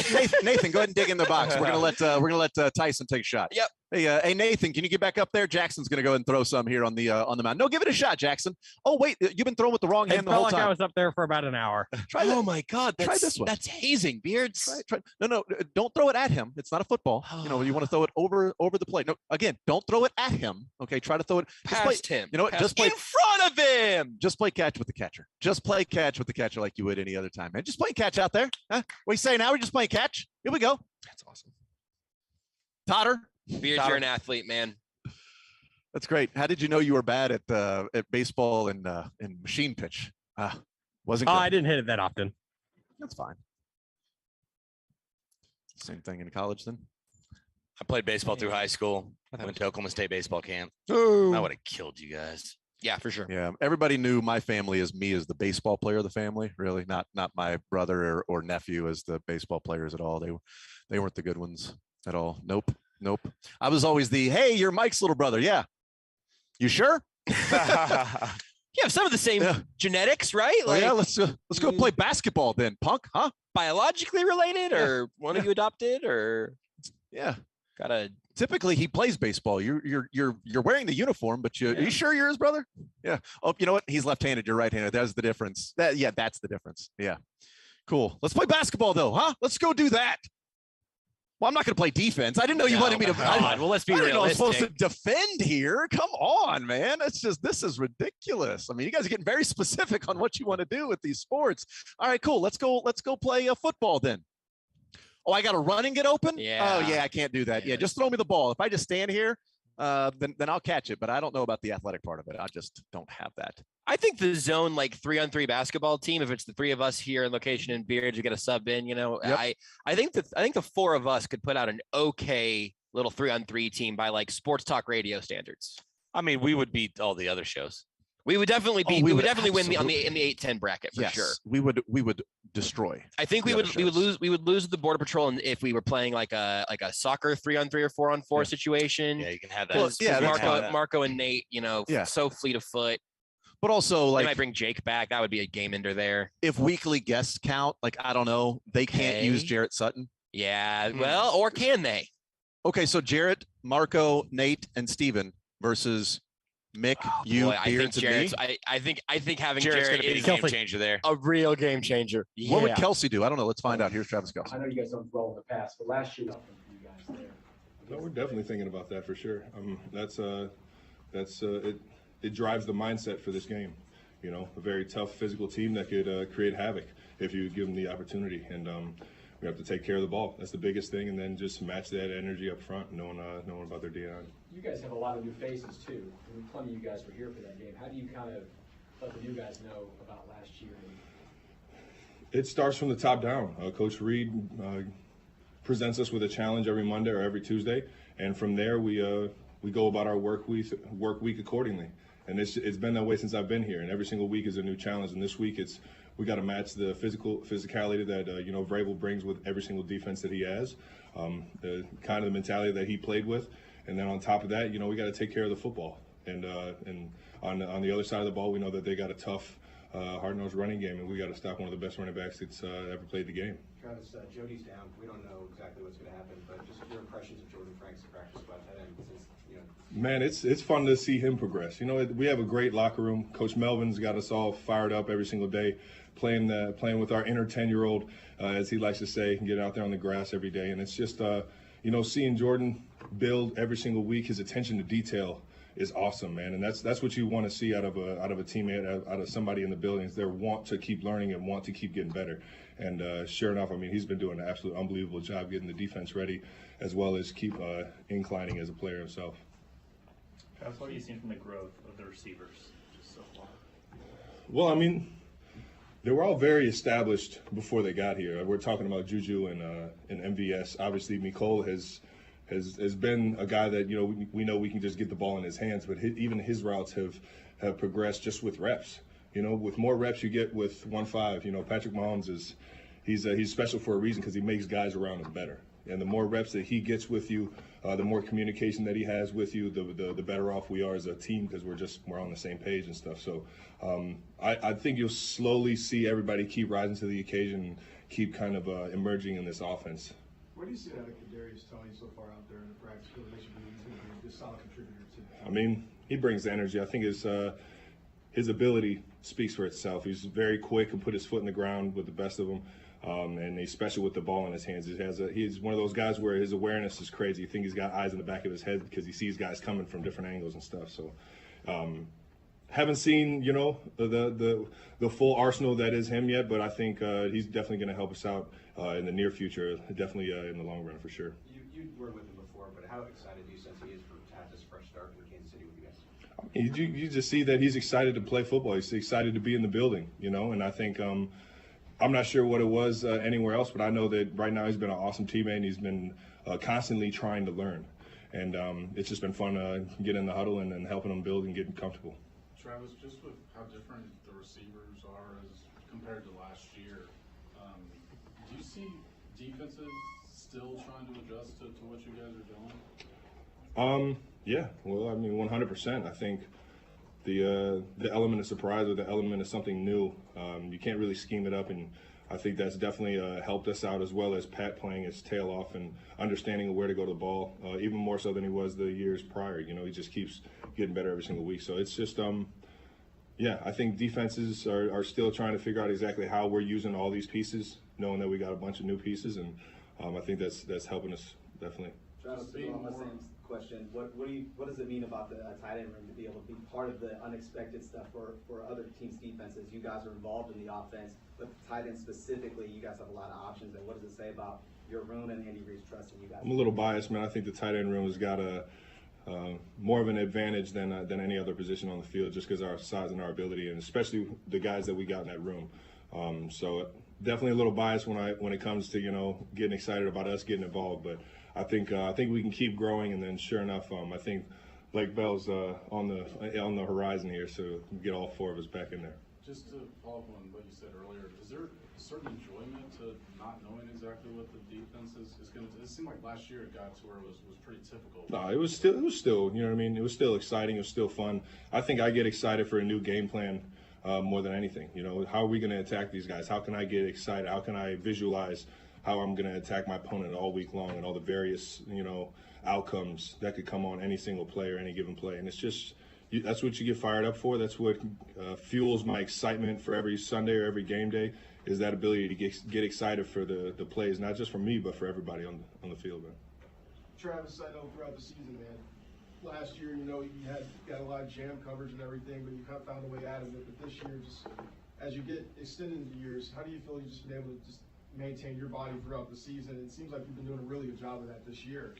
Nathan, go ahead and dig in the box. We're gonna let Tyson take a shot. Yep. Hey, Nathan, can you get back up there? Jackson's gonna go ahead and throw some here on the mound. No, give it a shot, Jackson. Oh wait, you've been throwing with the wrong hand the whole time. I was up there for about an hour. Oh my God, try this one. That's hazing, Beards. Try. No, don't throw it at him. It's not a football. You want to throw it over the plate. No, again, don't throw it at him. Okay, try to throw it past him. You know what? Just play in front of him. Just play catch with the catcher. Just play catch with the catcher like you would any other time, man. Just play catch out there. Huh? What are you saying now? We're just playing catch. Here we go. That's awesome. Totter. Beards, you're an athlete, man. That's great. How did you know you were bad at baseball and machine pitch? Wasn't good. I didn't hit it that often. That's fine. Same thing in college then. I played baseball through high school. I went to Oklahoma State baseball camp. Oh. I would have killed you guys. Yeah, for sure. Yeah, everybody knew my family as me as the baseball player of the family. Really, not my brother or nephew as the baseball players at all. They weren't the good ones at all. Nope. I was always the, hey, you're Mike's little brother. Yeah. You sure? You have some of the same genetics, right? Like, yeah, let's go play basketball then, punk, huh? Biologically related, or one of you adopted, or Typically, he plays baseball. You're wearing the uniform, but are you sure you're his brother? Yeah. Oh, you know what? He's left-handed. You're right-handed. That's the difference. That's the difference. Yeah. Cool. Let's play basketball though, huh? Let's go do that. Well, I'm not going to play defense. I didn't know you wanted me to. Well, let's be realistic. I was supposed to defend here. Come on, man. This is ridiculous. I mean, you guys are getting very specific on what you want to do with these sports. All right, cool. Let's go play football then. Oh, I got to run and get open? Yeah. Oh, yeah, I can't do that. Yeah, just throw me the ball. If I just stand here, then I'll catch it. But I don't know about the athletic part of it. I just don't have that. I think the zone, like 3-on-3 basketball team, if it's the 3 of us here in location in Beards, you get a sub in, you know, yep. I think the 4 of us could put out an okay little 3-on-3 team by like sports talk radio standards. I mean, we would beat all the other shows. We would definitely beat. We would definitely win in the 8-10 bracket for sure. We would destroy. I think we would lose the border patrol, and if we were playing like a soccer 3-on-3 or 4-on-4 situation. Yeah, you can have that. Well, Marco and Nate, you know, so fleet of foot. But also, like, they might bring Jake back. That would be a game ender there. If weekly guests count, like, I don't know, they can't use Jarrett Sutton. Yeah, well, or can they? Okay, so Jarrett, Marco, Nate, and Steven versus Mick, Beards, and me. I think having Jarrett's Jarrett going to be a game changer there. A real game changer. Yeah. What would Kelsey do? I don't know. Let's find out. Here's Travis Kelsey. I know you guys don't dwell in the past, but last year, nothing for you guys there. No, we're definitely thinking about that for sure. It drives the mindset for this game. You know, a very tough physical team that could create havoc if you give them the opportunity. And we have to take care of the ball. That's the biggest thing, and then just match that energy up front, knowing about their DN. You guys have a lot of new faces too. I mean, plenty of you guys were here for that game. How do you kind of let the new guys know about last year? It starts from the top down. Coach Reid presents us with a challenge every Monday or every Tuesday, and from there we go about our work week accordingly. And it's been that way since I've been here. And every single week is a new challenge. And this week we got to match the physicality that Vrabel brings with every single defense that he has, the kind of the mentality that he played with, and then on top of that, we got to take care of the football. And on the other side of the ball, we know that they got a tough, hard-nosed running game, and we got to stop one of the best running backs that's ever played the game. Travis, Jody's down. We don't know exactly what's going to happen, but just your impressions of Jordan Frank's practice squad tight end since. Man, it's fun to see him progress. We have a great locker room. Coach Melvin's got us all fired up every single day, playing with our inner 10-year-old, as he likes to say, and get out there on the grass every day. And it's just, seeing Jordan build every single week. His attention to detail is awesome, man. And that's what you want to see out of a teammate, out of somebody in the building. Is they want to keep learning and want to keep getting better. And sure enough, I mean, he's been doing an absolute unbelievable job getting the defense ready, as well as keep inclining as a player himself. Travis, what have you seen from the growth of the receivers just so far? Well, I mean, they were all very established before they got here. We're talking about Juju and MVS. Obviously, Mecole has been a guy that, you know, we know we can just get the ball in his hands, but even his routes have progressed just with reps. You know, with more reps you get with 1-5, you know, Patrick Mahomes he's special for a reason because he makes guys around him better. And the more reps that he gets with you, the more communication that he has with you, the better off we are as a team because we're on the same page and stuff. So I think you'll slowly see everybody keep rising to the occasion and keep kind of emerging in this offense. What do you see out of Kadarius Toney so far out there in the practice field? He's going to be a solid contributor to. I mean, he brings the energy. I think his ability speaks for itself. He's very quick and put his foot in the ground with the best of them. And he's special with the ball in his hands. He's one of those guys where his awareness is crazy. You think he's got eyes in the back of his head because he sees guys coming from different angles and stuff. So haven't seen, you know, the full arsenal that is him yet, but I think he's definitely going to help us out in the near future, definitely in the long run for sure. You were with him before, but how excited do you sense he is to have this fresh start in Kansas City with you guys? You just see that he's excited to play football. He's excited to be in the building, you know, and I think I'm not sure what it was anywhere else, but I know that right now he's been an awesome teammate and he's been constantly trying to learn. And it's just been fun getting in the huddle and helping him build and getting comfortable. Travis, just with how different the receivers are as compared to last year, do you see defenses still trying to adjust to what you guys are doing? Yeah, well, I mean, 100%. I think the element of surprise or the element of something new, you can't really scheme it up, and I think that's definitely helped us out, as well as Pat playing his tail off and understanding where to go to the ball, even more so than he was the years prior. You know, he just keeps getting better every single week. So it's just, yeah, I think defenses are still trying to figure out exactly how we're using all these pieces, knowing that we got a bunch of new pieces, and I think that's helping us definitely. Travis, on the same question, what does it mean about the tight end room to be able to be part of the unexpected stuff for other teams' defenses? You guys are involved in the offense, but the tight end specifically, you guys have a lot of options. And what does it say about your room and Andy Reid's trust in you guys? I'm a little biased, man. I think the tight end room has got more of an advantage than any other position on the field, just because our size and our ability, and especially the guys that we got in that room. So definitely a little biased when it comes to, you know, getting excited about us getting involved, but I think we can keep growing, and then sure enough, I think Blake Bell's on the horizon here, so we get all four of us back in there. Just to follow up on what you said earlier, is there a certain enjoyment to not knowing exactly what the defense is going to do? It seemed like last year it got to where it was pretty typical. No, it was still, you know what I mean? It was still exciting. It was still fun. I think I get excited for a new game plan more than anything. You know, how are we going to attack these guys? How can I get excited? How can I visualize how I'm going to attack my opponent all week long and all the various, you know, outcomes that could come on any single play or any given play? And it's just, that's what you get fired up for. That's what fuels my excitement for every Sunday or every game day, is that ability to get excited for the plays, not just for me, but for everybody on the field, man. Travis, I know throughout the season, man, last year, you know, you got a lot of jam coverage and everything, but you kind of found a way out of it. But this year, just as you get extended into years, how do you feel you've just been able to just maintain your body throughout the season? It seems like you've been doing a really good job of that this year.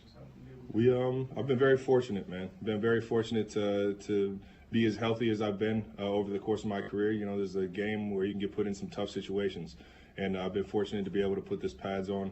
I've been very fortunate, man. Been very fortunate to be as healthy as I've been over the course of my career. You know, there's a game where you can get put in some tough situations, and I've been fortunate to be able to put this pads on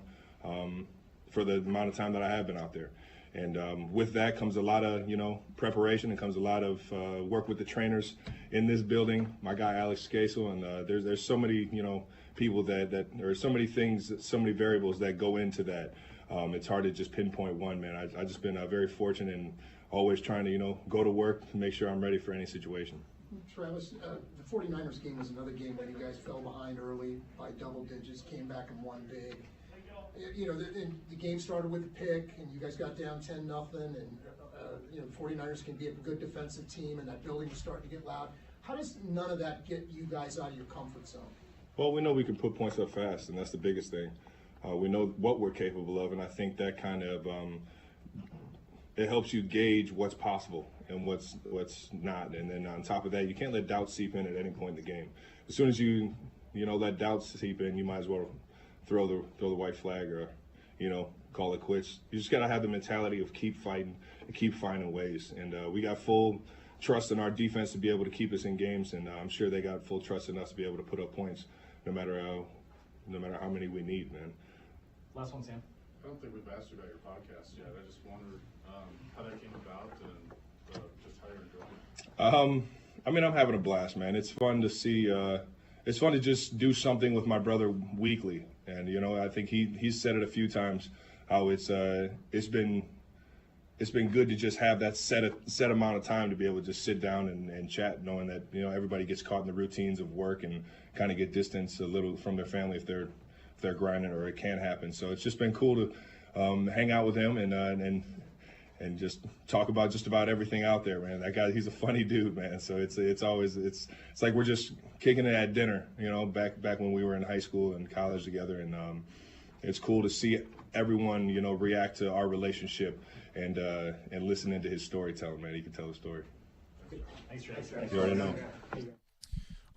for the amount of time that I have been out there. And with that comes a lot of, you know, preparation, and comes a lot of work with the trainers in this building. My guy Alex Scasel, and there's so many, you know, people that there are so many things, so many variables that go into that. It's hard to just pinpoint one, man. I've just been very fortunate and always trying to, you know, go to work to make sure I'm ready for any situation. Travis, the 49ers game was another game where you guys fell behind early by double digits, came back and won big. You know, the game started with a pick, and you guys got down 10-0, and you know, the 49ers can be a good defensive team, and that building was starting to get loud. How does none of that get you guys out of your comfort zone? Well, we know we can put points up fast, and that's the biggest thing. We know what we're capable of, and I think that kind of it helps you gauge what's possible and what's not. And then on top of that, you can't let doubt seep in at any point in the game. As soon as you let doubts seep in, you might as well throw the white flag or, call it quits. You just got to have the mentality of keep fighting and keep finding ways. And we got full trust in our defense to be able to keep us in games, and I'm sure they got full trust in us to be able to put up points no matter how many we need, man. Last one, Sam. I don't think we've asked you about your podcast yet. I just wondered how that came about and just how you're enjoying it. I'm having a blast, man. It's fun to see. It's fun to just do something with my brother weekly, and I think he's said it a few times how it's been good to just have that set amount of time to be able to just sit down and chat, knowing that everybody gets caught in the routines of work and kind of get distance a little from their family if they're grinding or it can't happen. So it's just been cool to hang out with him and just talk about just about everything out there, man. That guy, he's a funny dude, man. So it's always like we're just kicking it at dinner, back when we were in high school and college together, and it's cool to see everyone react to our relationship and listening to his storytelling, man. He can tell a story. Thanks, Travis. You already know.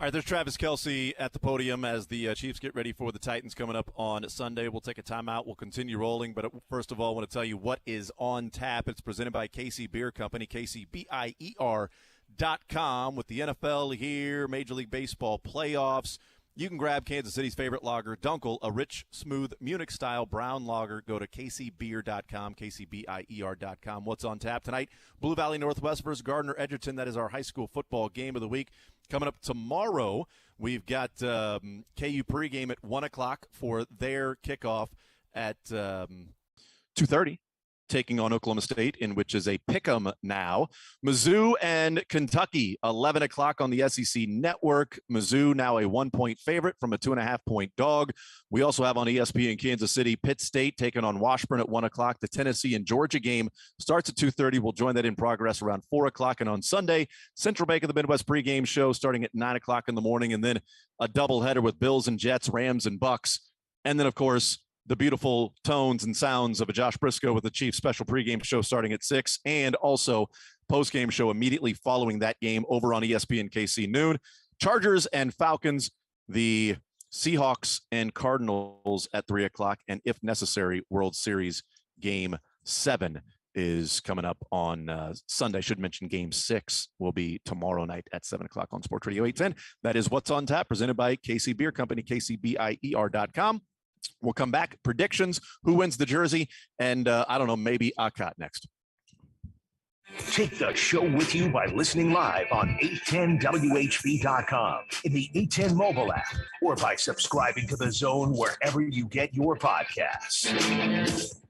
All right, there's Travis Kelce at the podium as the Chiefs get ready for the Titans coming up on Sunday. We'll take a timeout. We'll continue rolling. But first of all, I want to tell you what is on tap. It's presented by KC Beer Company, KCBIER.com. With the NFL here, Major League Baseball playoffs, you can grab Kansas City's favorite lager, Dunkel, a rich, smooth, Munich-style brown lager. Go to kcbeer.com, kcbier.com. What's on tap tonight? Blue Valley Northwest versus Gardner-Edgerton. That is our high school football game of the week. Coming up tomorrow, we've got KU pregame at 1 o'clock for their kickoff at 2:30. Taking on Oklahoma State, in which is a pick'em now. Mizzou and Kentucky, 11 o'clock on the SEC Network. Mizzou now a 1-point favorite from a 2.5-point dog. We also have on ESPN Kansas City, Pitt State taking on Washburn at 1 o'clock. The Tennessee and Georgia game starts at 2:30. We'll join that in progress around 4 o'clock. And on Sunday, Central Bank of the Midwest pregame show starting at 9 o'clock in the morning. And then a doubleheader with Bills and Jets, Rams and Bucks. And then, of course, the beautiful tones and sounds of a Josh Brisco with the Chiefs special pregame show starting at 6, and also postgame show immediately following that game over on ESPN KC noon. Chargers and Falcons, the Seahawks and Cardinals at 3 o'clock, and if necessary, World Series Game 7 is coming up on Sunday. I should mention Game 6 will be tomorrow night at 7 o'clock on Sports Radio 810. That is What's on Tap, presented by KC Beer Company, KCBIER.com. We'll come back. Predictions, who wins the jersey, and I don't know, maybe Akat next. Take the show with you by listening live on 810WHB.com, in the 810 mobile app, or by subscribing to The Zone wherever you get your podcasts.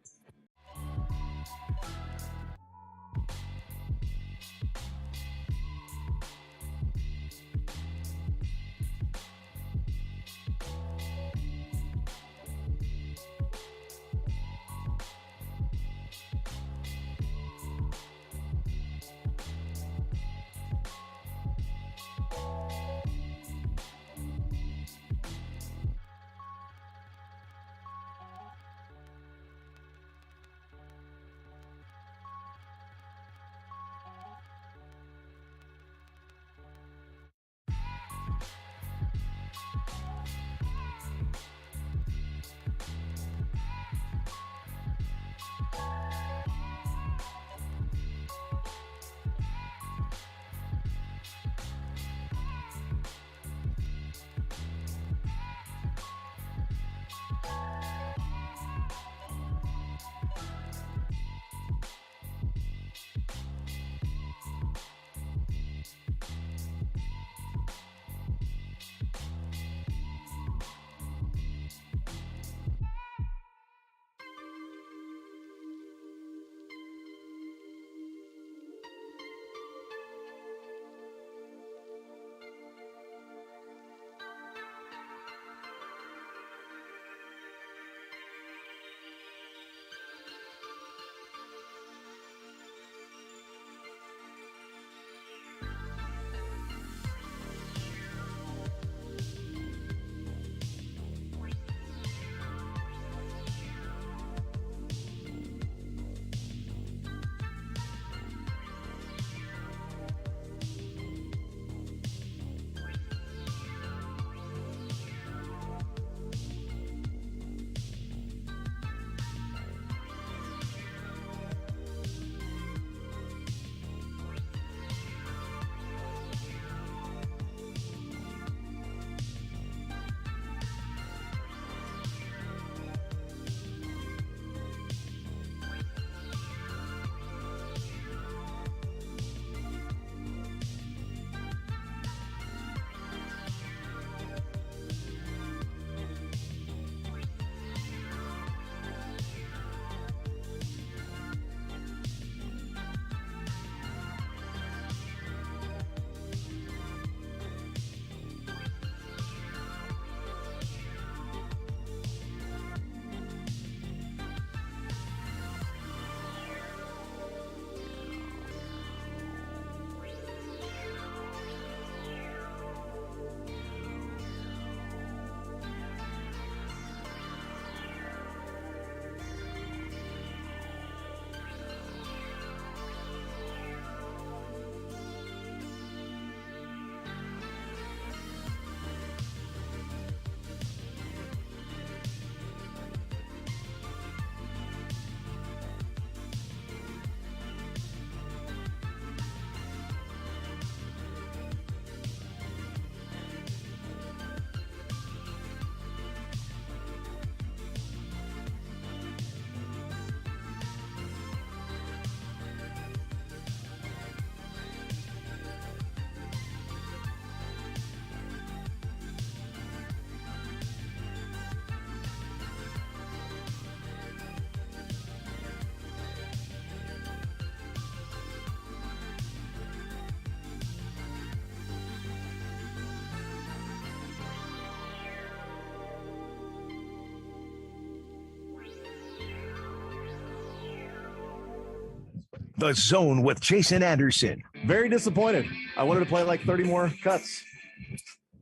The Zone with Jason Anderson. Very disappointed. I wanted to play like 30 more cuts.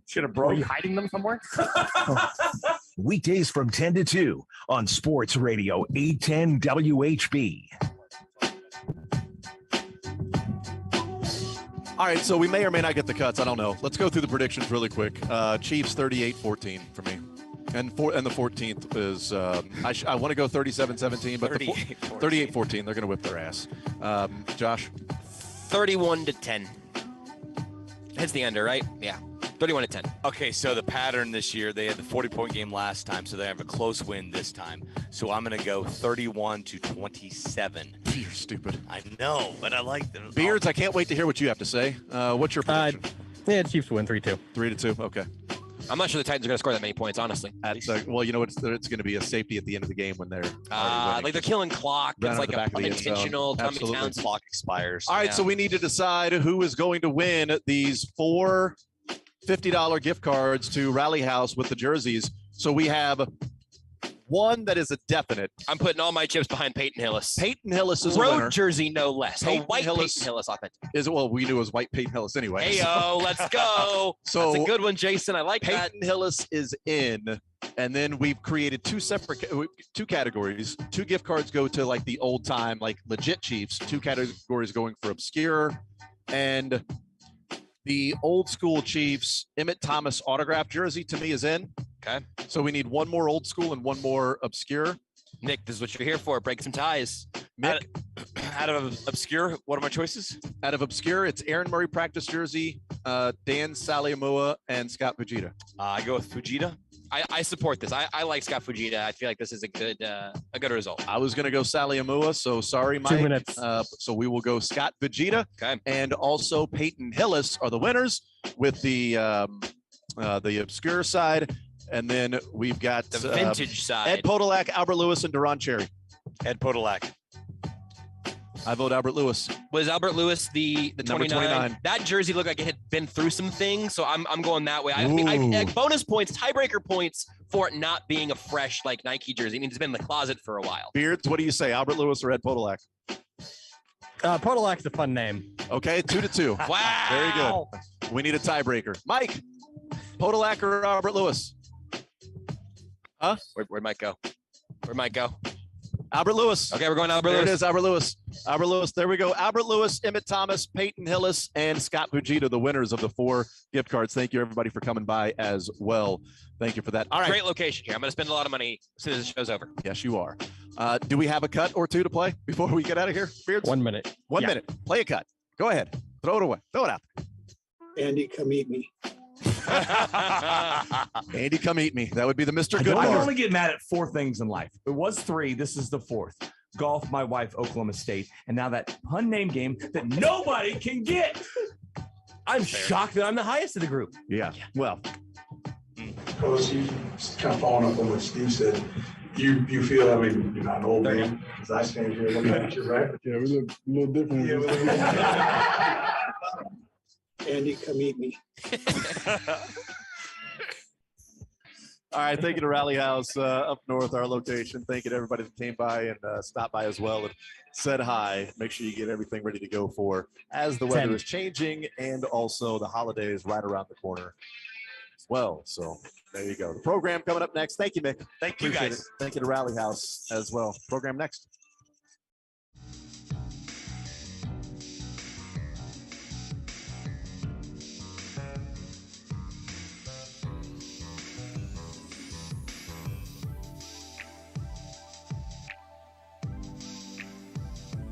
Should have broke. Are you hiding them somewhere? Weekdays from 10 to 2 on Sports Radio 810 WHB. All right, so we may or may not get the cuts. I don't know. Let's go through the predictions really quick. Chiefs 38-14 for me. And the 14th is I want to go 37-17, but 38-14. They're going to whip their ass. Josh? 31-10. Hits the under, right? Yeah. 31-10. Okay, so the pattern this year, they had the 40-point game last time, so they have a close win this time. So I'm going to go 31-27. You're stupid. I know, but I like them. Beards, I can't wait to hear what you have to say. What's your prediction? Yeah, Chiefs win 3-2. 3-2, okay. I'm not sure the Titans are going to score that many points, honestly. Well, you know what? It's going to be a safety at the end of the game when they're like they're killing clock. It's like an intentional. Tommy Towns clock expires. All right, so we need to decide who is going to win these 4 $50 gift cards to Rally House with the jerseys. So we have one that is a definite. I'm putting all my chips behind Peyton Hillis. Peyton Hillis is road a winner. jersey, no less. Peyton White Hillis Peyton Hillis authentic. We knew it was white Peyton Hillis anyway. Hey-o, let's go. So that's a good one, Jason. I like Peyton that. Hillis is in, and then we've created two categories. 2 gift cards go to like the old time, like legit Chiefs. 2 categories going for obscure, and the old school Chiefs Emmett Thomas autograph jersey to me is in. Okay. So we need one more old school and one more obscure. Nick, this is what you're here for. Break some ties. Nick, out of obscure, what are my choices? Out of obscure, it's Aaron Murray practice jersey, Dan Saliamua, and Scott Fujita. I go with Fujita. I support this. I like Scott Fujita. I feel like this is a good result. I was going to go Saliamua, so sorry, Mike. 2 minutes. So we will go Scott Fujita. Okay. And also Peyton Hillis are the winners with the obscure side. And then we've got the vintage side. Ed Podolak, Albert Lewis, and Duron Cherry. Ed Podolak. I vote Albert Lewis. Was Albert Lewis the Number 29? That jersey looked like it had been through some things, so I'm going that way. I bonus points, tiebreaker points for it not being a fresh like Nike jersey. I mean, it's been in the closet for a while. Beards, what do you say, Albert Lewis or Ed Podolak? Podolak's a fun name. Okay, 2-2. Wow. Very good. We need a tiebreaker. Mike, Podolak or Albert Lewis? Huh? Where'd Mike go? Where'd Mike go? Albert Lewis. Okay, we're going Albert Lewis. Lewis. There it is, Albert Lewis. Albert Lewis. There we go. Albert Lewis, Emmett Thomas, Peyton Hillis, and Scott Fujita, the winners of the 4 gift cards. Thank you, everybody, for coming by as well. Thank you for that. All right. Great location here. I'm going to spend a lot of money as soon as the show's over. Yes, you are. Do we have a cut or 2 to play before we get out of here, Beards? 1 minute. 1 minute. Play a cut. Go ahead. Throw it away. Throw it out. Andy, come eat me. Andy, come eat me. That would be the Mr. Good. I can only get mad at 4 things in life. It was 3. This is the 4th. Golf, my wife, Oklahoma State, and now that pun name game that nobody can get. I'm shocked that I'm the highest of the group. Yeah. Well, Coach, you kind of following up on what Steve said. You feel that way. You're not an old man. Because I stand here looking at you, right? Yeah, we look a little different. Yeah, we look Andy, come eat me. all right. Thank you to Rally House up north, our location. Thank you to everybody that came by and stopped by as well and said hi. Make sure you get everything ready to go for as the weather is changing and also the holidays right around the corner as well. So there you go. The program coming up next. Thank you, Mick. Thank you, Appreciate guys. it. Thank you to Rally House as well. Program next.